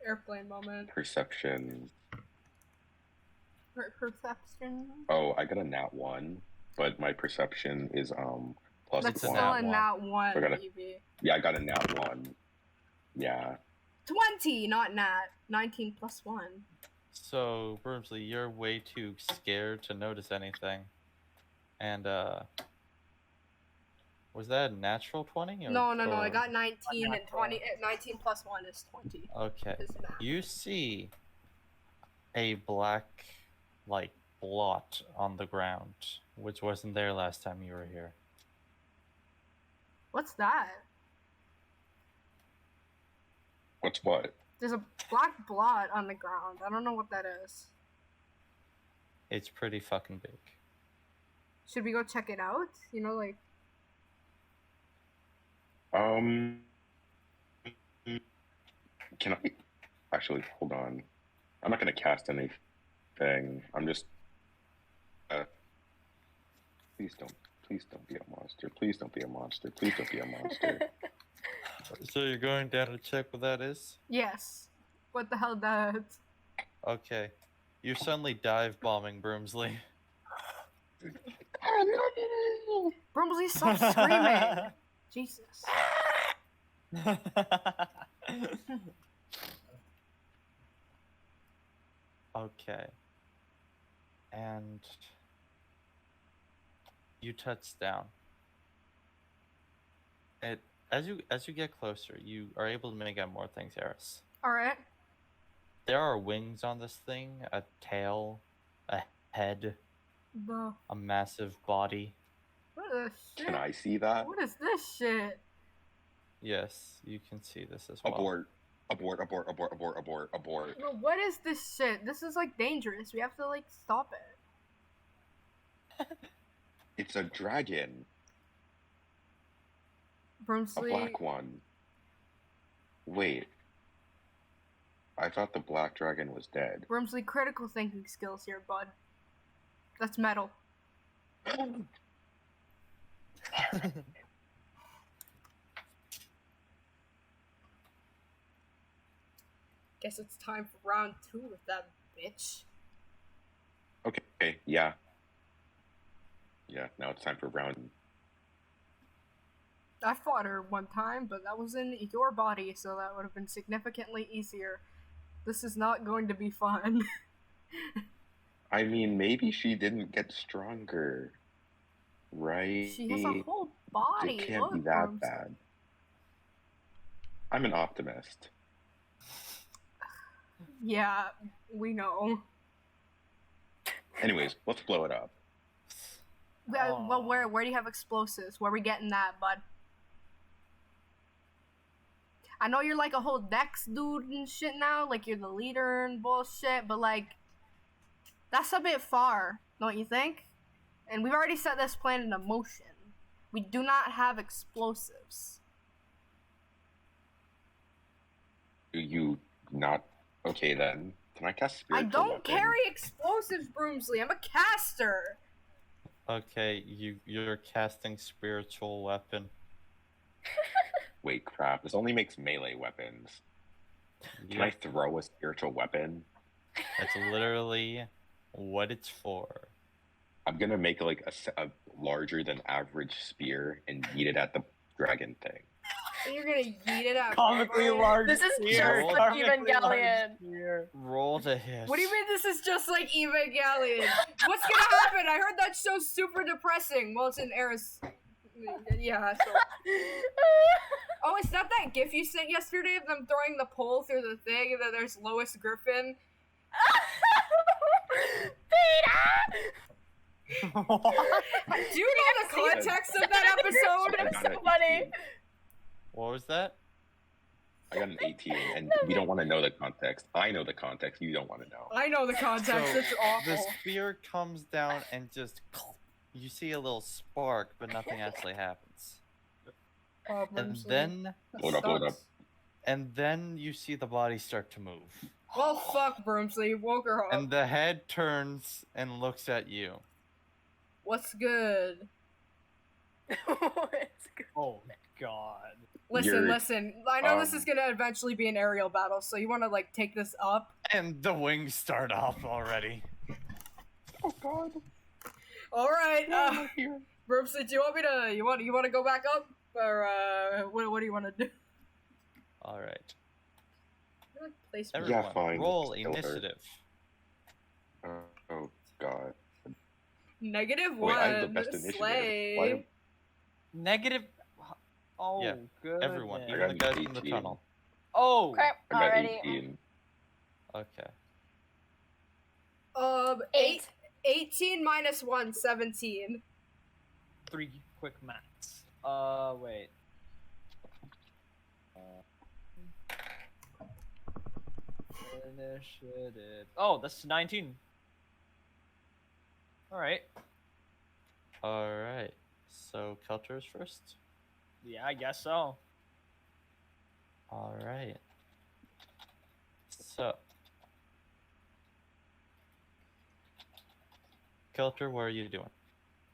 Speaker 3: Airplane moment.
Speaker 5: Perception.
Speaker 3: Perception.
Speaker 5: Oh, I got a nat 1, but my perception is plus
Speaker 3: That's
Speaker 1: a
Speaker 5: 1.
Speaker 3: still
Speaker 1: nat
Speaker 3: a
Speaker 1: one.
Speaker 3: nat one,
Speaker 5: I got a-
Speaker 3: Evie.
Speaker 5: Yeah, I got a nat 1. Yeah.
Speaker 3: 20, not nat. 19 plus 1.
Speaker 1: So, Brimsley, you're way too scared to notice anything. And, was that a natural 20? Or,
Speaker 3: No, I
Speaker 1: or-
Speaker 3: got 19 and
Speaker 2: Unnatural.
Speaker 3: 20. 19 plus 1 is 20.
Speaker 1: Okay.
Speaker 3: Is math.
Speaker 1: You see a black, like, blot on the ground, which wasn't there last time you were here.
Speaker 3: What's that?
Speaker 5: What's what?
Speaker 3: There's a black blot on the ground. I don't know what that is.
Speaker 1: It's pretty fucking big.
Speaker 3: Should we go check it out? You know, like...
Speaker 5: Can I actually hold on? I'm not gonna cast anything. I'm just. Please don't be a monster. Please don't be a monster. Please don't be a monster.
Speaker 1: So you're going down to check what that is?
Speaker 3: Yes. What the hell that?
Speaker 1: Okay. You're suddenly dive bombing Broomsley.
Speaker 3: Brumblesy, stop screaming! Jesus.
Speaker 1: Okay. And you touch down. As you get closer, you are able to make out more things, Eris.
Speaker 3: Alright.
Speaker 1: There are wings on this thing, a tail, a head,
Speaker 3: The...
Speaker 1: a massive body.
Speaker 3: What the shit?
Speaker 5: Can I see that?
Speaker 3: What is this shit?
Speaker 1: Yes, you can see this as well.
Speaker 5: Abort. Abort, abort, abort, abort, abort, abort.
Speaker 3: Bro, what is this shit? This is like dangerous. We have to like stop it.
Speaker 5: It's a dragon. A
Speaker 3: Brimsley.
Speaker 5: black one. Wait. I thought the black dragon was dead.
Speaker 3: Brimsley, critical thinking skills here, bud. That's metal. Guess it's time for round 2 with that bitch.
Speaker 5: Okay, yeah. Yeah, now it's time for round.
Speaker 3: I fought her one time, but that was in your body, so that would have been significantly easier. This is not going to be fun.
Speaker 5: I mean, maybe she didn't get stronger. Right?
Speaker 3: She has a whole body.
Speaker 5: It can't be
Speaker 3: Look,
Speaker 5: that
Speaker 3: Brimsley.
Speaker 5: bad. I'm an optimist.
Speaker 3: Yeah, we know.
Speaker 5: Anyways, let's blow it up.
Speaker 3: Well, where do you have explosives? Where are we getting that, bud? I know you're like a whole Dex dude and shit now, like you're the leader and bullshit, but like, that's a bit far, don't you think? And we've already set this plan into motion. We do not have explosives.
Speaker 5: Do you not? Okay then. Can I cast
Speaker 3: I
Speaker 5: spiritual
Speaker 3: don't
Speaker 5: weapon?
Speaker 3: carry explosives, Broomsley. I'm a caster.
Speaker 1: Okay, you're casting spiritual weapon.
Speaker 5: Wait, crap. This only makes melee weapons. Can I throw a spiritual weapon?
Speaker 1: That's literally what it's for.
Speaker 5: I'm gonna make like a larger than average spear and yeet it at the dragon thing.
Speaker 3: And you're gonna yeet it out.
Speaker 2: Comically large.
Speaker 4: This is
Speaker 2: spear.
Speaker 4: just like
Speaker 2: Comically large
Speaker 4: Evangelion.
Speaker 2: spear.
Speaker 1: Roll to hit.
Speaker 3: What do you mean this is just like Evangelion? What's gonna happen? I heard that show's super depressing. Well, it's in Eris. Yeah, so. Oh, is that GIF you sent yesterday of them throwing the pole through the thing and then there's Lois Griffin? Do you know the context of that episode?
Speaker 5: I
Speaker 4: It's
Speaker 5: got
Speaker 4: so
Speaker 5: an
Speaker 4: funny.
Speaker 5: 18.
Speaker 1: What was that?
Speaker 5: I got an 18, and we don't want to know the context. I know the context. You don't want to know.
Speaker 3: I know the context,
Speaker 1: So,
Speaker 3: it's awful.
Speaker 1: The spear comes down and just you see a little spark, but nothing actually happens.
Speaker 3: Oh,
Speaker 1: And
Speaker 3: Brimsley,
Speaker 1: then
Speaker 3: that
Speaker 5: Hold up, hold
Speaker 3: sucks.
Speaker 5: up.
Speaker 1: you see the body start to move.
Speaker 3: Well, fuck, Brimsley, you woke her up.
Speaker 1: And the head turns and looks at you.
Speaker 3: What's good?
Speaker 4: It's good.
Speaker 2: Oh god.
Speaker 3: Listen,
Speaker 5: You're,
Speaker 3: listen. I know this is gonna eventually be an aerial battle, so you wanna, like, take this up?
Speaker 1: And the wings start off already.
Speaker 5: Oh God.
Speaker 3: Alright,
Speaker 5: Here.
Speaker 3: Brimsley, do you want me to, you want to go back up? Or, what do you want to do?
Speaker 1: Alright.
Speaker 3: Like place
Speaker 1: Everyone,
Speaker 5: fine,
Speaker 1: roll
Speaker 5: Kelter.
Speaker 1: initiative.
Speaker 5: Oh god.
Speaker 3: -1.
Speaker 5: Wait, I have the best initiative.
Speaker 3: Slay.
Speaker 5: Why am-
Speaker 2: Negative. Oh,
Speaker 1: Yeah,
Speaker 2: good.
Speaker 1: Everyone,
Speaker 5: I
Speaker 1: even
Speaker 5: got
Speaker 1: the guys in the
Speaker 5: 18.
Speaker 1: tunnel.
Speaker 2: Oh,
Speaker 4: Okay,
Speaker 5: I got
Speaker 4: already.
Speaker 5: 18.
Speaker 1: Okay.
Speaker 3: 8. 18 minus 1, 17.
Speaker 2: 3 quick maths. Wait. Initiative. Oh, that's 19. All right.
Speaker 1: Alright. So Kelter is first.
Speaker 2: Yeah, I guess so.
Speaker 1: Alright. So Kelter, what are you doing?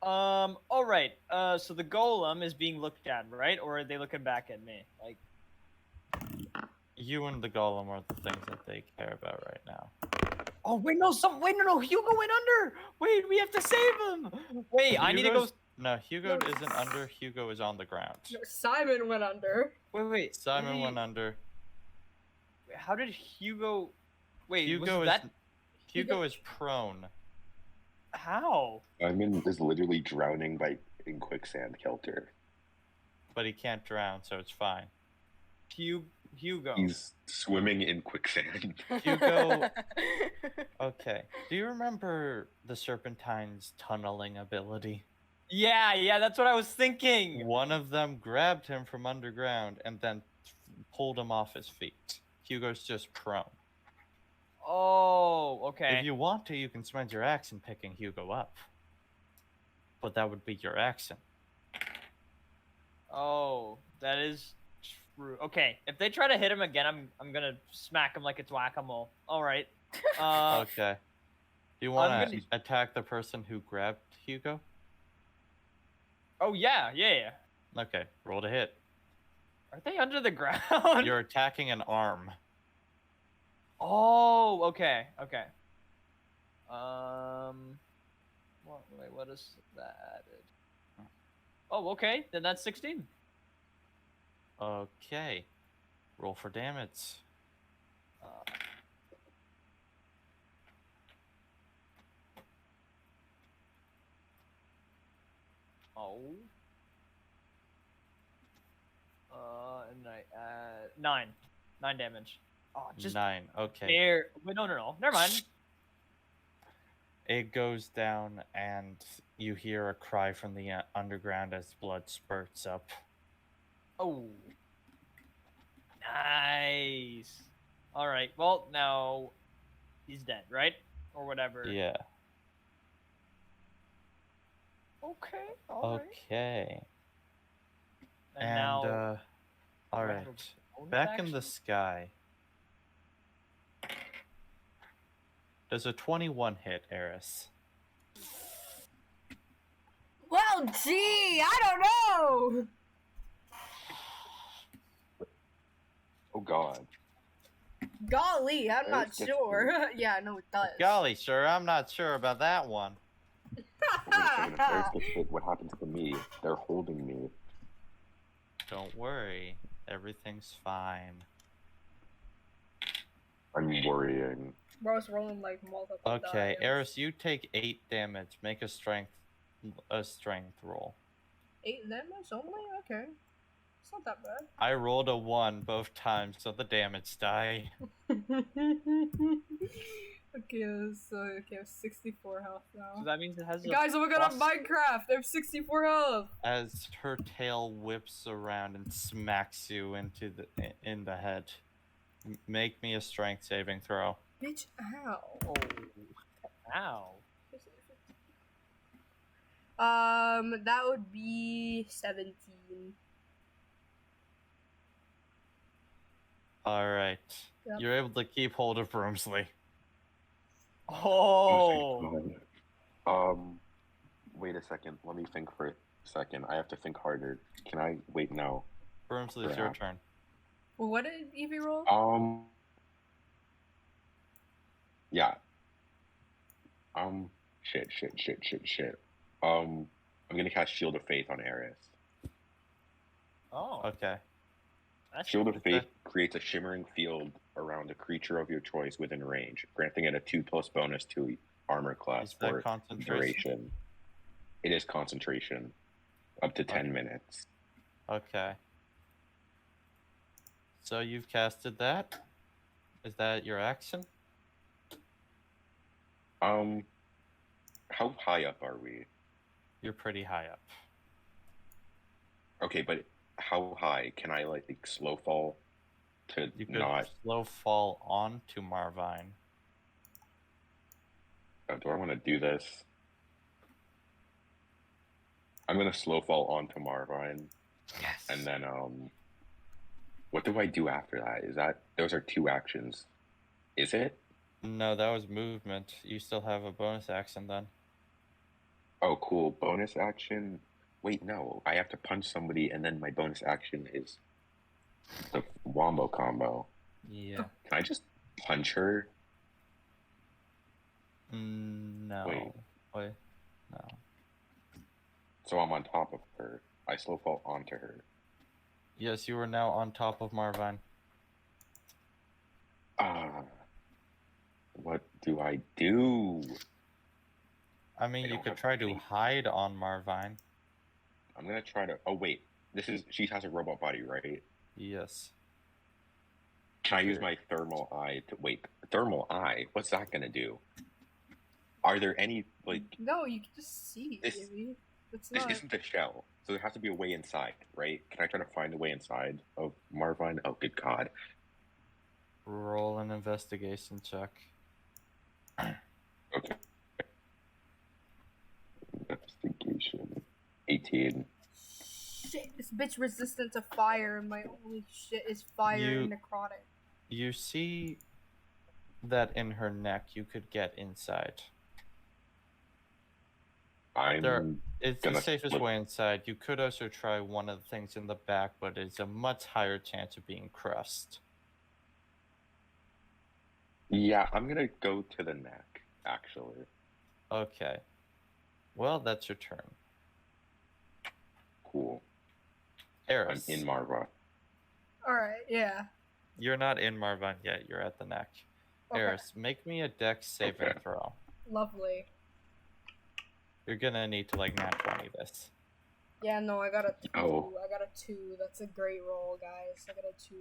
Speaker 2: All right. So the golem is being looked at, right? Or are they looking back at me? Like,
Speaker 1: You and the golem are the things that they care about right now.
Speaker 2: oh wait, no, no, Hugo went under. Wait, we have to save him. Wait, I need to go.
Speaker 1: Hugo's- No, Hugo
Speaker 3: No.
Speaker 1: isn't under. Hugo is on the ground.
Speaker 3: No, Simon went under.
Speaker 2: Wait.
Speaker 1: Simon went under.
Speaker 2: How did Hugo? Wait,
Speaker 1: Hugo
Speaker 2: was
Speaker 1: is
Speaker 2: that
Speaker 1: Hugo is prone.
Speaker 2: how?
Speaker 5: Simon is literally drowning in quicksand, Kelter.
Speaker 1: But he can't drown, so it's fine.
Speaker 2: Hugo.
Speaker 5: He's swimming in quicksand.
Speaker 1: Hugo. Okay. Do you remember the Serpentine's tunneling ability?
Speaker 2: Yeah, that's what I was thinking.
Speaker 1: One of them grabbed him from underground and then pulled him off his feet. Hugo's just prone.
Speaker 2: Oh, okay.
Speaker 1: If you want to, you can spend your action picking Hugo up. But that would be your action.
Speaker 2: Oh, that is true. Okay, if they try to hit him again, I'm gonna smack him like it's whack-a-mole. All right.
Speaker 1: Okay. Do you
Speaker 2: I'm
Speaker 1: want to
Speaker 2: gonna-
Speaker 1: attack the person who grabbed Hugo?
Speaker 2: Oh yeah.
Speaker 1: Okay, roll to hit.
Speaker 2: Are they under the ground?
Speaker 1: You're attacking an arm.
Speaker 2: Oh, okay. What is that? Oh, okay. Then that's 16.
Speaker 1: Okay. Roll for damage.
Speaker 2: Oh. And I add 9. 9 damage. Oh, just
Speaker 1: 9. Okay.
Speaker 2: there. Wait, no. Never mind.
Speaker 1: It goes down, and you hear a cry from the underground as blood spurts up.
Speaker 2: Oh. Nice. All right. Well, now he's dead, right? Or whatever.
Speaker 1: Yeah.
Speaker 2: Okay. All right.
Speaker 1: Okay.
Speaker 2: And now,
Speaker 1: all
Speaker 2: do I
Speaker 1: right.
Speaker 2: have a bonus
Speaker 1: Back in the
Speaker 2: action?
Speaker 1: sky. Does a 21 hit, Eris?
Speaker 3: Well, gee, I don't know.
Speaker 5: Oh god.
Speaker 3: Golly, I'm not
Speaker 5: Eris gets
Speaker 3: sure. Yeah, no, it does.
Speaker 1: Golly, sir, I'm not sure about that one.
Speaker 5: Wait a second, if Eris gets hit, what happens to me? They're holding me.
Speaker 1: Don't worry. Everything's fine.
Speaker 5: I'm worrying.
Speaker 3: Bro's rolling like multiple
Speaker 1: Okay,
Speaker 3: dice.
Speaker 1: Eris, you take 8 damage. Make a strength roll.
Speaker 3: 8 damage only? Okay. It's not that bad.
Speaker 1: I rolled a 1 both times, so the damage die.
Speaker 3: Okay, I have 64 health
Speaker 2: So
Speaker 3: now.
Speaker 2: that means it has a
Speaker 3: Guys, oh my god, I'm
Speaker 2: plus-
Speaker 3: Minecraft! I have 64 health!
Speaker 1: As her tail whips around and smacks you in the head. Make me a strength saving throw.
Speaker 3: Bitch, ow.
Speaker 2: Oh. Ow.
Speaker 3: That would be 17.
Speaker 1: Alright.
Speaker 3: Yep.
Speaker 1: You're able to keep hold of Broomsley.
Speaker 2: Oh.
Speaker 5: thank God. Wait a second. Let me think for a second. I have to think harder. Can I wait now?
Speaker 1: Broomsley, it's your
Speaker 5: Yeah.
Speaker 1: turn.
Speaker 3: Well, what did Evie roll?
Speaker 5: Yeah. Shit. I'm gonna cast Shield of Faith on Eris.
Speaker 2: Oh.
Speaker 1: Okay.
Speaker 2: That's
Speaker 5: Shield of
Speaker 1: Is
Speaker 5: Faith creates a shimmering field around a creature of your choice within range, granting it a 2+ bonus to armor class
Speaker 1: Is that
Speaker 5: for
Speaker 1: concentration?
Speaker 5: duration. It is concentration, up to 10
Speaker 1: Okay.
Speaker 5: minutes.
Speaker 1: Okay. So you've casted that. Is that your action?
Speaker 5: How high up are we?
Speaker 1: You're pretty high up.
Speaker 5: Okay, but how high? Can I like slow fall to
Speaker 1: You could
Speaker 5: not?
Speaker 1: slow fall onto Marvine.
Speaker 5: Do I want to do this? I'm gonna slow fall onto Marvine,
Speaker 1: Yes.
Speaker 5: and then what do I do after that? Is that those are 2 actions? Is it?
Speaker 1: No, that was movement. You still have a bonus action then.
Speaker 5: Oh, cool. Bonus action. Wait, no. I have to punch somebody, and then my bonus action is the wombo combo.
Speaker 1: Yeah.
Speaker 5: Can I just punch her?
Speaker 1: No. Wait. No.
Speaker 5: So I'm on top of her. I slow fall onto her.
Speaker 1: Yes, you are now on top of Marvine.
Speaker 5: What do I do?
Speaker 1: I mean,
Speaker 5: I
Speaker 1: you
Speaker 5: don't
Speaker 1: could
Speaker 5: have
Speaker 1: try to
Speaker 5: any-
Speaker 1: hide on Marvine.
Speaker 5: I'm gonna try to. Oh wait, she has a robot body, right?
Speaker 1: Yes.
Speaker 5: Can I use
Speaker 1: Sure.
Speaker 5: my thermal eye to wait? Thermal eye? What's that gonna do? Are there any like?
Speaker 3: No, you can just see,
Speaker 5: This-
Speaker 3: Jimmy. It's
Speaker 5: This
Speaker 3: not.
Speaker 5: isn't the shell, so there has to be a way inside, right? Can I try to find a way inside of Marvine? Oh, good God!
Speaker 1: Roll an investigation check.
Speaker 5: Okay. Investigation. 18.
Speaker 3: Shit, this bitch resistant to fire, and my only shit is fire and necrotic.
Speaker 1: You see that in her neck you could get inside. It's the
Speaker 5: gonna
Speaker 1: safest
Speaker 5: look-
Speaker 1: way inside. You could also try one of the things in the back, but it's a much higher chance of being crushed.
Speaker 5: Yeah, I'm gonna go to the neck, actually.
Speaker 1: Okay. Well, that's your turn.
Speaker 5: Cool.
Speaker 1: Eris,
Speaker 5: I'm in Marva.
Speaker 3: Alright, yeah.
Speaker 1: you're not in Marvine yet. You're at the neck.
Speaker 3: Okay.
Speaker 1: Eris, make me a dex saving
Speaker 5: Okay.
Speaker 1: throw.
Speaker 3: Lovely.
Speaker 1: You're gonna need to like nat 20 this.
Speaker 3: Yeah, no, I got a 2.
Speaker 5: Oh.
Speaker 3: I got a 2. That's a great roll, guys. I got a 2.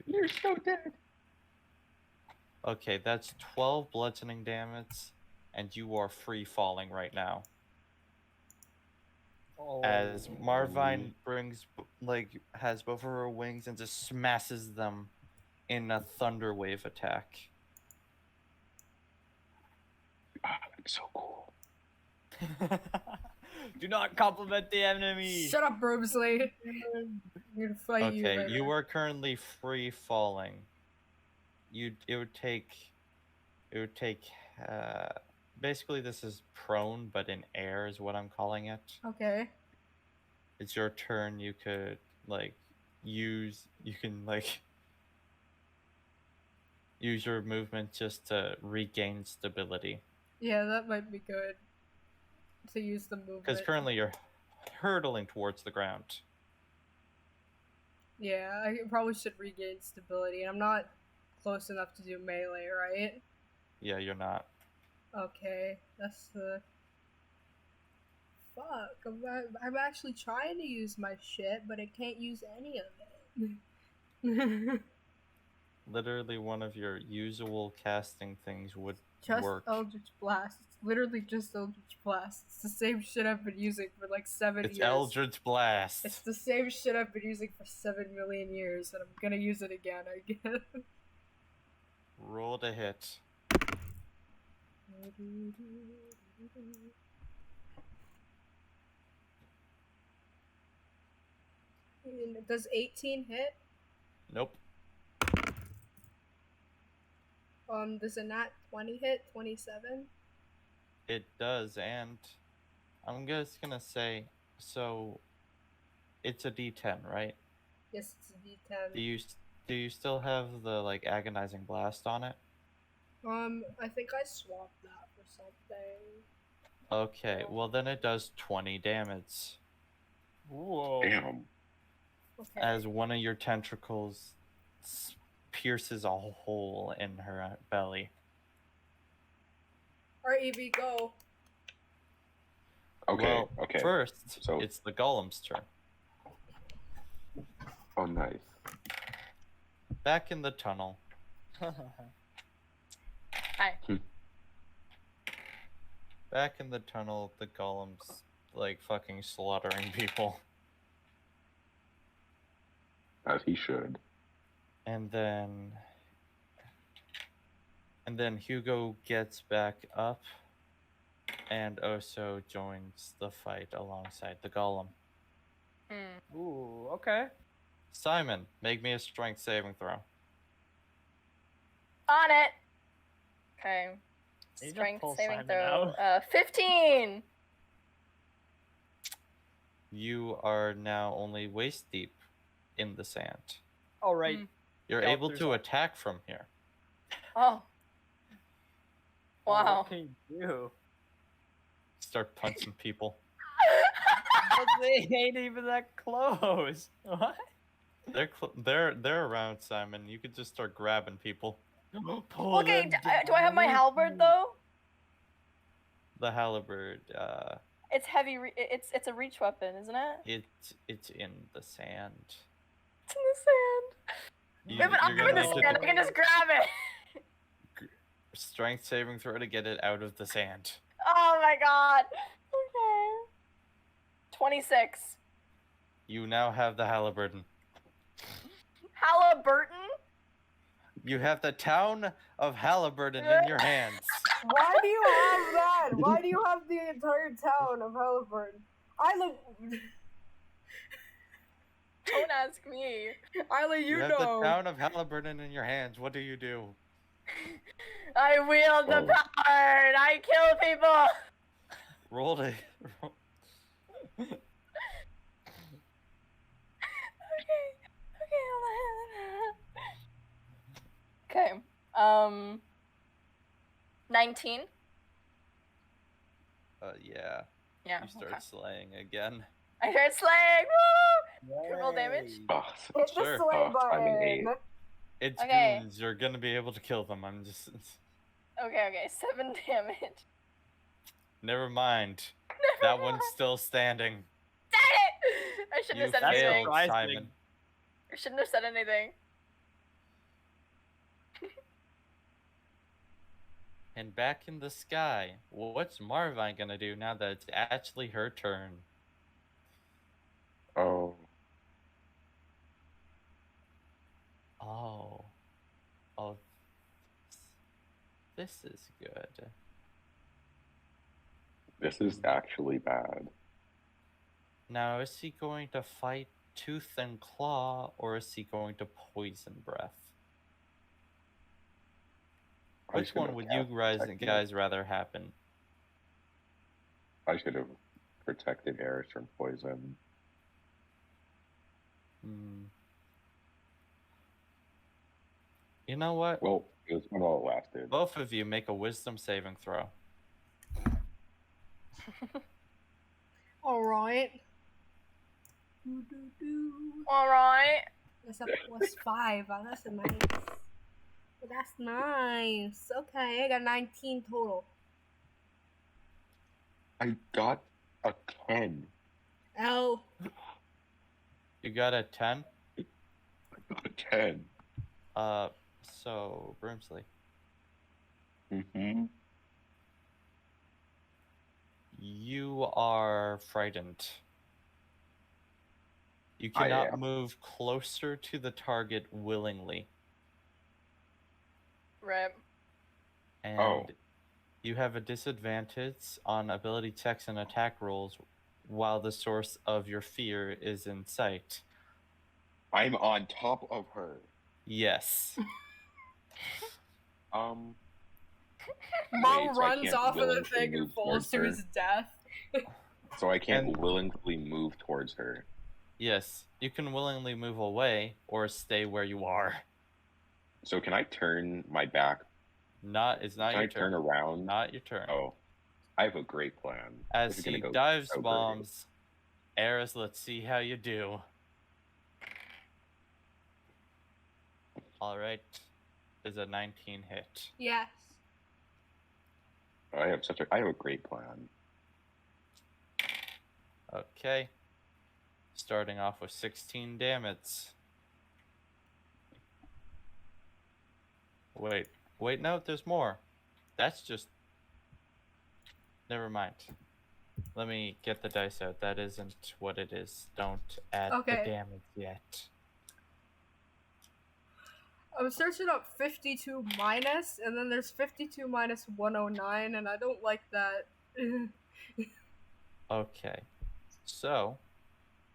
Speaker 5: You're so dead.
Speaker 1: Okay, that's 12 bludgeoning damage, and you are free falling right now.
Speaker 2: Oh.
Speaker 1: As Marvine has both of her wings and just smashes them in a thunder wave attack.
Speaker 5: That's so cool.
Speaker 2: Do not compliment the enemy.
Speaker 3: Shut up, Broomsley. I'm gonna fight you.
Speaker 1: Okay,
Speaker 3: later.
Speaker 1: you are currently free falling. It would take basically this is prone but in air is what I'm calling it.
Speaker 3: Okay.
Speaker 1: It's your turn. You could use your movement just to regain stability.
Speaker 3: Yeah, that might be good. To use the movement.
Speaker 1: Because currently you're hurtling towards the ground.
Speaker 3: Yeah, I probably should regain stability. I'm not close enough to do melee, right?
Speaker 1: Yeah, you're not.
Speaker 3: Okay, that's the... Fuck, I'm actually trying to use my shit, but I can't use any of it.
Speaker 1: Literally one of your usual casting things would
Speaker 3: Just
Speaker 1: work.
Speaker 3: Eldritch Blast. It's literally just Eldritch Blast. It's the same shit I've been using for like 7
Speaker 1: It's
Speaker 3: years.
Speaker 1: Eldritch Blast.
Speaker 3: It's the same shit I've been using for 7 million years, and I'm gonna use it again, I guess.
Speaker 1: Roll to hit.
Speaker 3: Does 18 hit?
Speaker 1: Nope.
Speaker 3: Does a nat 20 hit? 27?
Speaker 1: It does, and I'm just gonna say, so it's a D10, right?
Speaker 3: Yes, it's a D10.
Speaker 1: Do you still have the agonizing blast on it?
Speaker 3: I think I swapped that for something.
Speaker 1: Okay, well then it does 20 damage.
Speaker 2: Whoa.
Speaker 5: Damn.
Speaker 3: Okay.
Speaker 1: as one of your tentacles pierces a hole in her belly.
Speaker 3: Alright, Evie, go.
Speaker 5: Okay,
Speaker 1: Well,
Speaker 5: okay.
Speaker 1: first,
Speaker 5: So-
Speaker 1: it's the golem's turn.
Speaker 5: Oh, nice.
Speaker 1: Back in the tunnel,
Speaker 4: Hi.
Speaker 1: the golem's like fucking slaughtering people.
Speaker 5: As he should.
Speaker 1: And then Hugo gets back up and also joins the fight alongside the golem.
Speaker 2: Ooh, okay.
Speaker 1: Simon, make me a strength saving throw.
Speaker 4: On it. Okay.
Speaker 2: Need to
Speaker 4: Strength
Speaker 2: pull
Speaker 4: saving
Speaker 2: Simon
Speaker 4: throw.
Speaker 2: out.
Speaker 4: 15.
Speaker 1: You are now only waist deep in the sand.
Speaker 2: All right.
Speaker 1: You're
Speaker 2: Kelter's
Speaker 1: able to
Speaker 2: up.
Speaker 1: attack from here.
Speaker 4: Oh. Wow.
Speaker 2: What can you do?
Speaker 1: Start punching people.
Speaker 2: But they ain't even that close. What?
Speaker 1: They're around, Simon. You could just start grabbing people.
Speaker 2: Pull
Speaker 4: Okay,
Speaker 2: them
Speaker 4: do I have my
Speaker 2: down.
Speaker 4: halberd though?
Speaker 1: The halberd,
Speaker 4: It's heavy. It's a reach weapon, isn't it?
Speaker 1: it's in the sand.
Speaker 4: It's in the sand.
Speaker 1: You-
Speaker 4: Yeah, but I'm
Speaker 1: you're
Speaker 4: in the
Speaker 1: gonna need
Speaker 4: sand.
Speaker 1: to
Speaker 4: I can just grab it.
Speaker 1: strength saving throw to get it out of the sand.
Speaker 4: Oh my god. Okay. 26.
Speaker 1: You now have the halberdian.
Speaker 4: Halliburton.
Speaker 1: You have the town of Halliburton in your hands.
Speaker 3: Why do you have that? Why do you have the entire town of Halliburton? Isla,
Speaker 4: Don't ask me.
Speaker 3: Isla, you
Speaker 1: have
Speaker 3: know.
Speaker 1: the town of Halliburton in your hands. What do you do?
Speaker 4: I wield the
Speaker 5: Oh.
Speaker 4: power and I kill people.
Speaker 1: Roll to.
Speaker 4: Okay. 19.
Speaker 1: Yeah.
Speaker 4: Yeah.
Speaker 1: You start
Speaker 4: Okay.
Speaker 1: slaying again.
Speaker 4: I start slaying. Woo! Can I roll damage?
Speaker 2: Yay.
Speaker 5: Oh,
Speaker 3: Hit the
Speaker 1: Sure.
Speaker 3: slay
Speaker 5: I'm an 8.
Speaker 3: button.
Speaker 1: It's
Speaker 4: Okay.
Speaker 1: goons. You're gonna be able to kill them. I'm just.
Speaker 4: Okay. 7 damage.
Speaker 1: Never mind. That one's still standing.
Speaker 4: Dang it! I shouldn't
Speaker 1: You
Speaker 4: have said
Speaker 2: That's
Speaker 4: anything.
Speaker 1: failed,
Speaker 2: surprising.
Speaker 1: Simon.
Speaker 4: I shouldn't have said anything.
Speaker 1: And back in the sky, what's Marvine gonna do now that it's actually her turn?
Speaker 5: Oh.
Speaker 1: Oh. Oh. This is good.
Speaker 5: This is actually bad.
Speaker 1: Now, is he going to fight tooth and claw, or is he going to poison breath?
Speaker 5: I
Speaker 1: Which
Speaker 5: should
Speaker 1: one
Speaker 5: have
Speaker 1: would you
Speaker 5: protected-
Speaker 1: guys rather happen?
Speaker 5: I should have protected Eris from poison.
Speaker 1: Hmm. You know what?
Speaker 5: Well, it was when all it lasted.
Speaker 1: Both of you make a wisdom saving throw.
Speaker 3: Alright.
Speaker 4: All right.
Speaker 3: That's a +5. Oh, that's a nice. That's nice. Okay, I got 19 total.
Speaker 5: I got a 10.
Speaker 3: L.
Speaker 1: You got a 10?
Speaker 5: I got a 10.
Speaker 1: So, Brimsley,
Speaker 5: Mm-hmm.
Speaker 1: you are frightened. You
Speaker 5: I
Speaker 1: cannot
Speaker 5: am.
Speaker 1: move closer to the target willingly.
Speaker 4: Rip.
Speaker 1: And
Speaker 5: Oh.
Speaker 1: you have a disadvantage on ability checks and attack rolls while the source of your fear is in sight.
Speaker 5: I'm on top of her.
Speaker 1: Yes.
Speaker 3: Mom
Speaker 5: Wait, so I
Speaker 3: runs
Speaker 5: can't
Speaker 3: off of the
Speaker 5: willingly
Speaker 3: thing and
Speaker 5: move
Speaker 3: falls
Speaker 5: towards
Speaker 3: to
Speaker 5: her?
Speaker 3: his death.
Speaker 5: So I can't
Speaker 1: And-
Speaker 5: willingly move towards her.
Speaker 1: Yes. You can willingly move away or stay where you are.
Speaker 5: So can I turn my back?
Speaker 1: It's not
Speaker 5: Can I
Speaker 1: your
Speaker 5: turn
Speaker 1: turn.
Speaker 5: around?
Speaker 1: Not your turn.
Speaker 5: Oh, I have a great plan. This
Speaker 1: As
Speaker 5: is gonna
Speaker 1: he
Speaker 5: go
Speaker 1: dives
Speaker 5: so great.
Speaker 1: bombs, Eris, let's see how you do. Alright. Is a 19 hit.
Speaker 3: Yes.
Speaker 5: I have a great plan.
Speaker 1: Okay. Starting off with 16 damage. Wait, no, there's more. That's just... Never mind. Let me get the dice out. That isn't what it is. Don't add
Speaker 3: Okay.
Speaker 1: the damage yet.
Speaker 3: I'm searching up 52 minus, and then there's 52 minus 109, and I don't like that.
Speaker 1: Okay. So,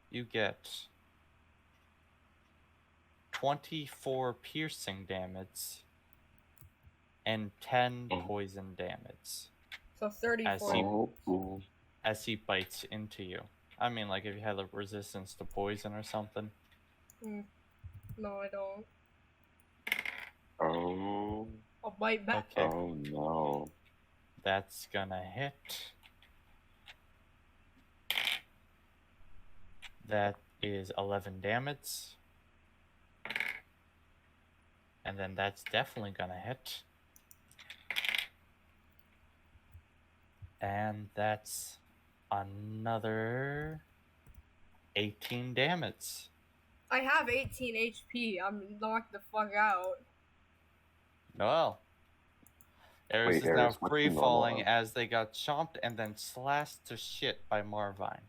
Speaker 1: you get 24 piercing damage and 10 poison damage
Speaker 3: So 34.
Speaker 5: Oh,
Speaker 1: as he bites into you. I mean, like if you had a resistance to poison or something.
Speaker 3: No, I don't.
Speaker 5: oh,
Speaker 3: I'll bite back.
Speaker 1: Okay.
Speaker 5: oh no.
Speaker 1: That's gonna hit. That is 11 damage. And then that's definitely gonna hit. And that's another 18 damage.
Speaker 3: I have 18 HP. I'm knocked the fuck out.
Speaker 1: Well, Eris
Speaker 5: Wait,
Speaker 1: is now
Speaker 5: Eris, what's
Speaker 1: free
Speaker 5: your normal
Speaker 1: falling
Speaker 5: armor?
Speaker 1: as they got chomped and then slashed to shit by Marvine.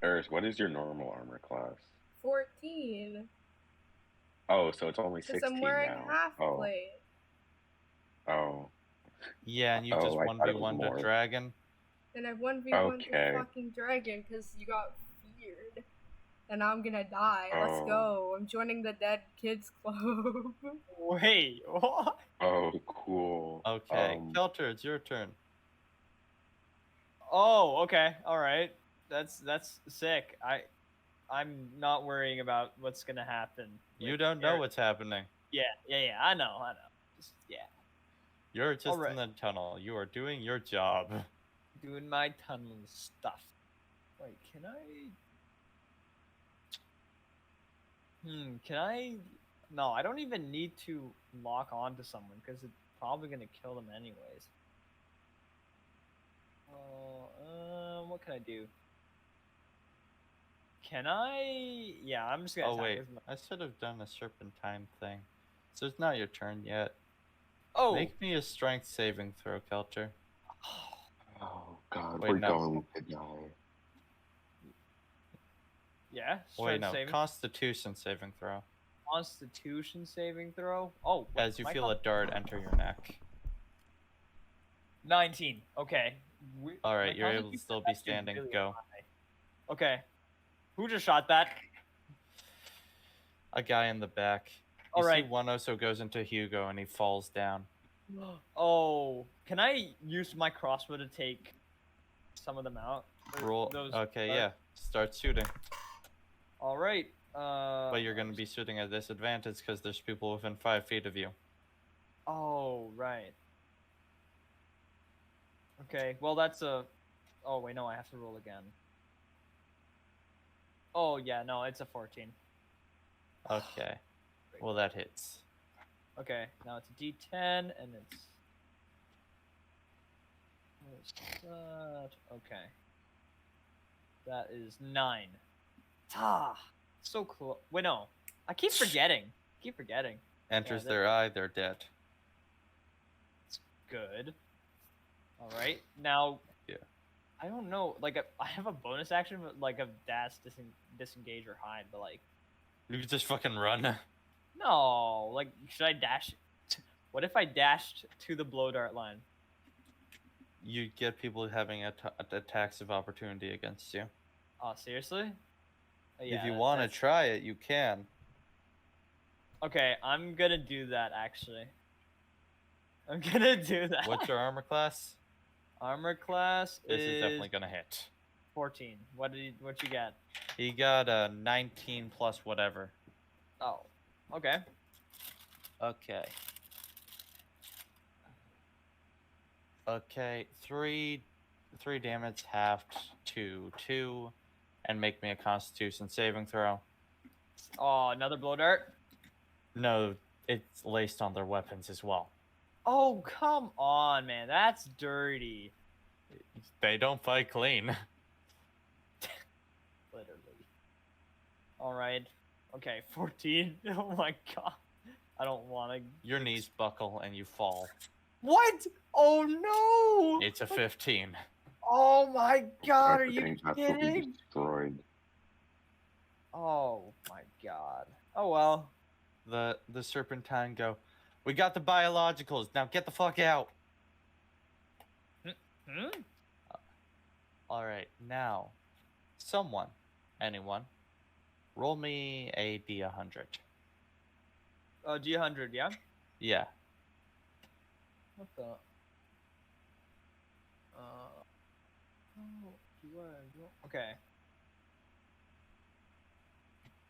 Speaker 5: Eris, what is your normal armor class?
Speaker 3: 14.
Speaker 5: Oh, so it's only
Speaker 3: Because
Speaker 5: 16
Speaker 3: I'm wearing
Speaker 5: now.
Speaker 3: half
Speaker 5: Oh,
Speaker 3: plate.
Speaker 5: oh.
Speaker 1: Yeah, and you
Speaker 5: Oh,
Speaker 1: just
Speaker 5: I thought it was
Speaker 1: 1v1 to
Speaker 5: more.
Speaker 1: dragon.
Speaker 3: And I 1v1
Speaker 5: Okay.
Speaker 3: the fucking dragon because you got feared. And I'm gonna die. Let's
Speaker 5: Oh.
Speaker 3: go. I'm joining the Dead Kids Club.
Speaker 2: Wait, what?
Speaker 5: Oh, cool.
Speaker 1: Okay, Kelter, it's your turn.
Speaker 2: Oh, okay, all right. That's sick. I'm not worrying about what's gonna happen.
Speaker 1: You
Speaker 2: with
Speaker 1: don't know
Speaker 2: Eric.
Speaker 1: what's happening.
Speaker 2: Yeah. I know. Just, yeah,
Speaker 1: You're just
Speaker 2: Alright.
Speaker 1: in the tunnel. You are doing your job.
Speaker 2: doing my tunnel stuff. Wait, can I? Can I? No, I don't even need to lock on to someone because it's probably gonna kill them anyways. What can I do? Can I? Yeah, I'm just gonna.
Speaker 1: Oh
Speaker 2: attack
Speaker 1: wait,
Speaker 2: with my-
Speaker 1: I should have done a serpentine thing. So it's not your turn yet.
Speaker 2: Oh.
Speaker 1: Make me a strength saving throw, Kelter.
Speaker 5: Oh, God,
Speaker 1: Wait,
Speaker 5: we're
Speaker 1: no.
Speaker 5: going to die.
Speaker 2: Yeah.
Speaker 1: Wait,
Speaker 2: Strength
Speaker 1: no,
Speaker 2: saving.
Speaker 1: Constitution saving throw.
Speaker 2: Constitution saving throw. Oh. Wait,
Speaker 1: As you
Speaker 2: my
Speaker 1: feel a dart enter your neck.
Speaker 2: 19. Okay.
Speaker 1: Alright,
Speaker 2: my
Speaker 1: you're able to
Speaker 2: constitution
Speaker 1: still be
Speaker 2: is actually
Speaker 1: standing.
Speaker 2: really
Speaker 1: Go.
Speaker 2: high. Okay. Who just shot that?
Speaker 1: A guy in the back. You
Speaker 2: Alright.
Speaker 1: see one also goes into Hugo and he falls down.
Speaker 2: Oh, can I use my crossbow to take some of them out? Or
Speaker 1: Roll.
Speaker 2: those-
Speaker 1: Okay, yeah. Start shooting.
Speaker 2: All right.
Speaker 1: But you're going to be shooting at disadvantage because there's people within 5 feet of you.
Speaker 2: Oh, right. Okay. Well, that's a. Oh wait, no, I have to roll again. Oh yeah, no, it's a 14.
Speaker 1: Okay. Well, that hits.
Speaker 2: Okay, now it's a D10 and it's. What is that? Okay. That is 9. Ah, so cool. Wait, no, I keep forgetting.
Speaker 1: Enters
Speaker 2: that-
Speaker 1: their eye, they're dead.
Speaker 2: It's good. All right, now.
Speaker 1: Yeah.
Speaker 2: I don't know. Like, I have a bonus action, but like a dash, disengage, or hide. But like,
Speaker 1: You could just fucking run.
Speaker 2: no. Like, should I dash? What if I dashed to the blow dart line?
Speaker 1: You get people having attacks of opportunity against you.
Speaker 2: Oh, seriously?
Speaker 1: If you want to try it, you can.
Speaker 2: Okay, I'm gonna do that actually. I'm gonna do that.
Speaker 1: What's your armor class?
Speaker 2: Armor class
Speaker 1: This
Speaker 2: is
Speaker 1: is definitely gonna hit.
Speaker 2: 14. What you get?
Speaker 1: He got a 19 plus whatever.
Speaker 2: Oh, okay.
Speaker 1: Okay. Okay, three damage halved to 2, and make me a Constitution saving throw.
Speaker 2: Oh, another blow dart.
Speaker 1: No, it's laced on their weapons as well.
Speaker 2: Oh, come on, man. That's dirty.
Speaker 1: They don't fight clean.
Speaker 2: Literally. Alright. Okay, 14. Oh my god. I don't want to.
Speaker 1: Your knees buckle and you fall.
Speaker 2: What? Oh no!
Speaker 1: It's a 15.
Speaker 2: Oh my god, are you
Speaker 5: Everything has to be
Speaker 2: kidding?
Speaker 5: destroyed.
Speaker 2: Oh my god. Oh well.
Speaker 1: The Serpentine go, we got the biologicals, now get the fuck out.
Speaker 2: Hmm?
Speaker 1: Alright, now, anyone, roll me a D100.
Speaker 2: D100, yeah?
Speaker 1: Yeah.
Speaker 2: What the? Oh, okay.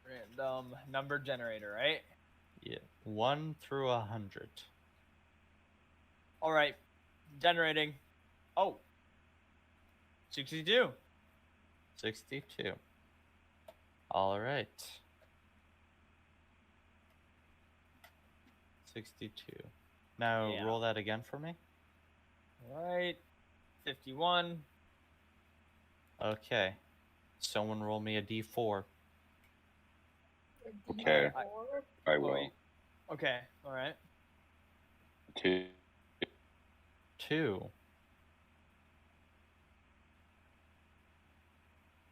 Speaker 2: Random number generator, right?
Speaker 1: Yeah. 1 through 100.
Speaker 2: Alright. Generating. Oh. 62.
Speaker 1: 62. Alright. 62. Now
Speaker 2: Yeah.
Speaker 1: roll that again for me.
Speaker 2: Alright. 51.
Speaker 1: Okay. Someone roll me a D4.
Speaker 5: Okay, I will.
Speaker 2: Wait. Okay, alright.
Speaker 5: 2.
Speaker 1: 2.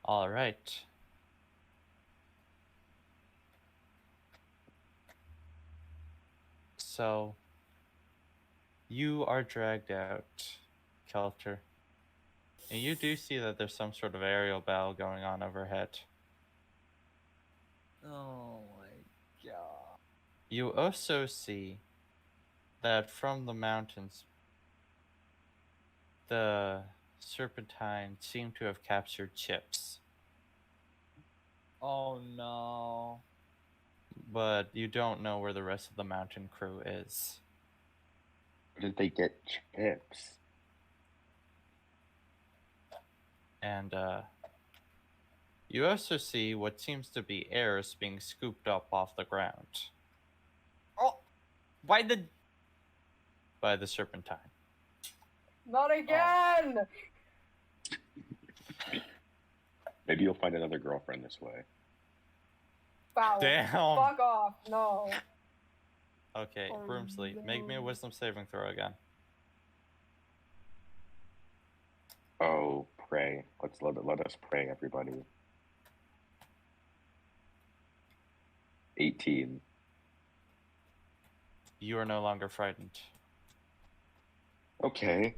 Speaker 1: Alright. So, you are dragged out, Kelter. And you do see that there's some sort of aerial battle going on overhead.
Speaker 2: Oh my god.
Speaker 1: You also see that from the mountains, the Serpentine seem to have captured Chips.
Speaker 2: Oh no.
Speaker 1: But you don't know where the rest of the mountain crew is.
Speaker 5: Where did they get chips?
Speaker 1: And you also see what seems to be heirs being scooped up off the ground
Speaker 2: Oh! Why the.
Speaker 1: by the Serpentine.
Speaker 3: Not again!
Speaker 5: Maybe you'll find another girlfriend this way.
Speaker 3: Foul.
Speaker 1: Damn!
Speaker 3: Fuck off. No.
Speaker 1: Okay,
Speaker 3: Oh,
Speaker 1: Broomsley, make me a
Speaker 3: no.
Speaker 1: wisdom saving throw again.
Speaker 5: Oh, pray. Let us pray, everybody. 18.
Speaker 1: You are no longer frightened.
Speaker 5: Okay.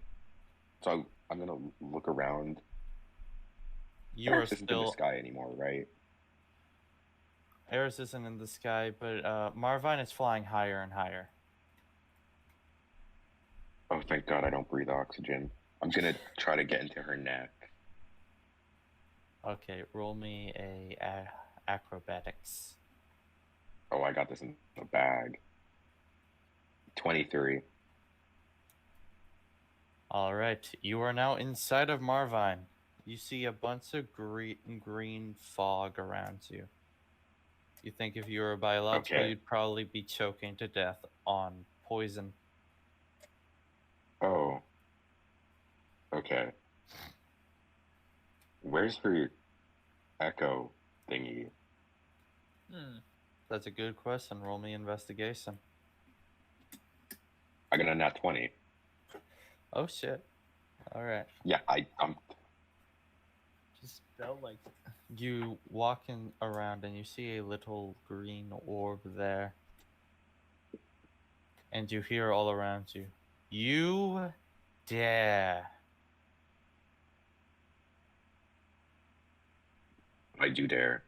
Speaker 5: So I'm gonna look around.
Speaker 1: You are
Speaker 5: Earth isn't in the
Speaker 1: still.
Speaker 5: sky anymore, right?
Speaker 1: Eris isn't in the sky, but Marvine is flying higher and higher.
Speaker 5: Oh, thank God I don't breathe oxygen. I'm gonna try to get into her neck.
Speaker 1: Okay, roll me a acrobatics.
Speaker 5: Oh, I got this in the bag. 23.
Speaker 1: All right, you are now inside of Marvine. You see a bunch of green fog around you. You think if you were biological,
Speaker 5: Okay.
Speaker 1: you'd probably be choking to death on poison.
Speaker 5: Oh. Okay. Where's her echo thingy?
Speaker 1: That's a good question. Roll me investigation.
Speaker 5: I got a nat 20.
Speaker 1: Oh shit! All right.
Speaker 5: Yeah, I'm.
Speaker 2: Just felt like.
Speaker 1: You walk in around and you see a little green orb there. And you hear all around you, "You dare."
Speaker 5: I do dare.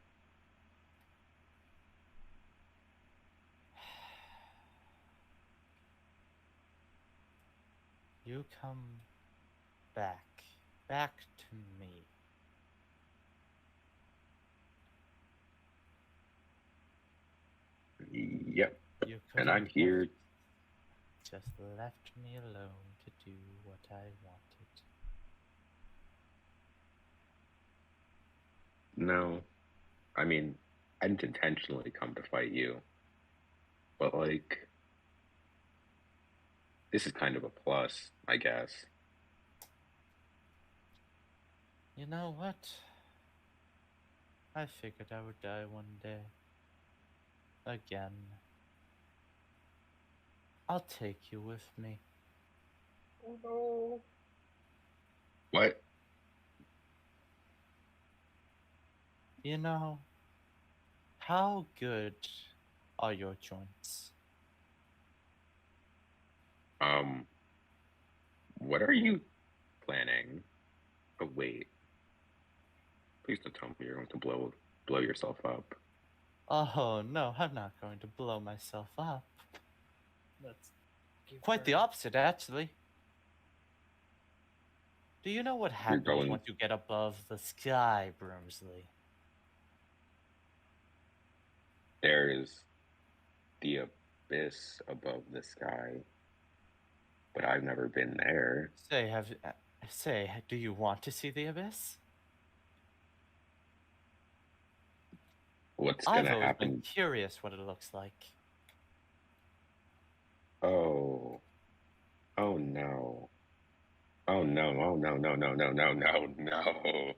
Speaker 1: You come back to me.
Speaker 5: Yep.
Speaker 1: You
Speaker 5: And I'm
Speaker 1: couldn't
Speaker 5: here.
Speaker 1: have just left me alone to do what I wanted.
Speaker 5: No. I mean, I didn't intentionally come to fight you. But, like, this is kind of a plus, I guess.
Speaker 1: You know what? I figured I would die one day. Again. I'll take you with me.
Speaker 3: Oh no.
Speaker 5: What?
Speaker 1: You know, how good are your joints?
Speaker 5: What are you planning? Oh wait. Please don't tell me you're going to blow yourself up.
Speaker 1: Oh, no, I'm not going to blow myself up.
Speaker 2: Let's give
Speaker 1: Quite the
Speaker 2: her-
Speaker 1: opposite, actually. Do you know what happens
Speaker 5: going-
Speaker 1: once you get above the sky, Broomsley?
Speaker 5: There's the abyss above the sky, but I've never been there.
Speaker 1: Say, do you want to see the abyss?
Speaker 5: What's
Speaker 1: I've
Speaker 5: gonna
Speaker 1: always been
Speaker 5: happen?
Speaker 1: curious what it looks like.
Speaker 5: Oh. Oh no. Oh no, oh no, no, no, no, no, no, no.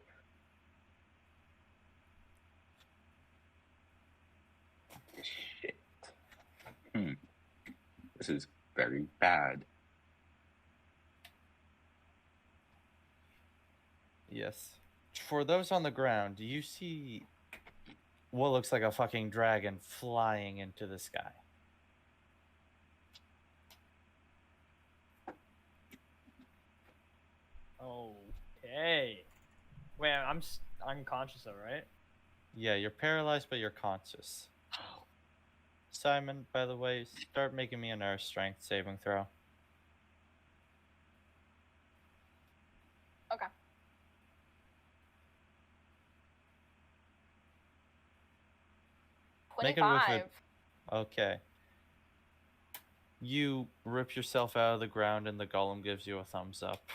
Speaker 5: Shit. This is very bad.
Speaker 1: Yes. For those on the ground, you see what looks like a fucking dragon flying into the sky.
Speaker 2: Okay. Wait, I'm unconscious though, right?
Speaker 1: Yeah, you're paralyzed, but you're conscious. Simon, by the way, start making me an earth strength saving throw.
Speaker 4: Okay.
Speaker 1: Make it with
Speaker 4: 25.
Speaker 1: it. Okay. You rip yourself out of the ground, and the golem gives you a thumbs up.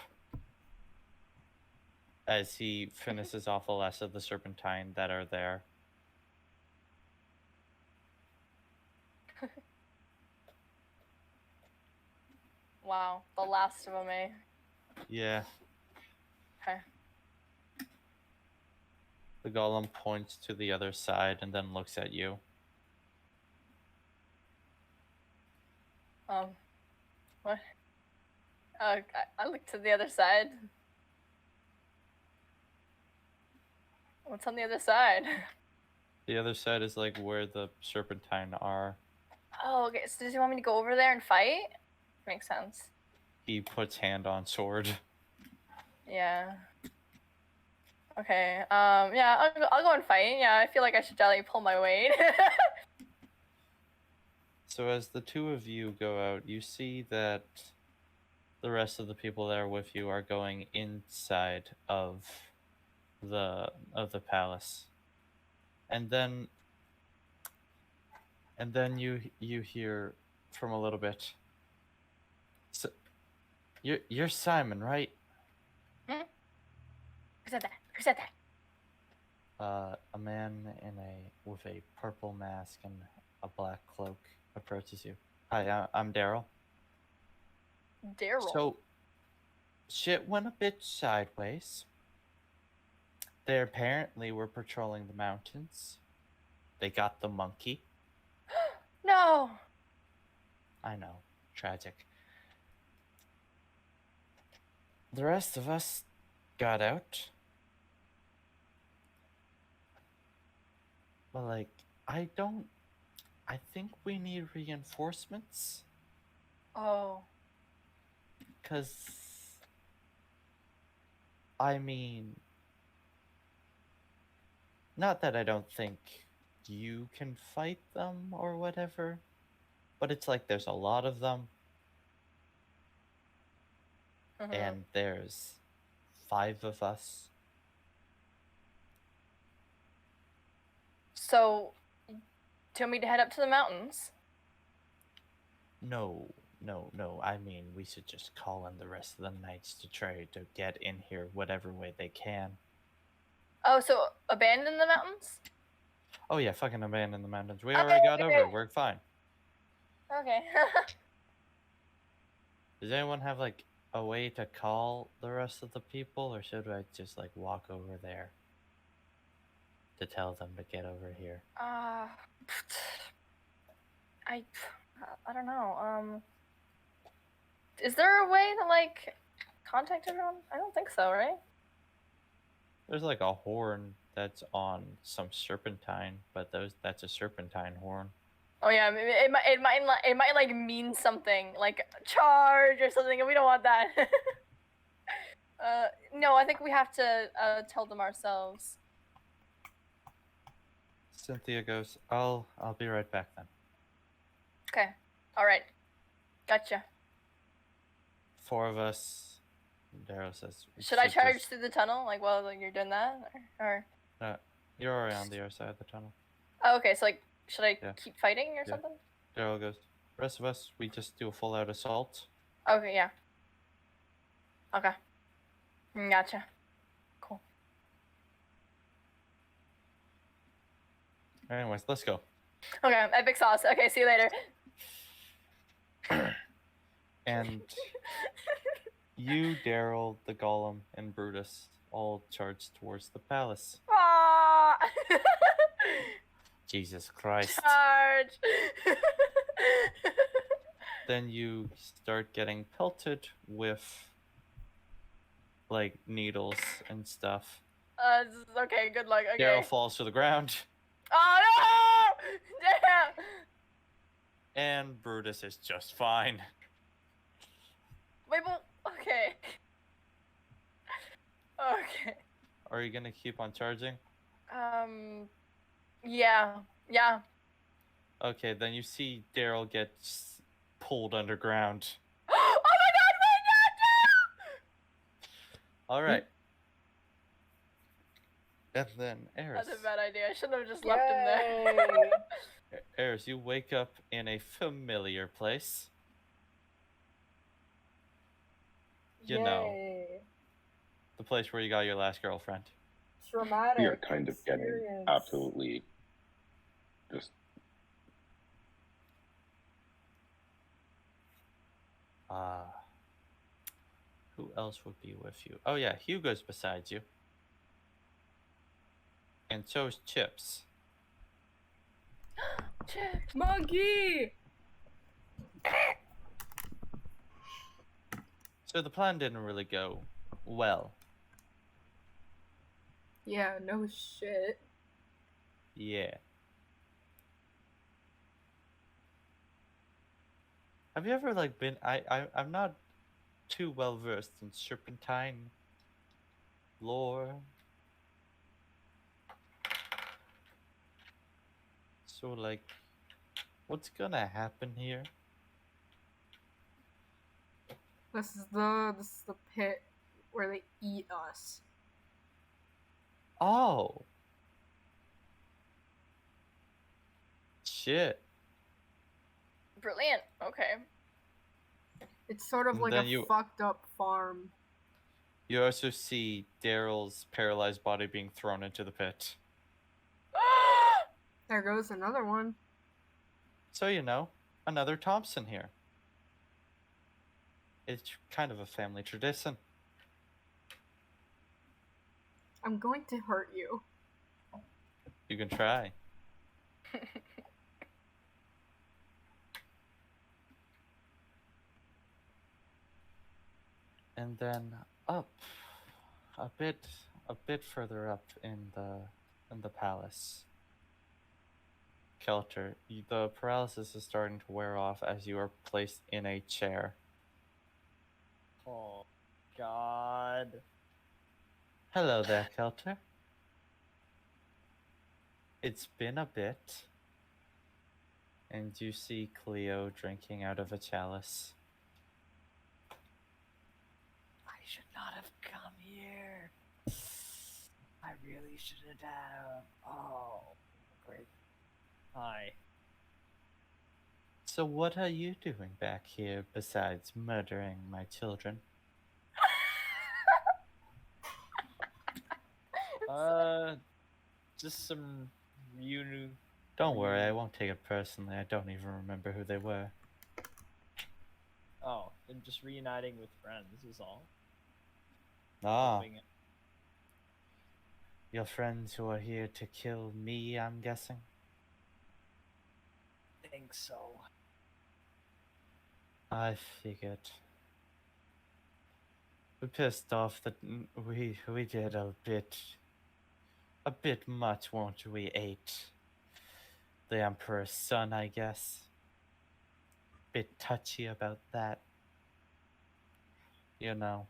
Speaker 1: As he finishes off the last of the serpentine that are there.
Speaker 4: Wow, the last of them, eh?
Speaker 1: Yeah.
Speaker 4: Okay.
Speaker 1: The golem points to the other side and then looks at you.
Speaker 4: What? I look to the other side. What's on the other side?
Speaker 1: The other side is like where the serpentine are.
Speaker 4: Oh, okay. So does he want me to go over there and fight? Makes sense.
Speaker 1: He puts hand on sword.
Speaker 4: Yeah. Okay. Yeah, I'll go and fight. Yeah, I feel like I should definitely pull my weight.
Speaker 1: So as the two of you go out, you see that the rest of the people that are with you are going inside of the palace. And then you hear from a little bit. So, you're Simon, right?
Speaker 4: Who said that? Who said that?
Speaker 1: A man with a purple mask and a black cloak approaches you. Hi, I'm Daryl.
Speaker 4: Daryl.
Speaker 1: So, shit went a bit sideways. They apparently were patrolling the mountains. They got the monkey.
Speaker 4: No.
Speaker 1: I know, tragic. The rest of us got out. But, like, I think we need reinforcements.
Speaker 4: Oh.
Speaker 1: Because, I mean, not that I don't think you can fight them or whatever, but it's like there's a lot of them, and there's 5 of us.
Speaker 4: So, do you want me to head up to the mountains?
Speaker 1: No. I mean, we should just call in the rest of the knights to try to get in here whatever way they can.
Speaker 4: Oh, so abandon the mountains?
Speaker 1: Oh yeah, fucking abandon the mountains. We
Speaker 4: Okay,
Speaker 1: already got
Speaker 4: okay.
Speaker 1: over it. We're fine.
Speaker 4: Okay.
Speaker 1: Does anyone have like a way to call the rest of the people, or should I just like walk over there to tell them to get over here?
Speaker 4: I don't know. Is there a way to like contact everyone? I don't think so, right?
Speaker 1: There's like a horn that's on some serpentine, but that's a serpentine horn.
Speaker 4: Oh yeah, it might like mean something, like charge or something, and we don't want that. No, I think we have to tell them ourselves.
Speaker 1: Cynthia goes, I'll be right back then.
Speaker 4: Okay. All right. Gotcha.
Speaker 1: 4 of us. Daryl says,
Speaker 4: Should I charge through the tunnel, like while you're doing that, or?
Speaker 1: You're already on the other side of the tunnel.
Speaker 4: Oh, okay. So like, should I
Speaker 1: Yeah.
Speaker 4: keep fighting or
Speaker 1: Yeah.
Speaker 4: something?
Speaker 1: Daryl goes, rest of us, we just do a full-out assault.
Speaker 4: Okay. Yeah. Okay. Gotcha. Cool.
Speaker 1: Anyways, let's go.
Speaker 4: Okay. Epic sauce. Okay. See you later.
Speaker 1: And you, Daryl, the Golem, and Brutus all charge towards the palace.
Speaker 4: Ah!
Speaker 1: Jesus Christ.
Speaker 4: Charge!
Speaker 1: Then you start getting pelted with like needles and stuff.
Speaker 4: Okay, good luck. Okay.
Speaker 1: Daryl falls to the ground,
Speaker 4: Oh no! Damn!
Speaker 1: and Brutus is just fine.
Speaker 4: Wait, but okay. Okay.
Speaker 1: Are you gonna keep on charging?
Speaker 4: Yeah. Yeah.
Speaker 1: Okay, then you see Daryl get pulled underground.
Speaker 4: Oh my god,
Speaker 1: All right. And then Eris.
Speaker 4: that's a bad idea. I shouldn't have just left him there.
Speaker 3: Yay.
Speaker 1: Eris, you wake up in a familiar place. You know,
Speaker 3: Yay.
Speaker 1: the place where you got your last girlfriend.
Speaker 3: Traumatic.
Speaker 5: We are kind of getting
Speaker 3: experience.
Speaker 5: absolutely just
Speaker 1: Who else would be with you? Oh yeah, Hugo's beside you. And so's Chips.
Speaker 4: Chips.
Speaker 3: Monkey!
Speaker 1: So the plan didn't really go well.
Speaker 3: Yeah, no shit.
Speaker 1: Yeah. Have you ever like been I'm not too well versed in Serpentine lore. So like what's gonna happen here?
Speaker 3: This is the pit where they eat us.
Speaker 1: Oh. Shit.
Speaker 4: Brilliant. Okay.
Speaker 3: It's sort of
Speaker 1: And
Speaker 3: like
Speaker 1: then
Speaker 3: a
Speaker 1: you-
Speaker 3: fucked up farm.
Speaker 1: You also see Daryl's paralyzed body being thrown into the pit.
Speaker 3: There goes another one.
Speaker 1: So you know, another Thompson here. It's kind of a family tradition.
Speaker 3: I'm going to hurt you.
Speaker 1: You can try. And then up a bit further up in the palace. Kelter, the paralysis is starting to wear off as you are placed in a chair.
Speaker 2: Oh, God.
Speaker 1: Hello there, Kelter. It's been a bit. And you see Cleo drinking out of a chalice.
Speaker 2: I should not have come here. I really shouldn't have. Oh, great. Hi.
Speaker 1: So what are you doing back here besides murdering my children?
Speaker 2: Just some Reunited.
Speaker 1: Don't worry, I won't take it personally. I don't even remember who they were.
Speaker 2: Oh, and just reuniting with friends is all.
Speaker 1: Ah,
Speaker 2: Hoping it-
Speaker 1: your friends who are here to kill me, I'm guessing?
Speaker 2: think so.
Speaker 1: I figured. We're pissed off that we did a bit much, won't we? Ate the Emperor's son, I guess. Bit touchy about that. You know.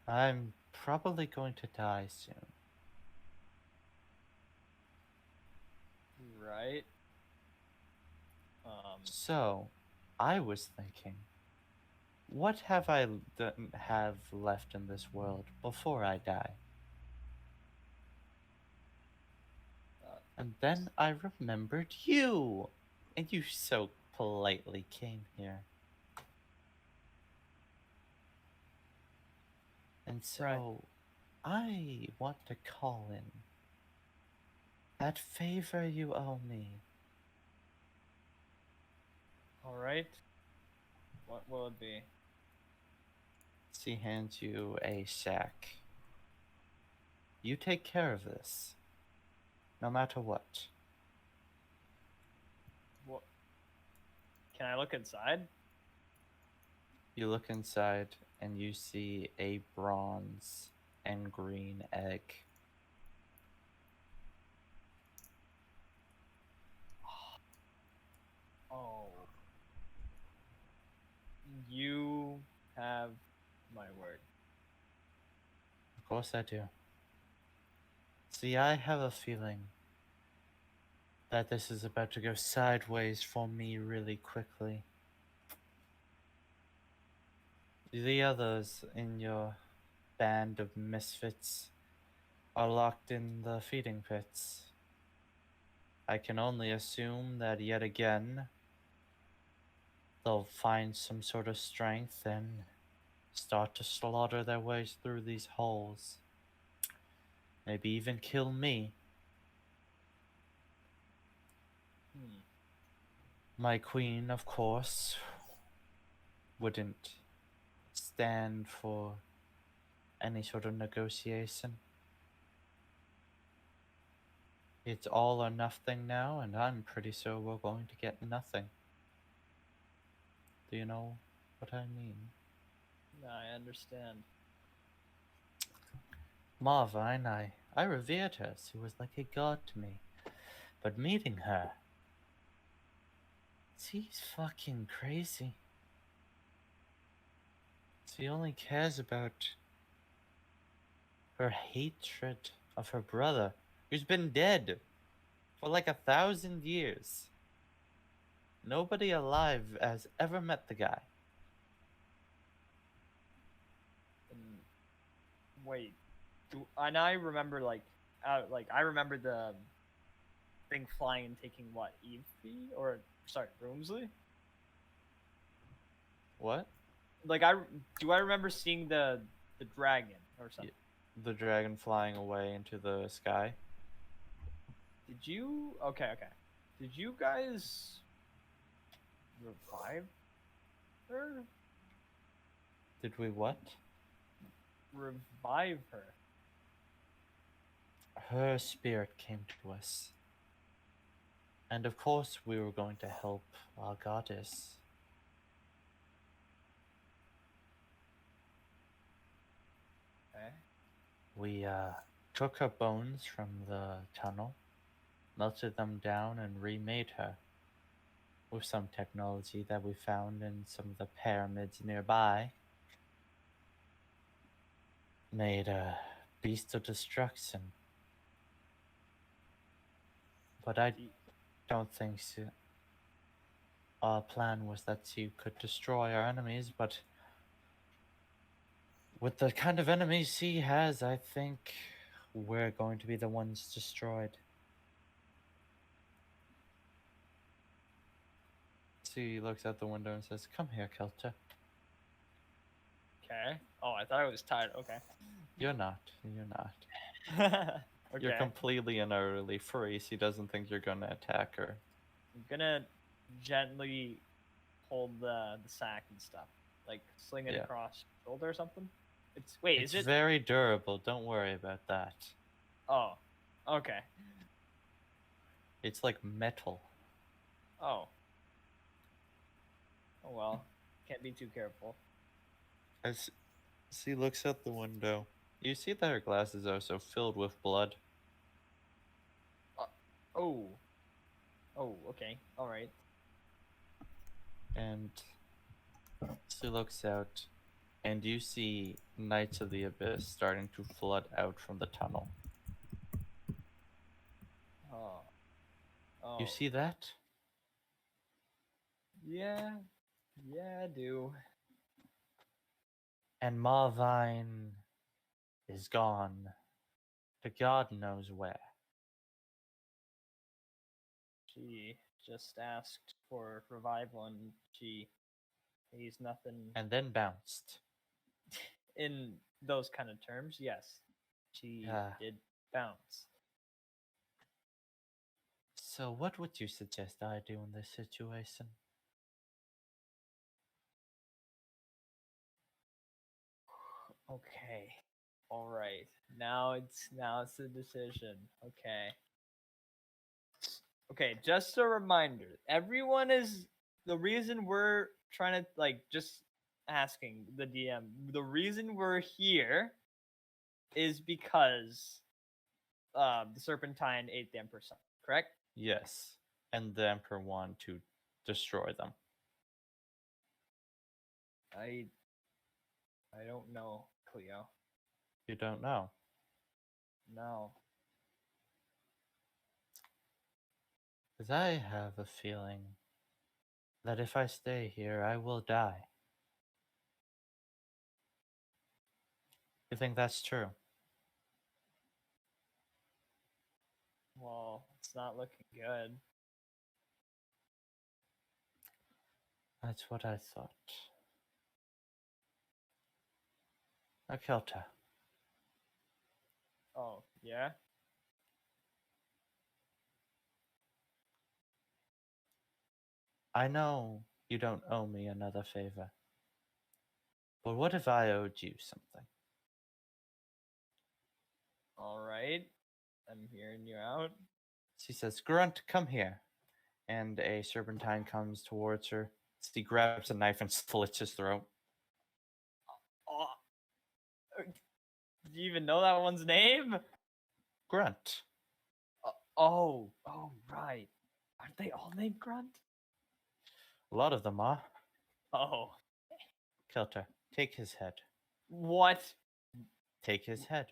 Speaker 1: I'm probably going to die soon.
Speaker 2: Right.
Speaker 1: So, I was thinking, what have have left in this world before I die? And then I remembered you, and you so politely came here. And so,
Speaker 2: Right.
Speaker 1: I want to call in that favor you owe me.
Speaker 2: All right. What will it be?
Speaker 1: She hands you a sack. You take care of this, no matter what.
Speaker 2: What? Can I look inside?
Speaker 1: You look inside and you see a bronze and green egg.
Speaker 2: Oh. You have my word.
Speaker 1: Of course I do. See, I have a feeling that this is about to go sideways for me really quickly. The others in your band of misfits are locked in the feeding pits. I can only assume that yet again they'll find some sort of strength and start to slaughter their ways through these holes. Maybe even kill me. My queen, of course, wouldn't stand for any sort of negotiation. It's all or nothing now, and I'm pretty sure we're going to get nothing. Do you know what I mean?
Speaker 2: I understand.
Speaker 1: Marvine, I revered her. She was like a god to me. But meeting her, she's fucking crazy. She only cares about her hatred of her brother, who's been dead for like 1,000 years. Nobody alive has ever met the guy.
Speaker 2: And wait, and I remember like I remember the thing flying and taking what, Evie, or sorry, Broomsley?
Speaker 1: What?
Speaker 2: Like do I remember seeing the dragon or something?
Speaker 1: The dragon flying away into the sky?
Speaker 2: Did you? Okay. Did you guys revive her?
Speaker 1: Did we what?
Speaker 2: Revive her.
Speaker 1: Her spirit came to us. And of course we were going to help our goddess.
Speaker 2: Okay.
Speaker 1: We took her bones from the tunnel, melted them down, and remade her with some technology that we found in some of the pyramids nearby. Made a beast of destruction. But I don't think our plan was that she could destroy our enemies, but with the kind of enemies she has, I think we're going to be the ones destroyed. She looks out the window and says, "Come here, Kelter."
Speaker 2: Okay. Oh, I thought I was tired. Okay.
Speaker 1: You're not. You're not.
Speaker 2: Okay.
Speaker 1: You're completely and utterly free. She doesn't think you're going to attack her.
Speaker 2: I'm gonna gently hold the sack and stuff? Like sling it
Speaker 1: Yeah.
Speaker 2: across shoulder or something? Wait,
Speaker 1: It's
Speaker 2: is it?
Speaker 1: very durable. Don't worry about that.
Speaker 2: Oh, okay.
Speaker 1: It's like metal.
Speaker 2: Oh. Oh well. Can't be too careful.
Speaker 1: As she looks out the window, you see that her glasses are so filled with blood.
Speaker 2: Oh. Oh, okay. All right.
Speaker 1: And she looks out, and you see Knights of the Abyss starting to flood out from the tunnel.
Speaker 2: Oh. Oh.
Speaker 1: You see that?
Speaker 2: Yeah. Yeah, I do.
Speaker 1: And Marvine is gone to God knows where.
Speaker 2: She just asked for revival and she pays nothing
Speaker 1: And then bounced.
Speaker 2: in those kind of terms. Yes. She
Speaker 1: Yeah.
Speaker 2: did bounce.
Speaker 1: So what would you suggest I do in this situation?
Speaker 2: Okay. All right. Now it's a decision. Okay. Okay, just a reminder. Everyone is the reason we're trying to like just asking the DM. The reason we're here is because the Serpentine ate the Emperor's son, correct?
Speaker 1: Yes. And the Emperor wanted to destroy them.
Speaker 2: I don't know, Cleo.
Speaker 1: You don't know.
Speaker 2: No.
Speaker 1: Because I have a feeling that if I stay here, I will die. You think that's true?
Speaker 2: Well, it's not looking good.
Speaker 1: That's what I thought. Now, Kelter,
Speaker 2: Oh, yeah?
Speaker 1: I know you don't owe me another favor. But what if I owed you something?
Speaker 2: All right. I'm hearing you out.
Speaker 1: She says, Grunt, come here. And a serpentine comes towards her. She grabs a knife and slits his throat.
Speaker 2: Oh. Do you even know that one's name?
Speaker 1: Grunt.
Speaker 2: Oh, right. Aren't they all named Grunt?
Speaker 1: A lot of them are.
Speaker 2: Oh,
Speaker 1: Kelter, take his head.
Speaker 2: what?
Speaker 1: Take his head.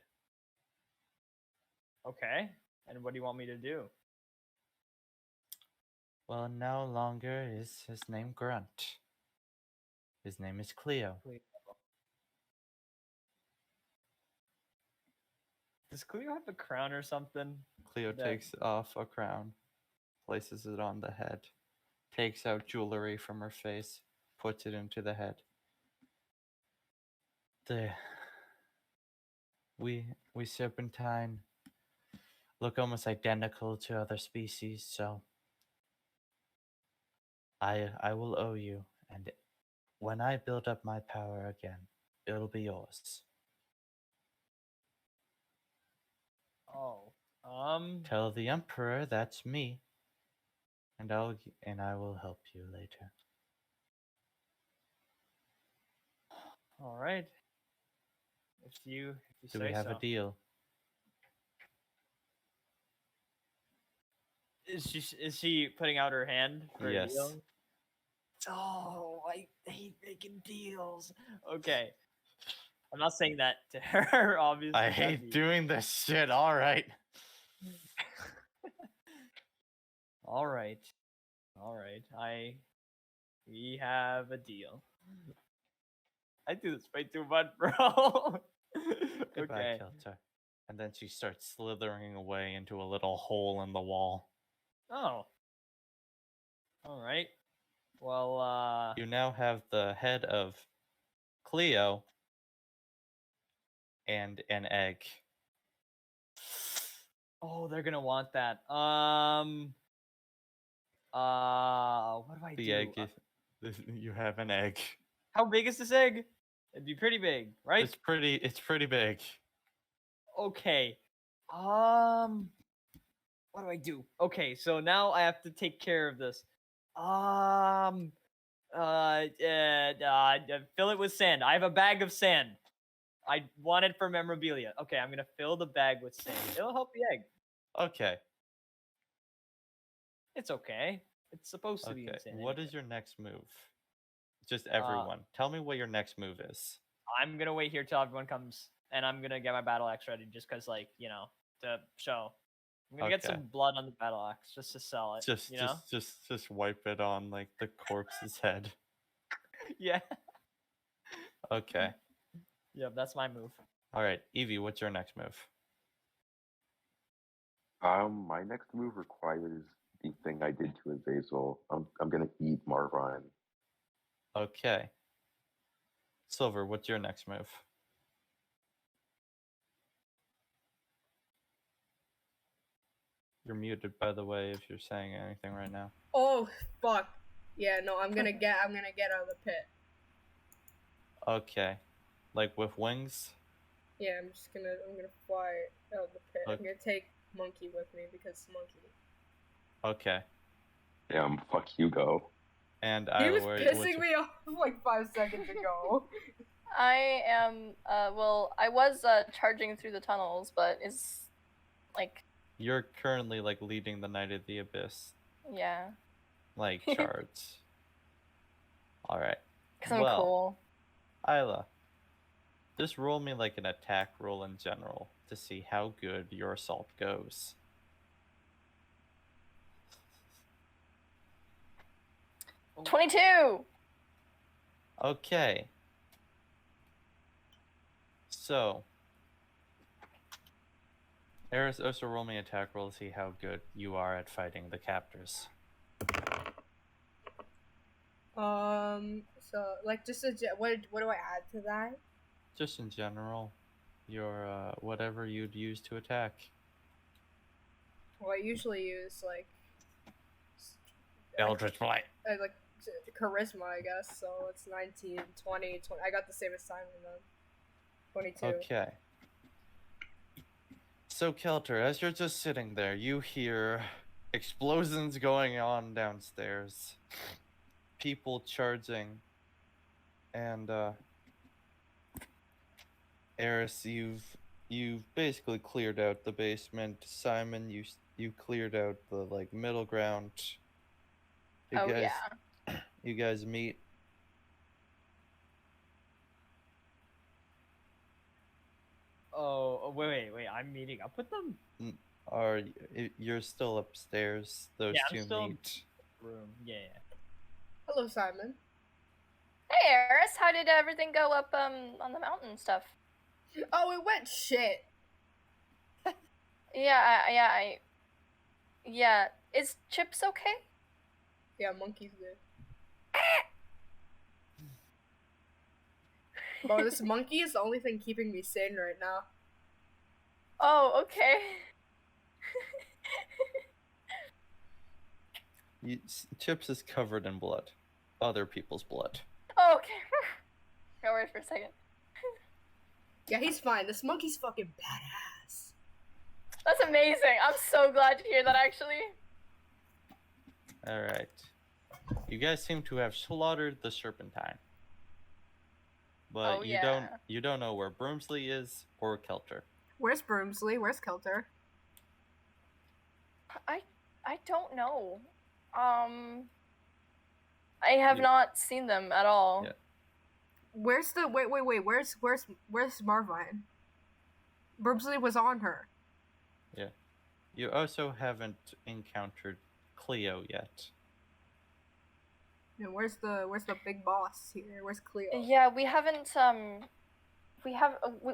Speaker 2: Okay. And what do you want me to do?
Speaker 1: Well, no longer is his name Grunt. His name is Cleo.
Speaker 2: Does Cleo have a crown or something?
Speaker 1: Cleo
Speaker 2: That-
Speaker 1: takes off a crown, places it on the head, takes out jewelry from her face, puts it into the head. We Serpentine look almost identical to other species, so I will owe you, and when I build up my power again, it'll be yours.
Speaker 2: Oh.
Speaker 1: Tell the Emperor that's me, and I will help you later.
Speaker 2: All right. If you
Speaker 1: Do
Speaker 2: say
Speaker 1: we have
Speaker 2: so.
Speaker 1: a deal?
Speaker 2: Is she putting out her hand for
Speaker 1: Yes.
Speaker 2: a deal? Oh, I hate making deals. Okay. I'm not saying that to her, obviously.
Speaker 1: I
Speaker 2: that'd
Speaker 1: hate
Speaker 2: be-
Speaker 1: doing this shit. All right.
Speaker 2: All right. All right. We have a deal. I do this way too much, bro.
Speaker 1: Goodbye,
Speaker 2: Okay.
Speaker 1: Kelter. And then she starts slithering away into a little hole in the wall.
Speaker 2: Oh. All right. Well,
Speaker 1: You now have the head of Cleo and an egg.
Speaker 2: oh, they're gonna want that. What do I
Speaker 1: The
Speaker 2: do?
Speaker 1: egg is You have an egg.
Speaker 2: How big is this egg? It'd be pretty big, right?
Speaker 1: It's pretty big.
Speaker 2: Okay. What do I do? Okay, so now I have to take care of this. Fill it with sand. I have a bag of sand. I want it for memorabilia. Okay, I'm gonna fill the bag with sand. It'll help the egg.
Speaker 1: Okay.
Speaker 2: It's okay. It's supposed to be
Speaker 1: Okay.
Speaker 2: insane.
Speaker 1: What is your next move? Just everyone. Tell me what your next move is.
Speaker 2: I'm gonna wait here till everyone comes, and I'm gonna get my battle axe ready, just cause, like, to show. I'm gonna get
Speaker 1: Okay.
Speaker 2: some blood on the battle axe just to sell it.
Speaker 1: Just wipe it on like the corpse's head.
Speaker 2: Yeah.
Speaker 1: Okay.
Speaker 2: Yep, that's my move.
Speaker 1: All right, Evie, what's your next move?
Speaker 5: My next move requires the thing I did to Azazel. I'm gonna eat Marvine.
Speaker 1: Okay. Silver, what's your next move? You're muted, by the way, if you're saying anything right now.
Speaker 3: Oh fuck. Yeah, no, I'm gonna get out of the pit.
Speaker 1: Okay. Like with wings?
Speaker 3: Yeah, I'm gonna fly out of the pit. I'm
Speaker 1: Okay.
Speaker 3: gonna take Monkey with me because Monkey.
Speaker 1: Okay.
Speaker 5: Damn, fuck Hugo.
Speaker 1: And
Speaker 3: He
Speaker 1: I
Speaker 3: was pissing me off like 5 seconds ago.
Speaker 4: I am. Well, I was charging through the tunnels, but it's like.
Speaker 1: You're currently like leading the Knight of the Abyss.
Speaker 4: Yeah.
Speaker 1: Like charts. Alright.
Speaker 4: Cause I'm cool.
Speaker 1: Isla, just roll me like an attack roll in general to see how good your assault goes.
Speaker 2: Oh.
Speaker 4: 22.
Speaker 1: Okay. So, Eris, also roll me attack roll to see how good you are at fighting the captors.
Speaker 3: So like just what do I add to that?
Speaker 1: Just in general, your whatever you'd use to attack.
Speaker 3: Well, I usually use like
Speaker 1: Eldritch Blight.
Speaker 3: like charisma, I guess. So it's 19, 20. I got the same as Simon then. 22.
Speaker 1: Okay. So Kelter, as you're just sitting there, you hear explosions going on downstairs, people charging, and Eris, you've basically cleared out the basement. Simon, you cleared out the like middle ground.
Speaker 4: Yeah.
Speaker 1: You guys meet.
Speaker 2: Oh, wait, I'm meeting up with them?
Speaker 1: You're still upstairs. Those
Speaker 2: Yeah, I'm
Speaker 1: two
Speaker 2: still-
Speaker 1: meet.
Speaker 2: Room. Yeah.
Speaker 3: Hello, Simon.
Speaker 4: Hey, Eris, how did everything go up on the mountain and stuff?
Speaker 3: Oh, it went shit.
Speaker 4: Yeah. Is Chips okay?
Speaker 3: Yeah, Monkey's good. Bro, this monkey is the only thing keeping me sane right now.
Speaker 4: Oh, okay.
Speaker 1: Chips is covered in blood. Other people's blood.
Speaker 4: Oh, okay. Go away for a second.
Speaker 3: Yeah, he's fine. This monkey's fucking badass.
Speaker 4: That's amazing. I'm so glad to hear that, actually.
Speaker 1: Alright. You guys seem to have slaughtered the Serpentine. But
Speaker 4: Oh, yeah.
Speaker 1: you don't know where Broomsley is or Kelter.
Speaker 3: Where's Broomsley? Where's Kelter?
Speaker 4: I don't know. I have not seen them at all.
Speaker 1: Yeah.
Speaker 3: Where's the wait? Where's Marvine? Broomsley was on her.
Speaker 1: Yeah. You also haven't encountered Cleo yet.
Speaker 3: And where's the big boss here? Where's Cleo?
Speaker 4: Yeah, we haven't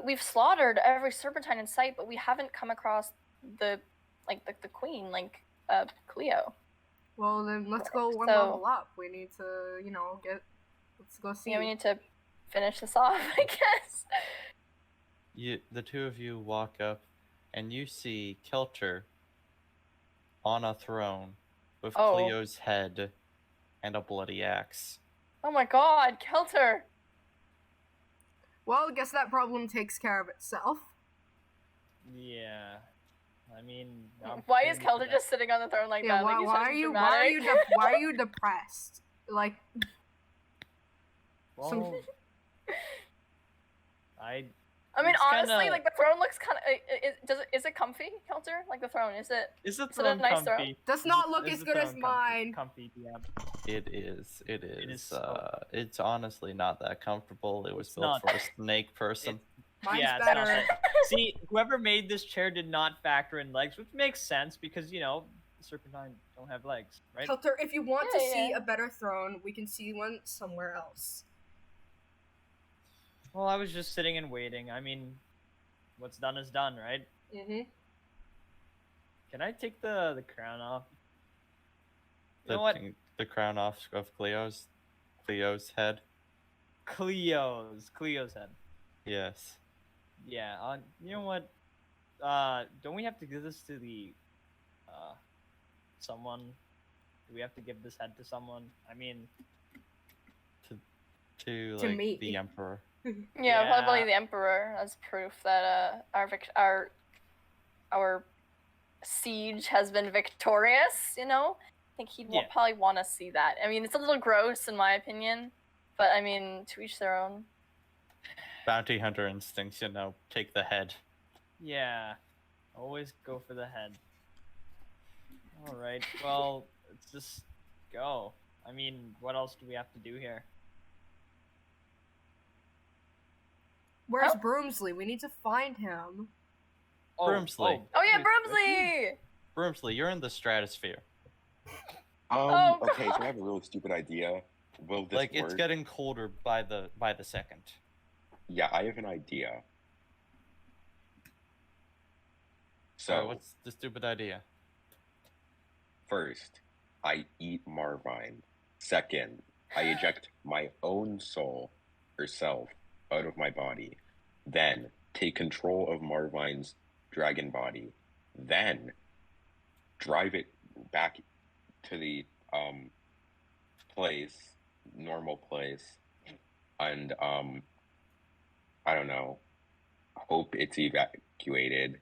Speaker 4: we've slaughtered every Serpentine in sight, but we haven't come across the queen, Cleo.
Speaker 3: Well, then let's go one
Speaker 4: So-
Speaker 3: level up. We need to, let's go see.
Speaker 4: Yeah, we need to finish this off, I guess.
Speaker 1: The two of you walk up, and you see Kelter on a throne with
Speaker 4: Oh.
Speaker 1: Cleo's head and a bloody axe.
Speaker 4: Oh my god, Kelter!
Speaker 3: Well, I guess that problem takes care of itself.
Speaker 2: Yeah. I mean, I'm
Speaker 4: Why is
Speaker 2: preparing for
Speaker 4: Kelter
Speaker 2: that.
Speaker 4: just sitting on the throne like
Speaker 3: Yeah,
Speaker 4: that? Like, he's
Speaker 3: why
Speaker 4: such
Speaker 3: are
Speaker 4: a
Speaker 3: you
Speaker 4: dramatic.
Speaker 3: why are you depressed? Like some
Speaker 2: Well, I
Speaker 4: I mean,
Speaker 2: It's
Speaker 4: honestly,
Speaker 2: kinda-
Speaker 4: like the throne looks kind of. Is it comfy, Kelter? Like the throne, is it?
Speaker 2: is the
Speaker 4: Is it a
Speaker 2: throne
Speaker 4: nice
Speaker 2: comfy?
Speaker 4: throne?
Speaker 3: does not look as good as mine.
Speaker 2: Comfy, yeah.
Speaker 1: It is. It is.
Speaker 2: is so-
Speaker 1: It's honestly not that comfortable. It was
Speaker 2: It's
Speaker 1: built
Speaker 2: not.
Speaker 1: for a snake person.
Speaker 3: Mine's
Speaker 2: Yeah, it's
Speaker 3: better.
Speaker 2: not that- See, whoever made this chair did not factor in legs, which makes sense because the Serpentine don't have legs, right?
Speaker 3: Kelter, if you want to
Speaker 4: Yeah,
Speaker 3: see
Speaker 4: yeah.
Speaker 3: a better throne, we can see one somewhere else.
Speaker 2: Well, I was just sitting and waiting. I mean, what's done is done, right?
Speaker 3: Mm-hmm.
Speaker 2: Can I take the crown off? You
Speaker 1: The
Speaker 2: know what?
Speaker 1: the crown off of Cleo's head.
Speaker 2: Cleo's head.
Speaker 1: Yes.
Speaker 2: Yeah. You know what? Don't we have to give this to the someone? Do we have to give this head to someone? I mean,
Speaker 1: To
Speaker 3: To
Speaker 1: like
Speaker 3: me.
Speaker 1: the emperor.
Speaker 4: Yeah, probably
Speaker 2: Yeah.
Speaker 4: the Emperor as proof that our siege has been victorious. I think he'd
Speaker 2: Yeah.
Speaker 4: probably want to see that. I mean, it's a little gross in my opinion, but I mean, to each their own.
Speaker 1: Bounty hunter instincts, take the head.
Speaker 2: yeah. Always go for the head. All right. Well, let's just go. I mean, what else do we have to do here?
Speaker 3: Where's
Speaker 4: Oh.
Speaker 3: Broomsley? We need to find him.
Speaker 1: Broomsley.
Speaker 4: Oh yeah,
Speaker 2: wait,
Speaker 4: Broomsley!
Speaker 1: Broomsley, you're in the stratosphere.
Speaker 4: Oh,
Speaker 5: Okay,
Speaker 4: God.
Speaker 5: so I have a really stupid idea. Will this
Speaker 1: Like
Speaker 5: work?
Speaker 1: it's getting colder by the second.
Speaker 5: Yeah, I have an idea. So,
Speaker 1: Alright, what's the stupid idea?
Speaker 5: first, I eat Marvine. Second, I eject my own soul, herself, out of my body. Then, take control of Marvine's dragon body. Then, drive it back to the normal place, and I don't know, hope it's evacuated.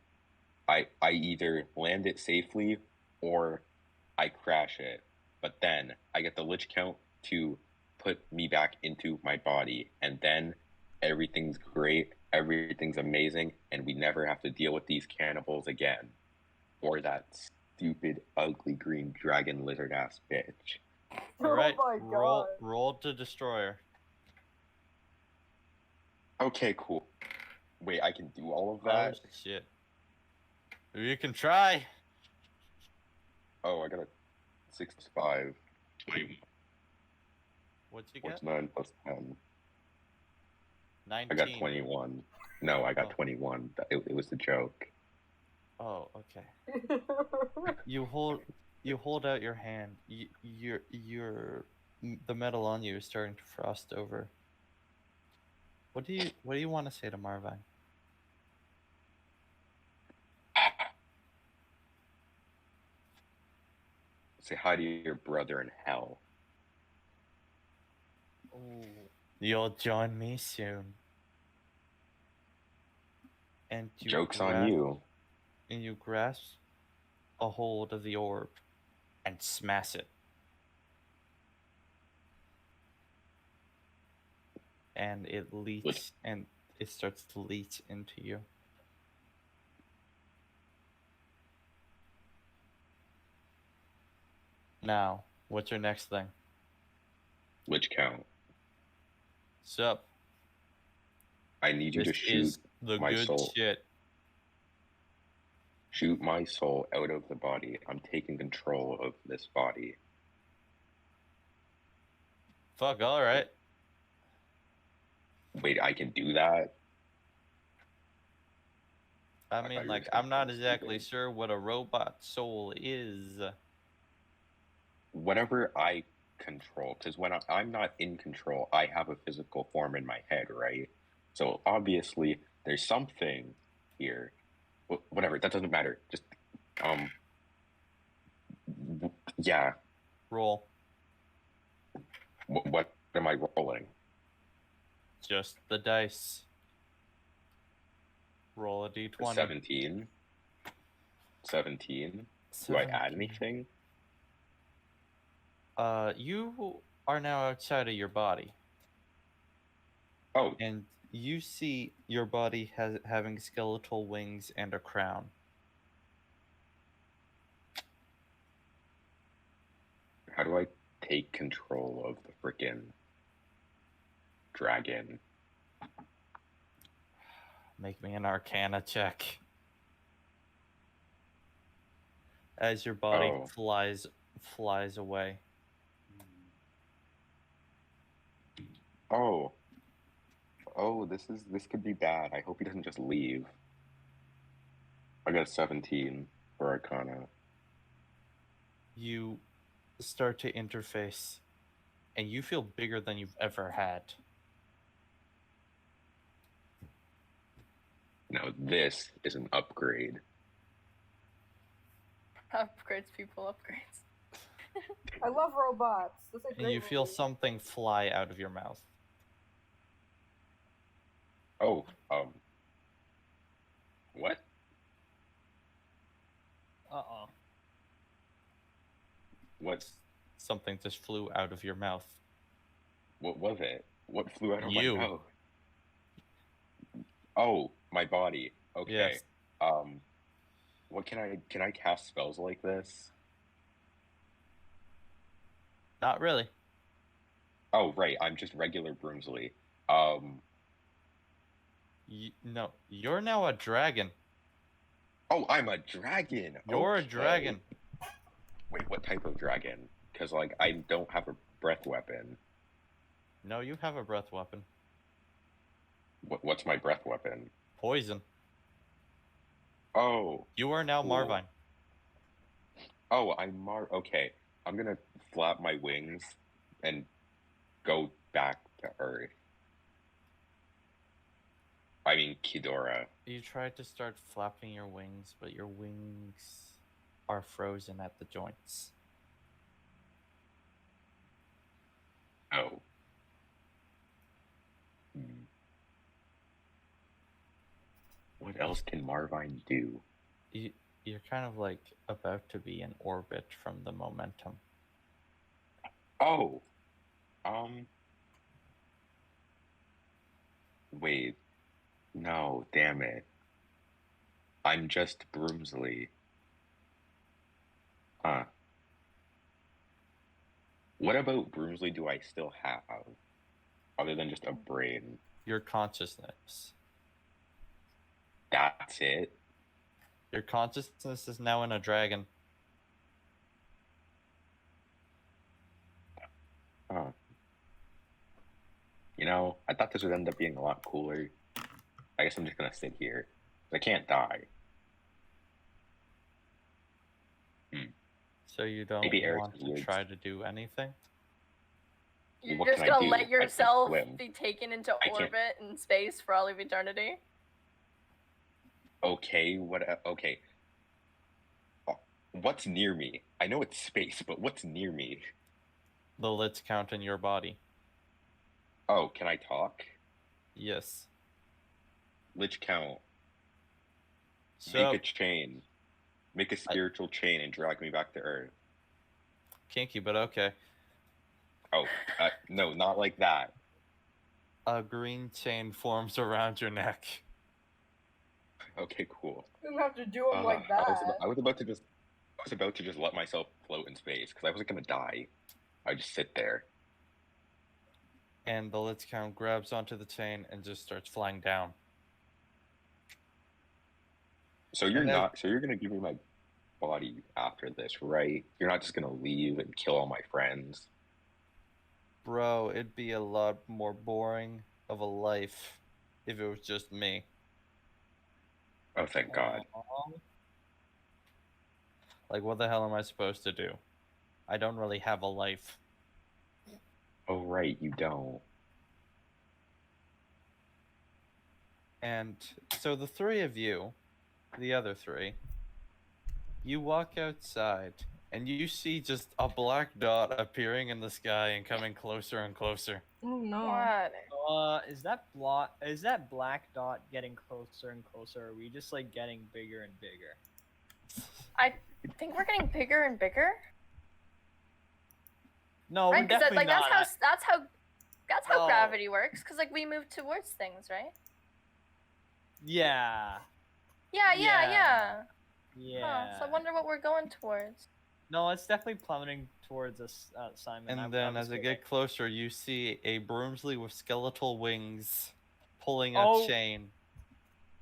Speaker 5: I either land it safely or I crash it, but then I get the Lich Count to put me back into my body, and then everything's great, everything's amazing, and we never have to deal with these cannibals again. Or that stupid, ugly green dragon lizard ass bitch.
Speaker 1: Alright,
Speaker 3: Oh my
Speaker 1: roll to destroyer.
Speaker 5: Okay, cool. Wait, I can do all of
Speaker 1: Oh
Speaker 5: that?
Speaker 1: shit. You can try.
Speaker 5: Oh, I got a 65. 21.
Speaker 1: What'd you
Speaker 5: What's
Speaker 1: get?
Speaker 5: 9 plus 10?
Speaker 1: 19.
Speaker 5: I got 21. No, I got
Speaker 1: Oh.
Speaker 5: 21. It was a joke.
Speaker 1: Oh, okay. You hold out your hand. The metal on you is starting to frost over. What do you want to say to Marvine?
Speaker 5: Say hi to your brother in hell.
Speaker 2: Ooh.
Speaker 1: You'll join me soon. And you
Speaker 5: Joke's on
Speaker 1: grasp-
Speaker 5: you.
Speaker 1: And you grasp a hold of the orb and smash it. And it leaks and it starts to leach into you. Now, what's your next thing?
Speaker 5: Lich Count.
Speaker 1: Sup?
Speaker 5: I need you
Speaker 1: This
Speaker 5: to shoot
Speaker 1: is the
Speaker 5: my
Speaker 1: good
Speaker 5: soul.
Speaker 1: shit.
Speaker 5: Shoot my soul out of the body. I'm taking control of this body.
Speaker 1: Fuck, alright.
Speaker 5: Wait, I can do that?
Speaker 1: I
Speaker 5: thought
Speaker 1: mean,
Speaker 5: you
Speaker 1: like,
Speaker 5: were
Speaker 1: I'm not
Speaker 5: something
Speaker 1: exactly
Speaker 5: stupid.
Speaker 1: sure what a robot soul is.
Speaker 5: Whatever I control, because when I'm not in control, I have a physical form in my head, right? So obviously, there's something here. Whatever, that doesn't matter. Just, yeah.
Speaker 1: Roll.
Speaker 5: What What am I rolling?
Speaker 1: Just the dice. Roll a d20.
Speaker 5: 17. 17. Do I add
Speaker 1: 17.
Speaker 5: anything?
Speaker 1: You are now outside of your body,
Speaker 5: Oh,
Speaker 1: and you see your body having skeletal wings and a crown.
Speaker 5: how do I take control of the frickin' dragon?
Speaker 1: Make me an Arcana check. As your body
Speaker 5: Oh.
Speaker 1: flies away.
Speaker 5: Oh. Oh, this could be bad. I hope he doesn't just leave. I got a 17 for Arcana.
Speaker 1: You start to interface, and you feel bigger than you've ever had.
Speaker 5: Now this is an upgrade.
Speaker 4: Upgrades, people, upgrades.
Speaker 3: I love robots. That's a
Speaker 1: And
Speaker 3: great
Speaker 1: you feel
Speaker 3: movie.
Speaker 1: something fly out of your mouth.
Speaker 5: Oh, what?
Speaker 2: Uh-oh.
Speaker 5: What?
Speaker 1: Something just flew out of your mouth.
Speaker 5: What was it? What flew out of
Speaker 1: You.
Speaker 5: my mouth? Oh, my body. Okay.
Speaker 1: Yes.
Speaker 5: What can I cast spells like this?
Speaker 1: Not really.
Speaker 5: Oh, right. I'm just regular Broomsley.
Speaker 1: No, you're now a dragon.
Speaker 5: Oh, I'm a dragon.
Speaker 1: You're a
Speaker 5: Okay.
Speaker 1: dragon.
Speaker 5: Wait, what type of dragon? Because like I don't have a breath weapon.
Speaker 1: No, you have a breath weapon.
Speaker 5: What's my breath weapon?
Speaker 1: Poison.
Speaker 5: Oh.
Speaker 1: You are now
Speaker 5: Cool.
Speaker 1: Marvine.
Speaker 5: Oh, okay. I'm gonna flap my wings and go back to Earth. I mean Kidora.
Speaker 1: You tried to start flapping your wings, but your wings are frozen at the joints.
Speaker 5: Oh. What else can Marvine do?
Speaker 1: You're kind of like about to be in orbit from the momentum.
Speaker 5: Oh. Wait. No, damn it. I'm just Broomsley. Huh. What about Broomsley do I still have? Other than just a brain?
Speaker 1: Your consciousness.
Speaker 5: That's it?
Speaker 1: Your consciousness is now in a dragon.
Speaker 5: Huh. You know, I thought this would end up being a lot cooler. I guess I'm just gonna sit here. I can't die.
Speaker 1: So you don't
Speaker 5: Maybe Eric's
Speaker 1: want to
Speaker 5: weird.
Speaker 1: try to do anything?
Speaker 4: You're
Speaker 5: What
Speaker 4: just
Speaker 5: can I
Speaker 4: gonna
Speaker 5: do?
Speaker 4: let
Speaker 5: I can
Speaker 4: yourself
Speaker 5: swim.
Speaker 4: be taken into
Speaker 5: I can't-
Speaker 4: orbit in space for all of eternity?
Speaker 5: Okay, okay. What's near me? I know it's space, but what's near me?
Speaker 1: The lits count in your body.
Speaker 5: Oh, can I talk?
Speaker 1: Yes.
Speaker 5: Lich count.
Speaker 1: So,
Speaker 5: Make a chain. Make a spiritual chain and drag me back to Earth.
Speaker 1: kinky, but okay.
Speaker 5: Oh, no, not like that.
Speaker 1: A green chain forms around your neck.
Speaker 5: Okay, cool.
Speaker 3: You don't have to do them like that.
Speaker 5: I was about to just let myself float in space because I wasn't gonna die. I just sit there.
Speaker 1: And the Litz Count grabs onto the chain and just starts flying down.
Speaker 5: So you're
Speaker 1: And then-
Speaker 5: not. So you're gonna give me my body after this, right? You're not just gonna leave and kill all my friends.
Speaker 1: Bro, it'd be a lot more boring of a life if it was just me.
Speaker 5: Oh, thank God.
Speaker 1: Like, what the hell am I supposed to do? I don't really have a life.
Speaker 5: Oh, right, you don't.
Speaker 1: And so the three of you, the other three, you walk outside and you see just a black dot appearing in the sky and coming closer and closer.
Speaker 3: Oh no.
Speaker 4: What?
Speaker 2: Is that black dot getting closer and closer? Or are we just like getting bigger and bigger?
Speaker 4: I think we're getting bigger and bigger.
Speaker 2: No,
Speaker 4: Right?
Speaker 2: we're
Speaker 4: Because
Speaker 2: definitely not.
Speaker 4: that's how
Speaker 2: No.
Speaker 4: gravity works. Because like we move towards things, right?
Speaker 2: Yeah.
Speaker 4: Yeah.
Speaker 2: Yeah.
Speaker 4: So I wonder what we're going towards.
Speaker 2: No, it's definitely plummeting towards us, Simon.
Speaker 1: And then as it gets closer, you see a Broomsley with skeletal wings pulling a
Speaker 2: Oh.
Speaker 1: chain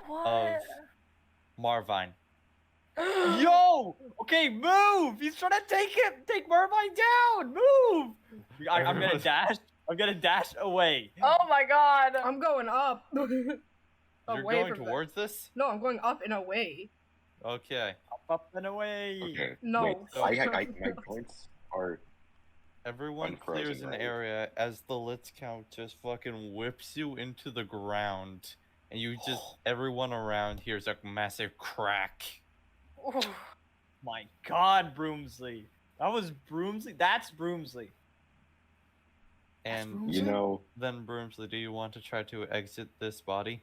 Speaker 4: What?
Speaker 1: of Marvine.
Speaker 2: Yo! Okay, move! He's trying to take Mervine down! Move! I'm gonna dash. I'm gonna dash away.
Speaker 4: Oh my god!
Speaker 3: I'm going up.
Speaker 1: You're
Speaker 3: Away
Speaker 1: going
Speaker 3: from
Speaker 1: towards this?
Speaker 3: No, I'm going up and away.
Speaker 1: Okay.
Speaker 2: Up and away.
Speaker 5: Okay.
Speaker 3: No.
Speaker 5: Wait, my points are.
Speaker 1: Everyone
Speaker 5: Unfrozen,
Speaker 1: clears an
Speaker 5: right?
Speaker 1: area as the Litz Count just fucking whips you into the ground. And you just, everyone around hears a massive crack.
Speaker 4: Ooh.
Speaker 2: My God, Broomsley. That was Broomsley. That's Broomsley.
Speaker 1: And
Speaker 5: You know,
Speaker 1: then, Broomsley, do you want to try to exit this body?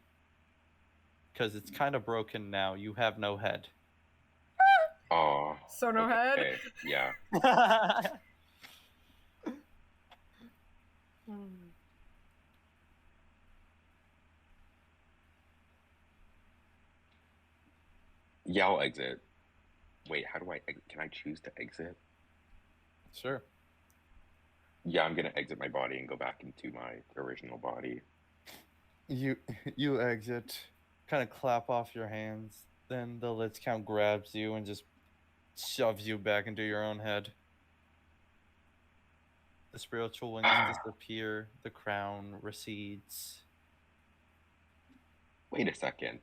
Speaker 1: Because it's kind of broken now. You have no head.
Speaker 5: oh.
Speaker 3: So no head.
Speaker 5: Okay, yeah. Yeah, I'll exit. Wait, how do can I choose to exit?
Speaker 1: Sure.
Speaker 5: Yeah, I'm gonna exit my body and go back into my original body.
Speaker 1: You exit, kind of clap off your hands. Then the Litz Count grabs you and just shoves you back into your own head. The spiritual wings disappear. The crown recedes.
Speaker 5: Wait a second.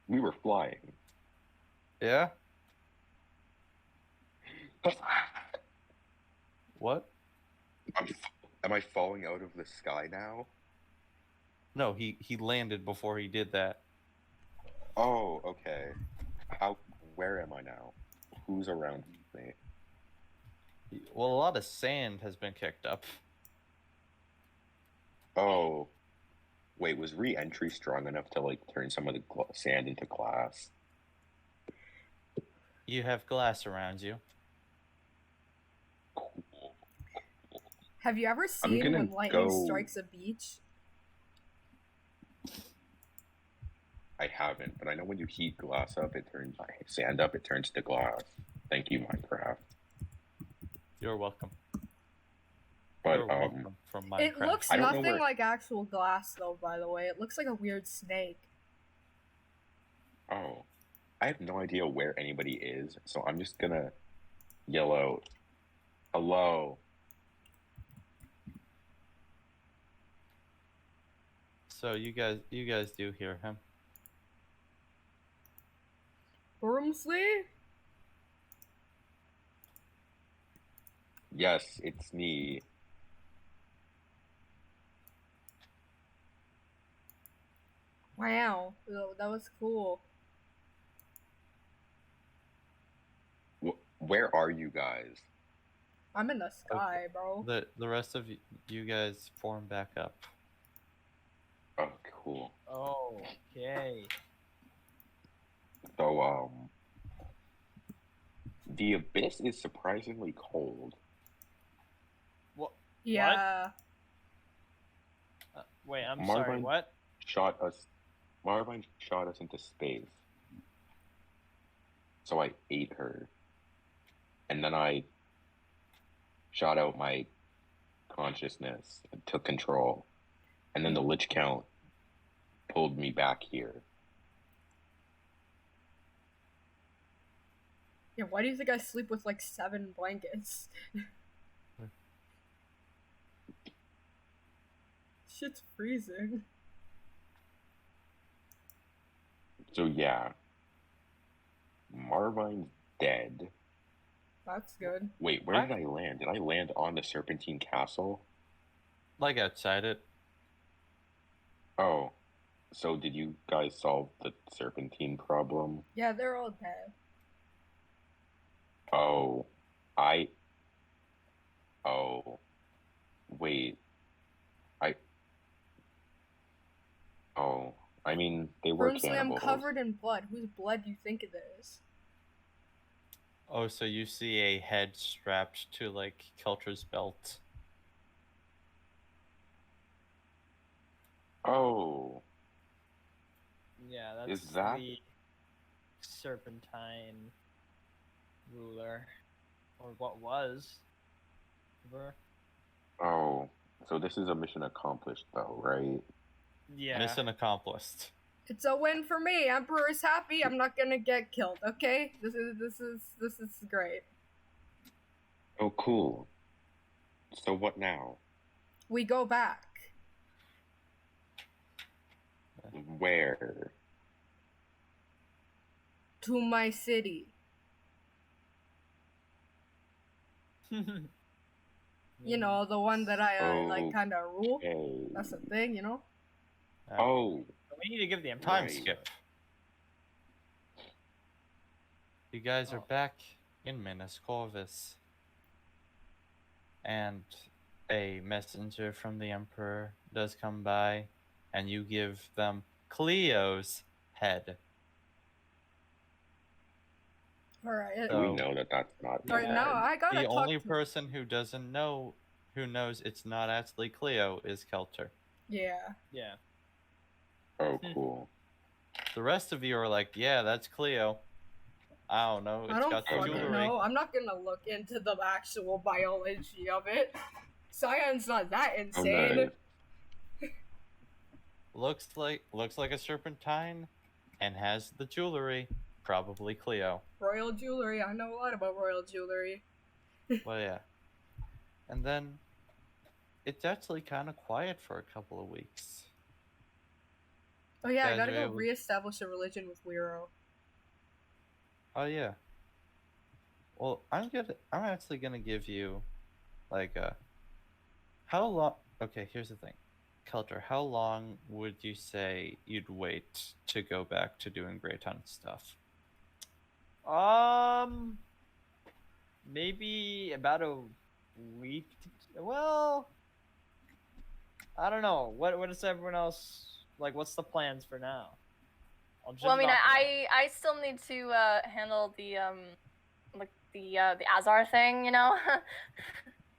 Speaker 5: We were flying.
Speaker 1: Yeah? What?
Speaker 5: Am I falling out of the sky now?
Speaker 1: No, he landed before he did that.
Speaker 5: Oh, okay. Where am I now? Who's around me?
Speaker 1: Well, a lot of sand has been kicked up.
Speaker 5: Oh. Wait, was re-entry strong enough to, like, turn some of the sand into glass?
Speaker 1: You have glass around you.
Speaker 5: Cool.
Speaker 3: Have you ever seen
Speaker 5: gonna
Speaker 3: when lightning
Speaker 5: go-
Speaker 3: strikes a beach?
Speaker 5: I haven't, but I know when you heat glass up, sand up, it turns to glass. Thank you, Minecraft.
Speaker 1: You're welcome.
Speaker 5: But,
Speaker 1: You're welcome from Minecraft.
Speaker 3: It looks
Speaker 5: I don't know
Speaker 3: nothing
Speaker 5: where-
Speaker 3: like actual glass, though, by the way. It looks like a weird snake.
Speaker 5: Oh. I have no idea where anybody is, so I'm just gonna yell out, hello.
Speaker 1: So you guys do hear him.
Speaker 3: Broomsley?
Speaker 5: Yes, it's me.
Speaker 3: Wow. That was cool.
Speaker 5: Where are you guys?
Speaker 3: I'm in the sky, bro.
Speaker 1: The rest of you guys form back up.
Speaker 5: Oh, cool.
Speaker 2: Okay.
Speaker 5: So, the abyss is surprisingly cold.
Speaker 3: Yeah.
Speaker 2: Wait, I'm sorry.
Speaker 5: Marvin
Speaker 2: What?
Speaker 5: Marvin shot us into space. So I ate her. And then I shot out my consciousness and took control. And then the Lich Count pulled me back here.
Speaker 3: Yeah, why do you think I sleep with like 7 blankets? Shit's freezing.
Speaker 5: So yeah. Marvine's dead.
Speaker 3: That's good.
Speaker 5: Wait, where did I land? Did I land on the Serpentine Castle?
Speaker 1: Like outside it.
Speaker 5: Oh. So did you guys solve the Serpentine problem?
Speaker 3: Yeah, they're all dead.
Speaker 5: Oh. I. Oh. Wait. I. Oh. I mean, they were
Speaker 3: Brunsley, I'm
Speaker 5: cannibals.
Speaker 3: covered in blood. Whose blood do you think it is?
Speaker 1: Oh, so you see a head strapped to like Kelter's belt.
Speaker 5: Oh.
Speaker 2: Yeah,
Speaker 5: Is
Speaker 2: that's
Speaker 5: that-
Speaker 2: the Serpentine ruler, or what was. Ruler.
Speaker 5: Oh. So this is a mission accomplished, though, right?
Speaker 2: Yeah.
Speaker 1: Mission accomplished.
Speaker 3: It's a win for me. Emperor is happy. I'm not gonna get killed. Okay, this is great.
Speaker 5: Oh, cool. So what now?
Speaker 3: We go back.
Speaker 5: Where?
Speaker 3: To my city. You know, the one that I like kind of rule.
Speaker 5: Okay.
Speaker 3: That's the thing, you know.
Speaker 5: Oh.
Speaker 2: We need to give the Emperor.
Speaker 1: Time
Speaker 5: Right.
Speaker 1: skip. You guys are
Speaker 2: Oh.
Speaker 1: back in Minas Corvus. And a messenger from the Emperor does come by, and you give them Cleo's head.
Speaker 3: All right.
Speaker 1: So-
Speaker 5: We know that that's not.
Speaker 3: All right,
Speaker 1: Yeah.
Speaker 3: now I gotta
Speaker 1: The
Speaker 3: talk
Speaker 1: only
Speaker 3: to-
Speaker 1: person who doesn't know, who knows it's not actually Cleo, is Kelter.
Speaker 3: Yeah.
Speaker 2: Yeah.
Speaker 5: Oh, cool.
Speaker 1: The rest of you are like, yeah, that's Cleo. I don't know.
Speaker 3: I
Speaker 1: It's
Speaker 3: don't
Speaker 1: got the
Speaker 3: fucking
Speaker 1: jewelry.
Speaker 3: know. I'm not gonna look into the actual biology of it. Science not that
Speaker 5: Oh,
Speaker 3: insane.
Speaker 5: nice.
Speaker 1: Looks like a serpentine, and has the jewelry. Probably Cleo.
Speaker 3: Royal jewelry. I know a lot about royal jewelry.
Speaker 1: Well, yeah. And then it's actually kind of quiet for a couple of weeks.
Speaker 3: Oh yeah, I
Speaker 1: Guys
Speaker 3: gotta
Speaker 1: are
Speaker 3: go
Speaker 1: able-
Speaker 3: reestablish a religion with Wiro.
Speaker 1: Oh yeah. Well, I'm actually gonna give you, like, how long? Okay, here's the thing, Kelter. How long would you say you'd wait to go back to doing Great Hunt stuff?
Speaker 2: Maybe about a week. Well, I don't know. What is everyone else like? What's the plans for now?
Speaker 4: Well, I mean, I still need to handle the like the Azar thing, you know.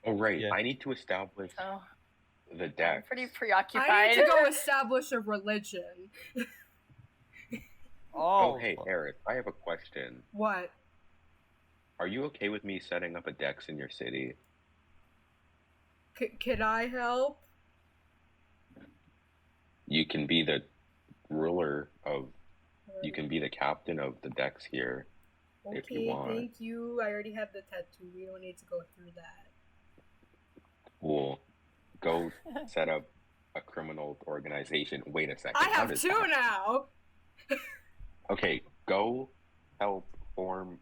Speaker 5: Oh, right.
Speaker 1: Yeah.
Speaker 5: I need to establish
Speaker 4: So
Speaker 5: the
Speaker 4: I'm
Speaker 5: deck.
Speaker 4: pretty
Speaker 3: I
Speaker 4: preoccupied.
Speaker 3: need to go establish a religion.
Speaker 5: Oh, hey, Eric, I have a question.
Speaker 3: What?
Speaker 5: Are you okay with me setting up a dex in your city?
Speaker 3: Can I help?
Speaker 5: You can be the ruler of. You can be the captain of the dex here. if you
Speaker 3: Okay,
Speaker 5: want.
Speaker 3: thank you. I already have the tattoo. We don't need to go through that.
Speaker 5: Cool. Go set up a criminal organization. Wait a second.
Speaker 3: I
Speaker 5: how
Speaker 3: have
Speaker 5: does
Speaker 3: two
Speaker 5: that-
Speaker 3: now.
Speaker 5: Okay, go help form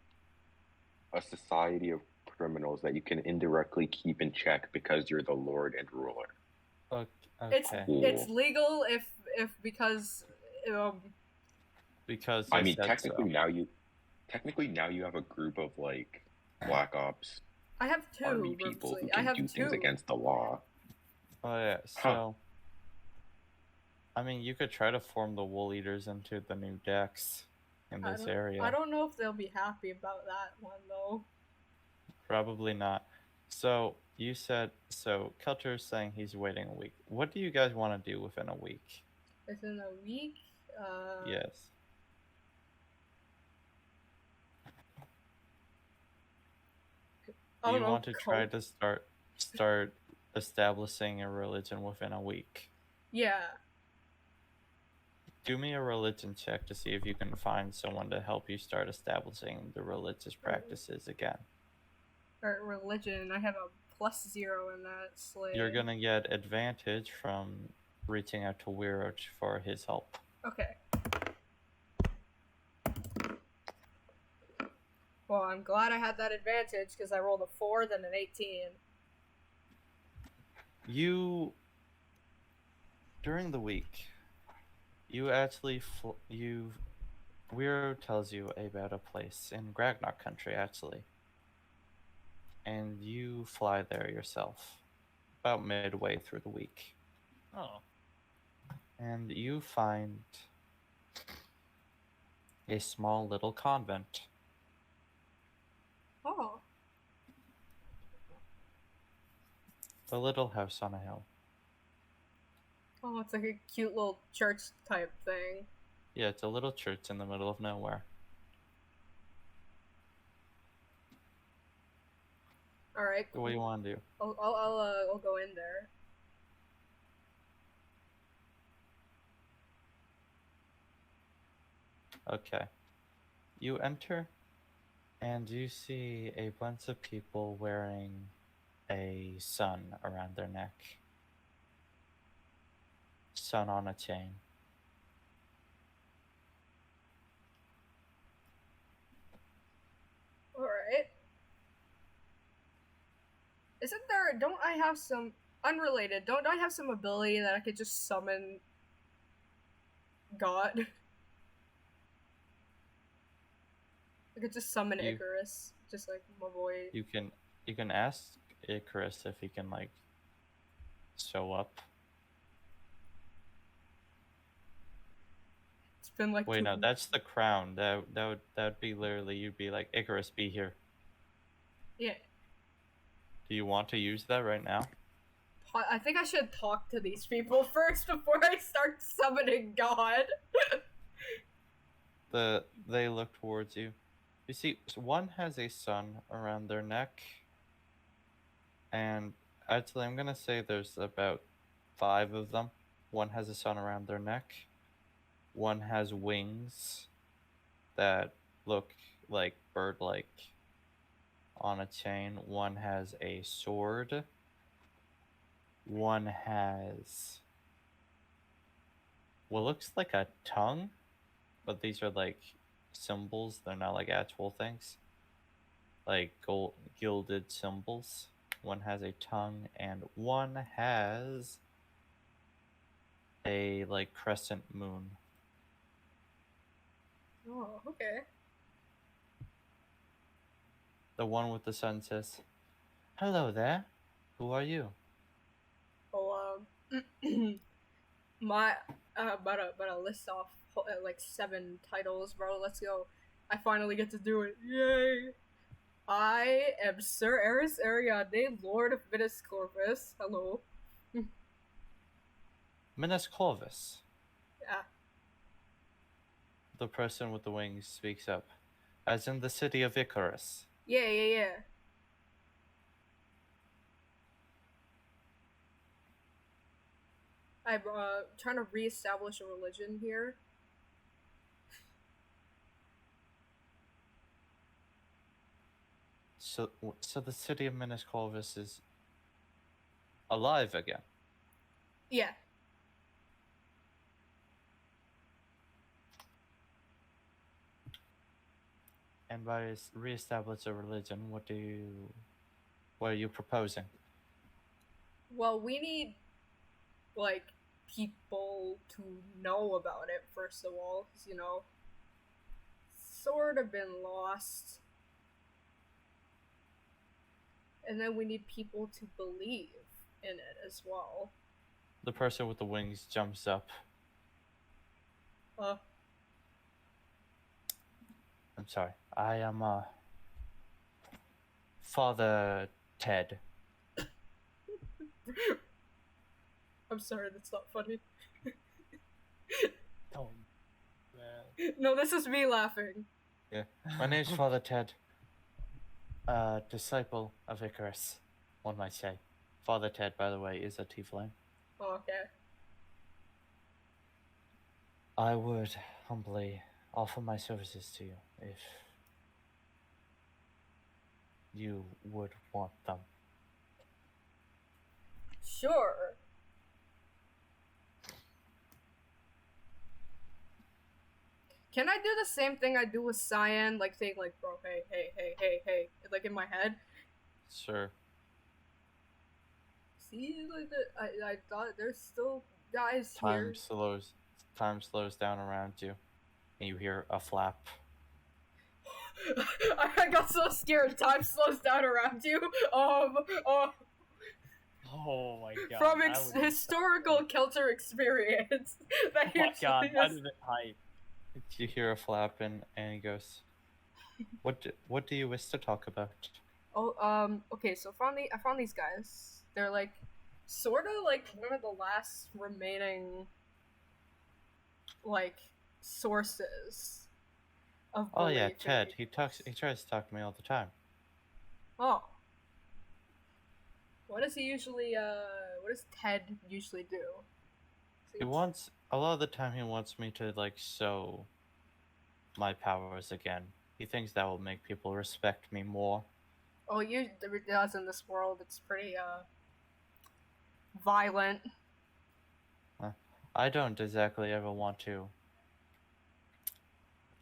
Speaker 5: a society of criminals that you can indirectly keep in check because you're the lord and ruler.
Speaker 1: Okay.
Speaker 3: It's
Speaker 5: Cool.
Speaker 3: it's legal if because
Speaker 1: Because
Speaker 5: I
Speaker 1: they
Speaker 5: mean,
Speaker 1: said
Speaker 5: technically
Speaker 1: so.
Speaker 5: now you have a group of like black ops
Speaker 3: I have two.
Speaker 5: army people who
Speaker 3: Brooklyn. I
Speaker 5: can
Speaker 3: have
Speaker 5: do
Speaker 3: two.
Speaker 5: things against the law.
Speaker 1: Oh yeah.
Speaker 5: Huh.
Speaker 1: So, I mean, you could try to form the Wool Eaters into the new decks in
Speaker 3: I
Speaker 1: this
Speaker 3: don't-
Speaker 1: area.
Speaker 3: I don't know if they'll be happy about that one though.
Speaker 1: Probably not. So you said Kelter's saying he's waiting a week. What do you guys want to do within a week?
Speaker 3: Within a week.
Speaker 1: Yes.
Speaker 3: I
Speaker 1: Do you
Speaker 3: don't know,
Speaker 1: want to try
Speaker 3: cope.
Speaker 1: to start establishing a religion within a week?
Speaker 3: Yeah.
Speaker 1: Do me a religion check to see if you can find someone to help you start establishing the religious practices again.
Speaker 3: Or religion. I have a +0 in that slate.
Speaker 1: You're gonna get advantage from reaching out to Wiro for his help.
Speaker 3: Okay. Well, I'm glad I had that advantage because I rolled a 4, then an 18.
Speaker 1: During the week, you actually Wiro tells you about a place in Gragnock country actually. and you fly there yourself, about midway through the week.
Speaker 2: Oh.
Speaker 1: And you find a small little convent.
Speaker 3: Oh.
Speaker 1: A little house on a hill.
Speaker 3: Oh, it's like a cute little church type thing.
Speaker 1: Yeah, it's a little church in the middle of nowhere.
Speaker 3: All right.
Speaker 1: What do you want to do?
Speaker 3: I'll go in there.
Speaker 1: Okay. You enter, and you see a bunch of people wearing a sun around their neck. Sun on a chain.
Speaker 3: All right. Isn't there? Don't I have some unrelated? Don't I have some ability that I could just summon God? I could just summon
Speaker 1: You-
Speaker 3: Icarus, just like my boy.
Speaker 1: You can ask Icarus if he can like show up.
Speaker 3: It's been like
Speaker 1: Wait,
Speaker 3: 2
Speaker 1: no, that's the crown. That'd be literally, you'd be like, Icarus, be here.
Speaker 3: Yeah.
Speaker 1: Do you want to use that right now?
Speaker 3: I think I should talk to these people first before I start summoning God.
Speaker 1: They look towards you. You see, one has a sun around their neck, and actually, I'm gonna say there's about 5 of them. One has a sun around their neck. One has wings that look like bird-like on a chain. One has a sword. One has what looks like a tongue, but these are like symbols. They're not like actual things. Like gold gilded symbols. One has a tongue, and one has a like crescent moon.
Speaker 3: Oh, okay.
Speaker 1: The one with the sun says, "Hello there. Who are you?"
Speaker 3: Oh, my about to list off like 7 titles, bro. Let's go. I finally get to do it. Yay! I am Sir Eris Ariadne, Lord of Minas Corvus. Hello.
Speaker 1: Minas Corvus.
Speaker 3: Yeah.
Speaker 1: The person with the wings speaks up. As in the city of Icarus.
Speaker 3: Yeah. I'm trying to reestablish a religion here.
Speaker 1: So the city of Minas Corvus is alive again.
Speaker 3: Yeah.
Speaker 1: And by reestablish a religion, what are you proposing?
Speaker 3: Well, we need like people to know about it first of all, 'cause, sort of been lost. And then we need people to believe in it as well.
Speaker 1: The person with the wings jumps up. I'm sorry. I am Father Ted.
Speaker 3: I'm sorry, that's not funny.
Speaker 2: Oh, man.
Speaker 3: No, this is me laughing.
Speaker 1: Yeah. My name's Father Ted. Disciple of Icarus, one might say. Father Ted, by the way, is a tiefling.
Speaker 3: Oh, okay.
Speaker 1: I would humbly offer my services to you if you would want them.
Speaker 3: Sure. Can I do the same thing I do with Cyan? Like saying like, bro, hey, like in my head?
Speaker 1: Sure.
Speaker 3: See, like I thought there's still guys here.
Speaker 1: Time slows down around you, and you hear a flap.
Speaker 3: I got so scared. Time slows down around you. Oh.
Speaker 2: Oh my god.
Speaker 3: From
Speaker 2: that would be
Speaker 3: historical Kelter experience. That
Speaker 2: Oh my god,
Speaker 3: usually
Speaker 2: how
Speaker 3: is-
Speaker 2: did it hype?
Speaker 1: You hear a flapping, and he goes, What do you wish to talk about?
Speaker 3: Oh, okay, so I found these guys. They're like, sort of like one of the last remaining, like, sources of
Speaker 1: Oh yeah,
Speaker 3: belief in
Speaker 1: Ted. He
Speaker 3: universe.
Speaker 1: tries to talk to me all the time.
Speaker 3: Oh. What does what does Ted usually do?
Speaker 1: He wants a lot of the time. He wants me to like show my powers again. He thinks that will make people respect me more.
Speaker 3: Oh, it does in this world. It's pretty, violent.
Speaker 1: I don't exactly ever want to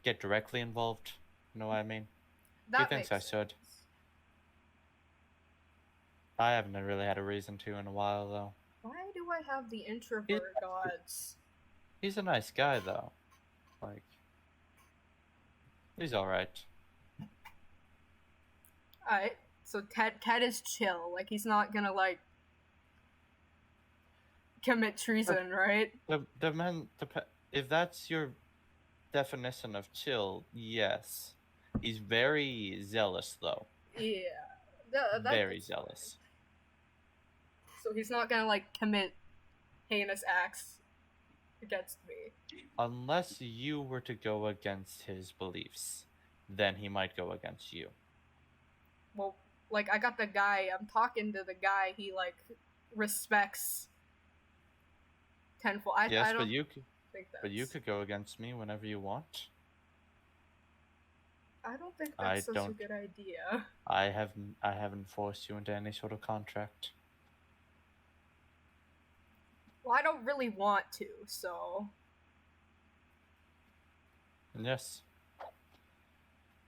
Speaker 1: get directly involved. You know what I mean?
Speaker 3: That
Speaker 1: thinks
Speaker 3: makes
Speaker 1: I should.
Speaker 3: sense.
Speaker 1: I haven't really had a reason to in a while, though.
Speaker 3: Why do I have the introvert gods?
Speaker 1: He's a nice guy, though. Like, he's alright.
Speaker 3: Alright, so Ted is chill. Like, he's not gonna, like, commit treason, right?
Speaker 1: If that's your definition of chill, yes. He's very zealous, though.
Speaker 3: Yeah.
Speaker 1: Very zealous.
Speaker 3: So he's not gonna, like, commit heinous acts against me.
Speaker 1: Unless you were to go against his beliefs, then he might go against you.
Speaker 3: Well, like, I'm talking to the guy he, like, respects tenfold.
Speaker 1: Yes,
Speaker 3: I don't
Speaker 1: but you
Speaker 3: think
Speaker 1: could go against me whenever you want.
Speaker 3: I don't think
Speaker 1: I
Speaker 3: that's such a
Speaker 1: don't-
Speaker 3: good idea.
Speaker 1: I haven't forced you into any sort of contract.
Speaker 3: Well, I don't really want to, so...
Speaker 1: And yes.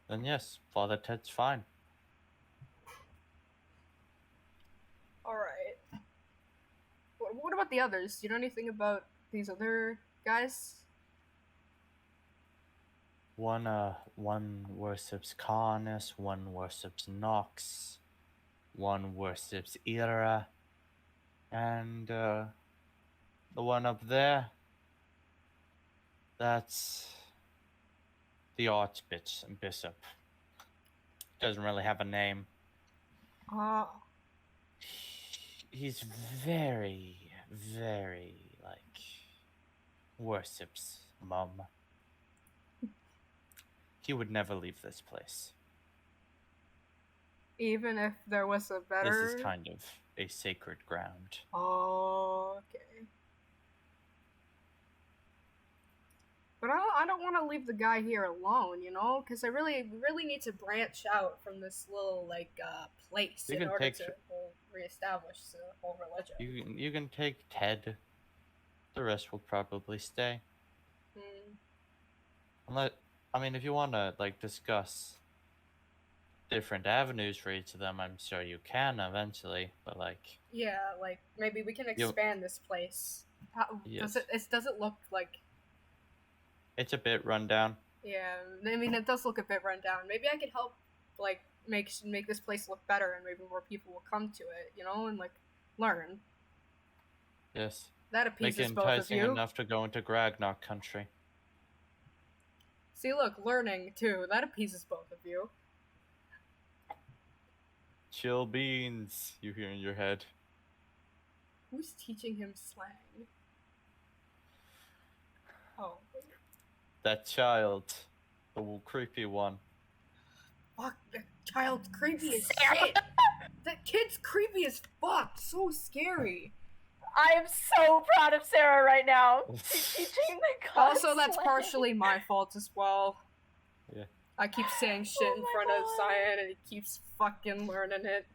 Speaker 1: Then yes, Father Ted's fine.
Speaker 3: Alright. What about the others? Do you know anything about these other guys?
Speaker 1: One worships Karnus, one worships Nox, one worships Isla, and the one up there, that's the Archbishop. Doesn't really have a name.
Speaker 3: Ah.
Speaker 1: He's very, very, like, worships Mum. He would never leave this place.
Speaker 3: Even if there was a better...
Speaker 1: This is kind of a sacred ground.
Speaker 3: Oh, okay. But I don't want to leave the guy here alone, you know? Because I really need to branch out from this little, like, place
Speaker 1: You
Speaker 3: in
Speaker 1: can
Speaker 3: order
Speaker 1: take-
Speaker 3: to reestablish the whole religion.
Speaker 1: You can take Ted. The rest will probably stay.
Speaker 3: Hmm.
Speaker 1: If you want to like discuss different avenues for each of them, I'm sure you can eventually. But like,
Speaker 3: Yeah, like, maybe we can expand this place.
Speaker 1: Yes.
Speaker 3: Does it look like...
Speaker 1: it's a bit rundown.
Speaker 3: Yeah, I mean, it does look a bit run down. Maybe I could help, like, make this place look better, and maybe more people will come to it, you know, and, like, learn.
Speaker 1: Yes,
Speaker 3: That
Speaker 1: make
Speaker 3: appeases
Speaker 1: it
Speaker 3: both of
Speaker 1: enticing
Speaker 3: you.
Speaker 1: enough to go into Gragnok country.
Speaker 3: See, look, learning, too. That appeases both of you.
Speaker 1: Chill beans, you hear in your head.
Speaker 3: Who's teaching him slang? Oh,
Speaker 1: That child, the creepy one.
Speaker 3: fuck, the child's creepy as shit! That kid's creepy as fuck! So scary!
Speaker 4: I am so proud of Sarah right now. She's teaching the gods
Speaker 3: Also, that's
Speaker 4: slang.
Speaker 3: partially my fault as well.
Speaker 1: Yeah.
Speaker 3: I keep saying shit
Speaker 4: Oh
Speaker 3: in
Speaker 4: my
Speaker 3: front of
Speaker 4: God.
Speaker 3: Cyan, and he keeps fucking learning it.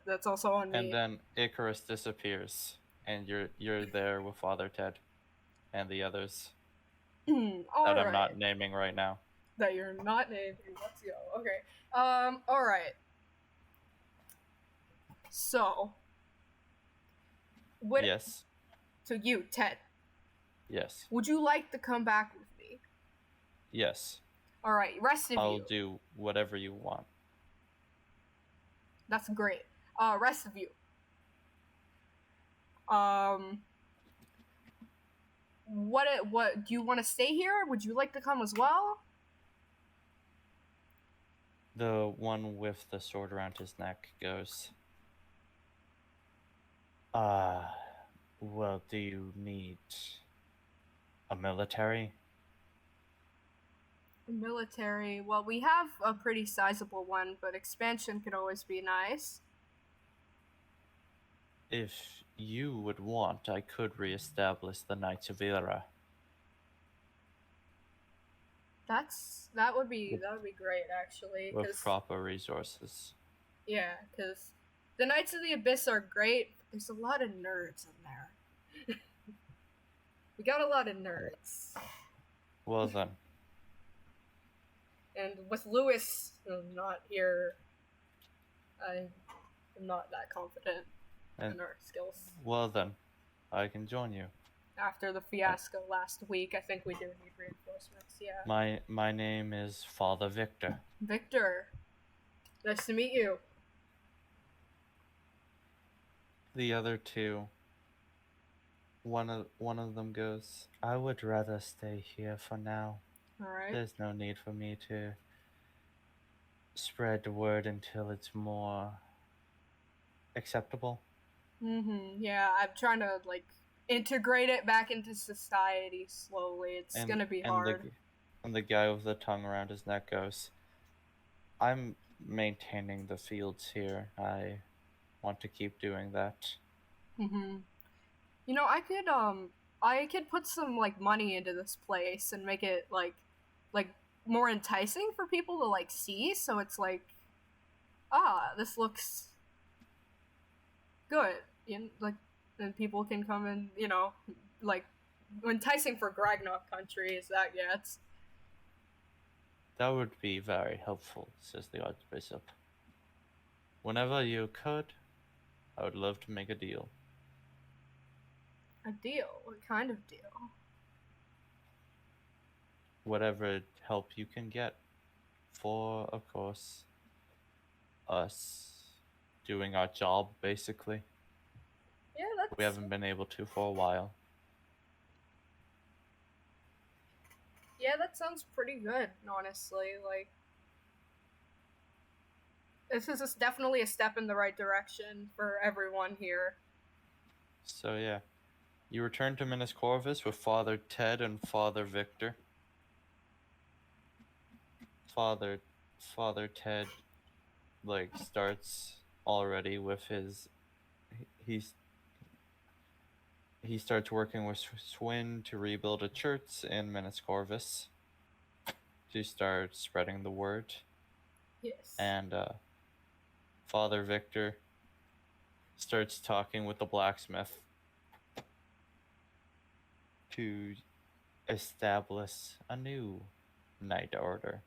Speaker 3: That's also on me.
Speaker 1: And then Icarus disappears, and you're there with Father Ted, and the others that I'm not naming right now.
Speaker 3: That you're not naming. Let's go. Okay. Alright. So. What?
Speaker 1: Yes,
Speaker 3: So you, Ted,
Speaker 1: yes,
Speaker 3: would you like to come back with me?
Speaker 1: yes.
Speaker 3: All right, rest of
Speaker 1: I'll
Speaker 3: you.
Speaker 1: do whatever you want.
Speaker 3: That's great. Rest of you. What do you want to stay here? Would you like to come as well?
Speaker 1: The one with the sword around his neck goes, well, do you need a military?
Speaker 3: Military. Well, we have a pretty sizable one, but expansion could always be nice.
Speaker 1: If you would want, I could reestablish the Knights of Isla.
Speaker 3: That would be great actually.
Speaker 1: With
Speaker 3: 'Cause-
Speaker 1: proper resources.
Speaker 3: yeah, because the Knights of the Abyss are great, but there's a lot of nerds in there. We got a lot of nerds.
Speaker 1: Well then,
Speaker 3: And with Lewis not here, I am not that confident in
Speaker 1: and
Speaker 3: our skills.
Speaker 1: well then, I can join you.
Speaker 3: After the fiasco last week, I think we do need reinforcements, yeah.
Speaker 1: My name is Father Victor.
Speaker 3: Victor, nice to meet you.
Speaker 1: The other two, one of them goes, I would rather stay here for now.
Speaker 3: Alright.
Speaker 1: There's no need for me to spread the word until it's more acceptable.
Speaker 3: Yeah, I'm trying to, integrate it back into society slowly. It's gonna be hard.
Speaker 1: And the guy with the tongue around his neck goes, I'm maintaining the fields here. I want to keep doing that.
Speaker 3: You know, I could put some, money into this place and make it, like, more enticing for people to, see, so it's this looks good. Then people can come and, enticing for Gragnok country as that gets.
Speaker 1: That would be very helpful, says the Archbishop. Whenever you could, I would love to make a deal.
Speaker 3: A deal? What kind of deal?
Speaker 1: Whatever help you can get for, of course, us doing our job, basically.
Speaker 3: Yeah,
Speaker 1: We haven't been able to for a while.
Speaker 3: Yeah, that sounds pretty good, honestly. This is definitely a step in the right direction for everyone here.
Speaker 1: So yeah, you return to Minas Corvus with Father Ted and Father Victor. Father Ted, starts already with his. He starts working with Swin to rebuild a church in Minas Corvus to start spreading the word.
Speaker 3: Yes.
Speaker 1: And Father Victor starts talking with the blacksmith to establish a new knight order.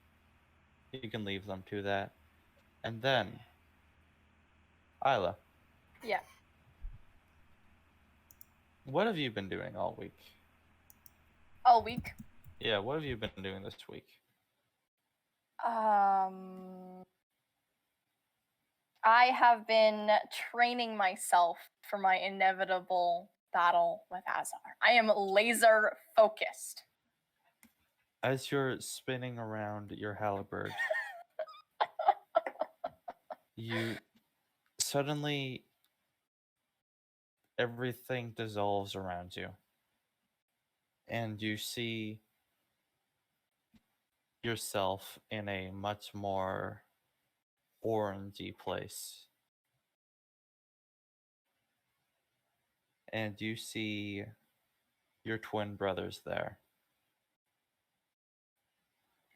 Speaker 1: You can leave them to that. And then, Isla.
Speaker 4: Yeah.
Speaker 1: What have you been doing all week?
Speaker 4: All week.
Speaker 1: Yeah, what have you been doing this week?
Speaker 4: I have been training myself for my inevitable battle with Azar. I am laser focused.
Speaker 1: As you're spinning around your halberd, you suddenly everything dissolves around you. And you see yourself in a much more orangey place. And you see your twin brothers there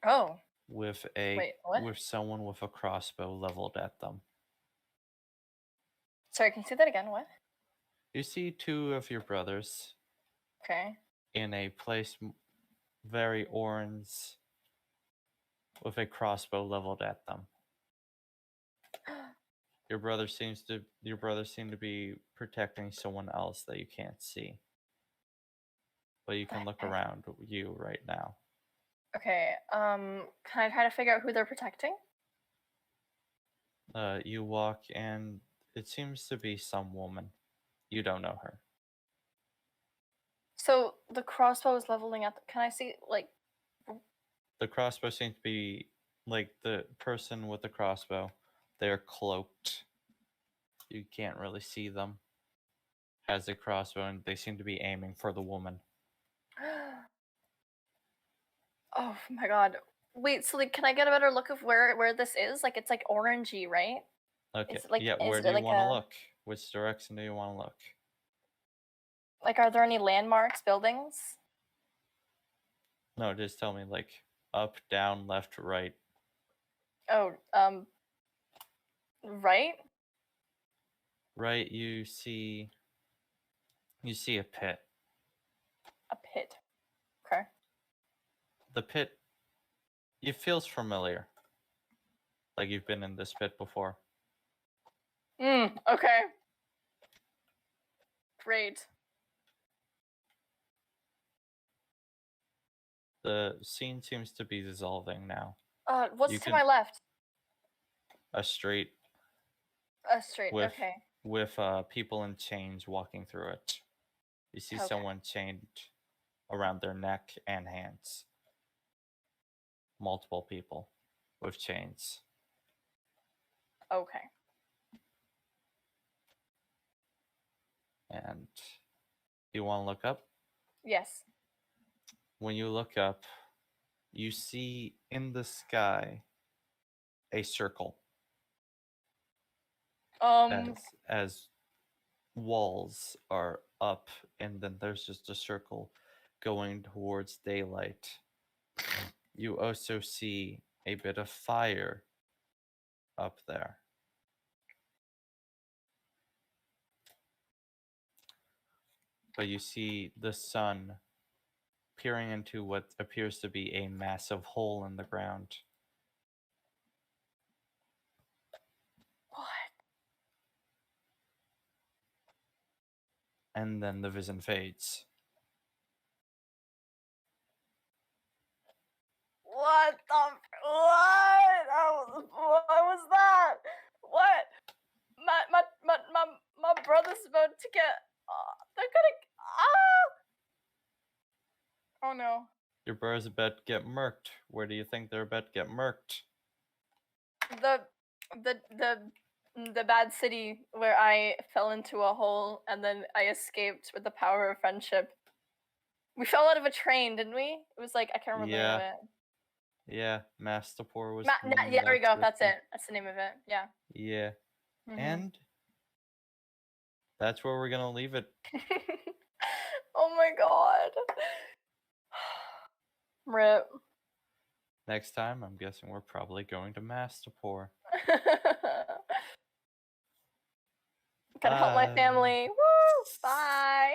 Speaker 4: Oh.
Speaker 1: with
Speaker 4: Wait, what?
Speaker 1: with someone with a crossbow leveled at them.
Speaker 4: Sorry, can you say that again? What?
Speaker 1: You see two of your brothers
Speaker 4: Okay.
Speaker 1: in a place very orange with a crossbow leveled at them. Your brother seem to be protecting someone else that you can't see. But you can look around you right now.
Speaker 4: Okay. Can I try to figure out who they're protecting?
Speaker 1: You walk, and it seems to be some woman. You don't know her.
Speaker 4: So the crossbow is leveling at. Can I see like?
Speaker 1: The crossbow seems to be like the person with the crossbow. They're cloaked. You can't really see them. Has a crossbow, and they seem to be aiming for the woman.
Speaker 4: Oh my god. Wait, so like can I get a better look of where this is? Like it's like orangey, right?
Speaker 1: Okay.
Speaker 4: Is it like
Speaker 1: Yeah.
Speaker 4: is
Speaker 1: Where
Speaker 4: it
Speaker 1: do you
Speaker 4: like
Speaker 1: want to
Speaker 4: a
Speaker 1: look? Which direction do you want to look?
Speaker 4: like are there any landmarks, buildings?
Speaker 1: No, just tell me like up, down, left, right.
Speaker 4: Oh, right?
Speaker 1: Right. You see a pit.
Speaker 4: A pit. Okay.
Speaker 1: The pit. It feels familiar. Like you've been in this pit before.
Speaker 4: Okay. Great.
Speaker 1: The scene seems to be dissolving now.
Speaker 4: What's
Speaker 1: You
Speaker 4: to
Speaker 1: can-
Speaker 4: my left?
Speaker 1: A street
Speaker 4: Straight.
Speaker 1: with
Speaker 4: Okay.
Speaker 1: with people in chains walking through it. You see
Speaker 4: Okay.
Speaker 1: someone chained around their neck and hands. Multiple people with chains.
Speaker 4: Okay.
Speaker 1: And you want to look up?
Speaker 4: Yes.
Speaker 1: When you look up, you see in the sky a circle as walls are up, and then there's just a circle going towards daylight. You also see a bit of fire up there. But you see the sun peering into what appears to be a massive hole in the ground.
Speaker 4: What?
Speaker 1: And then the vision fades.
Speaker 4: What the what was that? What? My brother's about to get they're gonna oh no.
Speaker 1: Your brother's about to get murked. Where do you think they're about to get murked?
Speaker 4: The bad city where I fell into a hole and then I escaped with the power of friendship. We fell out of a train, didn't we? It was like I can't remember the name of it.
Speaker 1: Yeah, Mastapor was.
Speaker 4: Yeah, there we go. That's
Speaker 1: it.
Speaker 4: it. That's the name of it. Yeah.
Speaker 1: Yeah,
Speaker 4: Mhm.
Speaker 1: and that's where we're gonna leave it.
Speaker 4: Oh my god. Rip.
Speaker 1: Next time, I'm guessing we're probably going to Mastapor.
Speaker 4: Gotta help my family. Woo! Bye.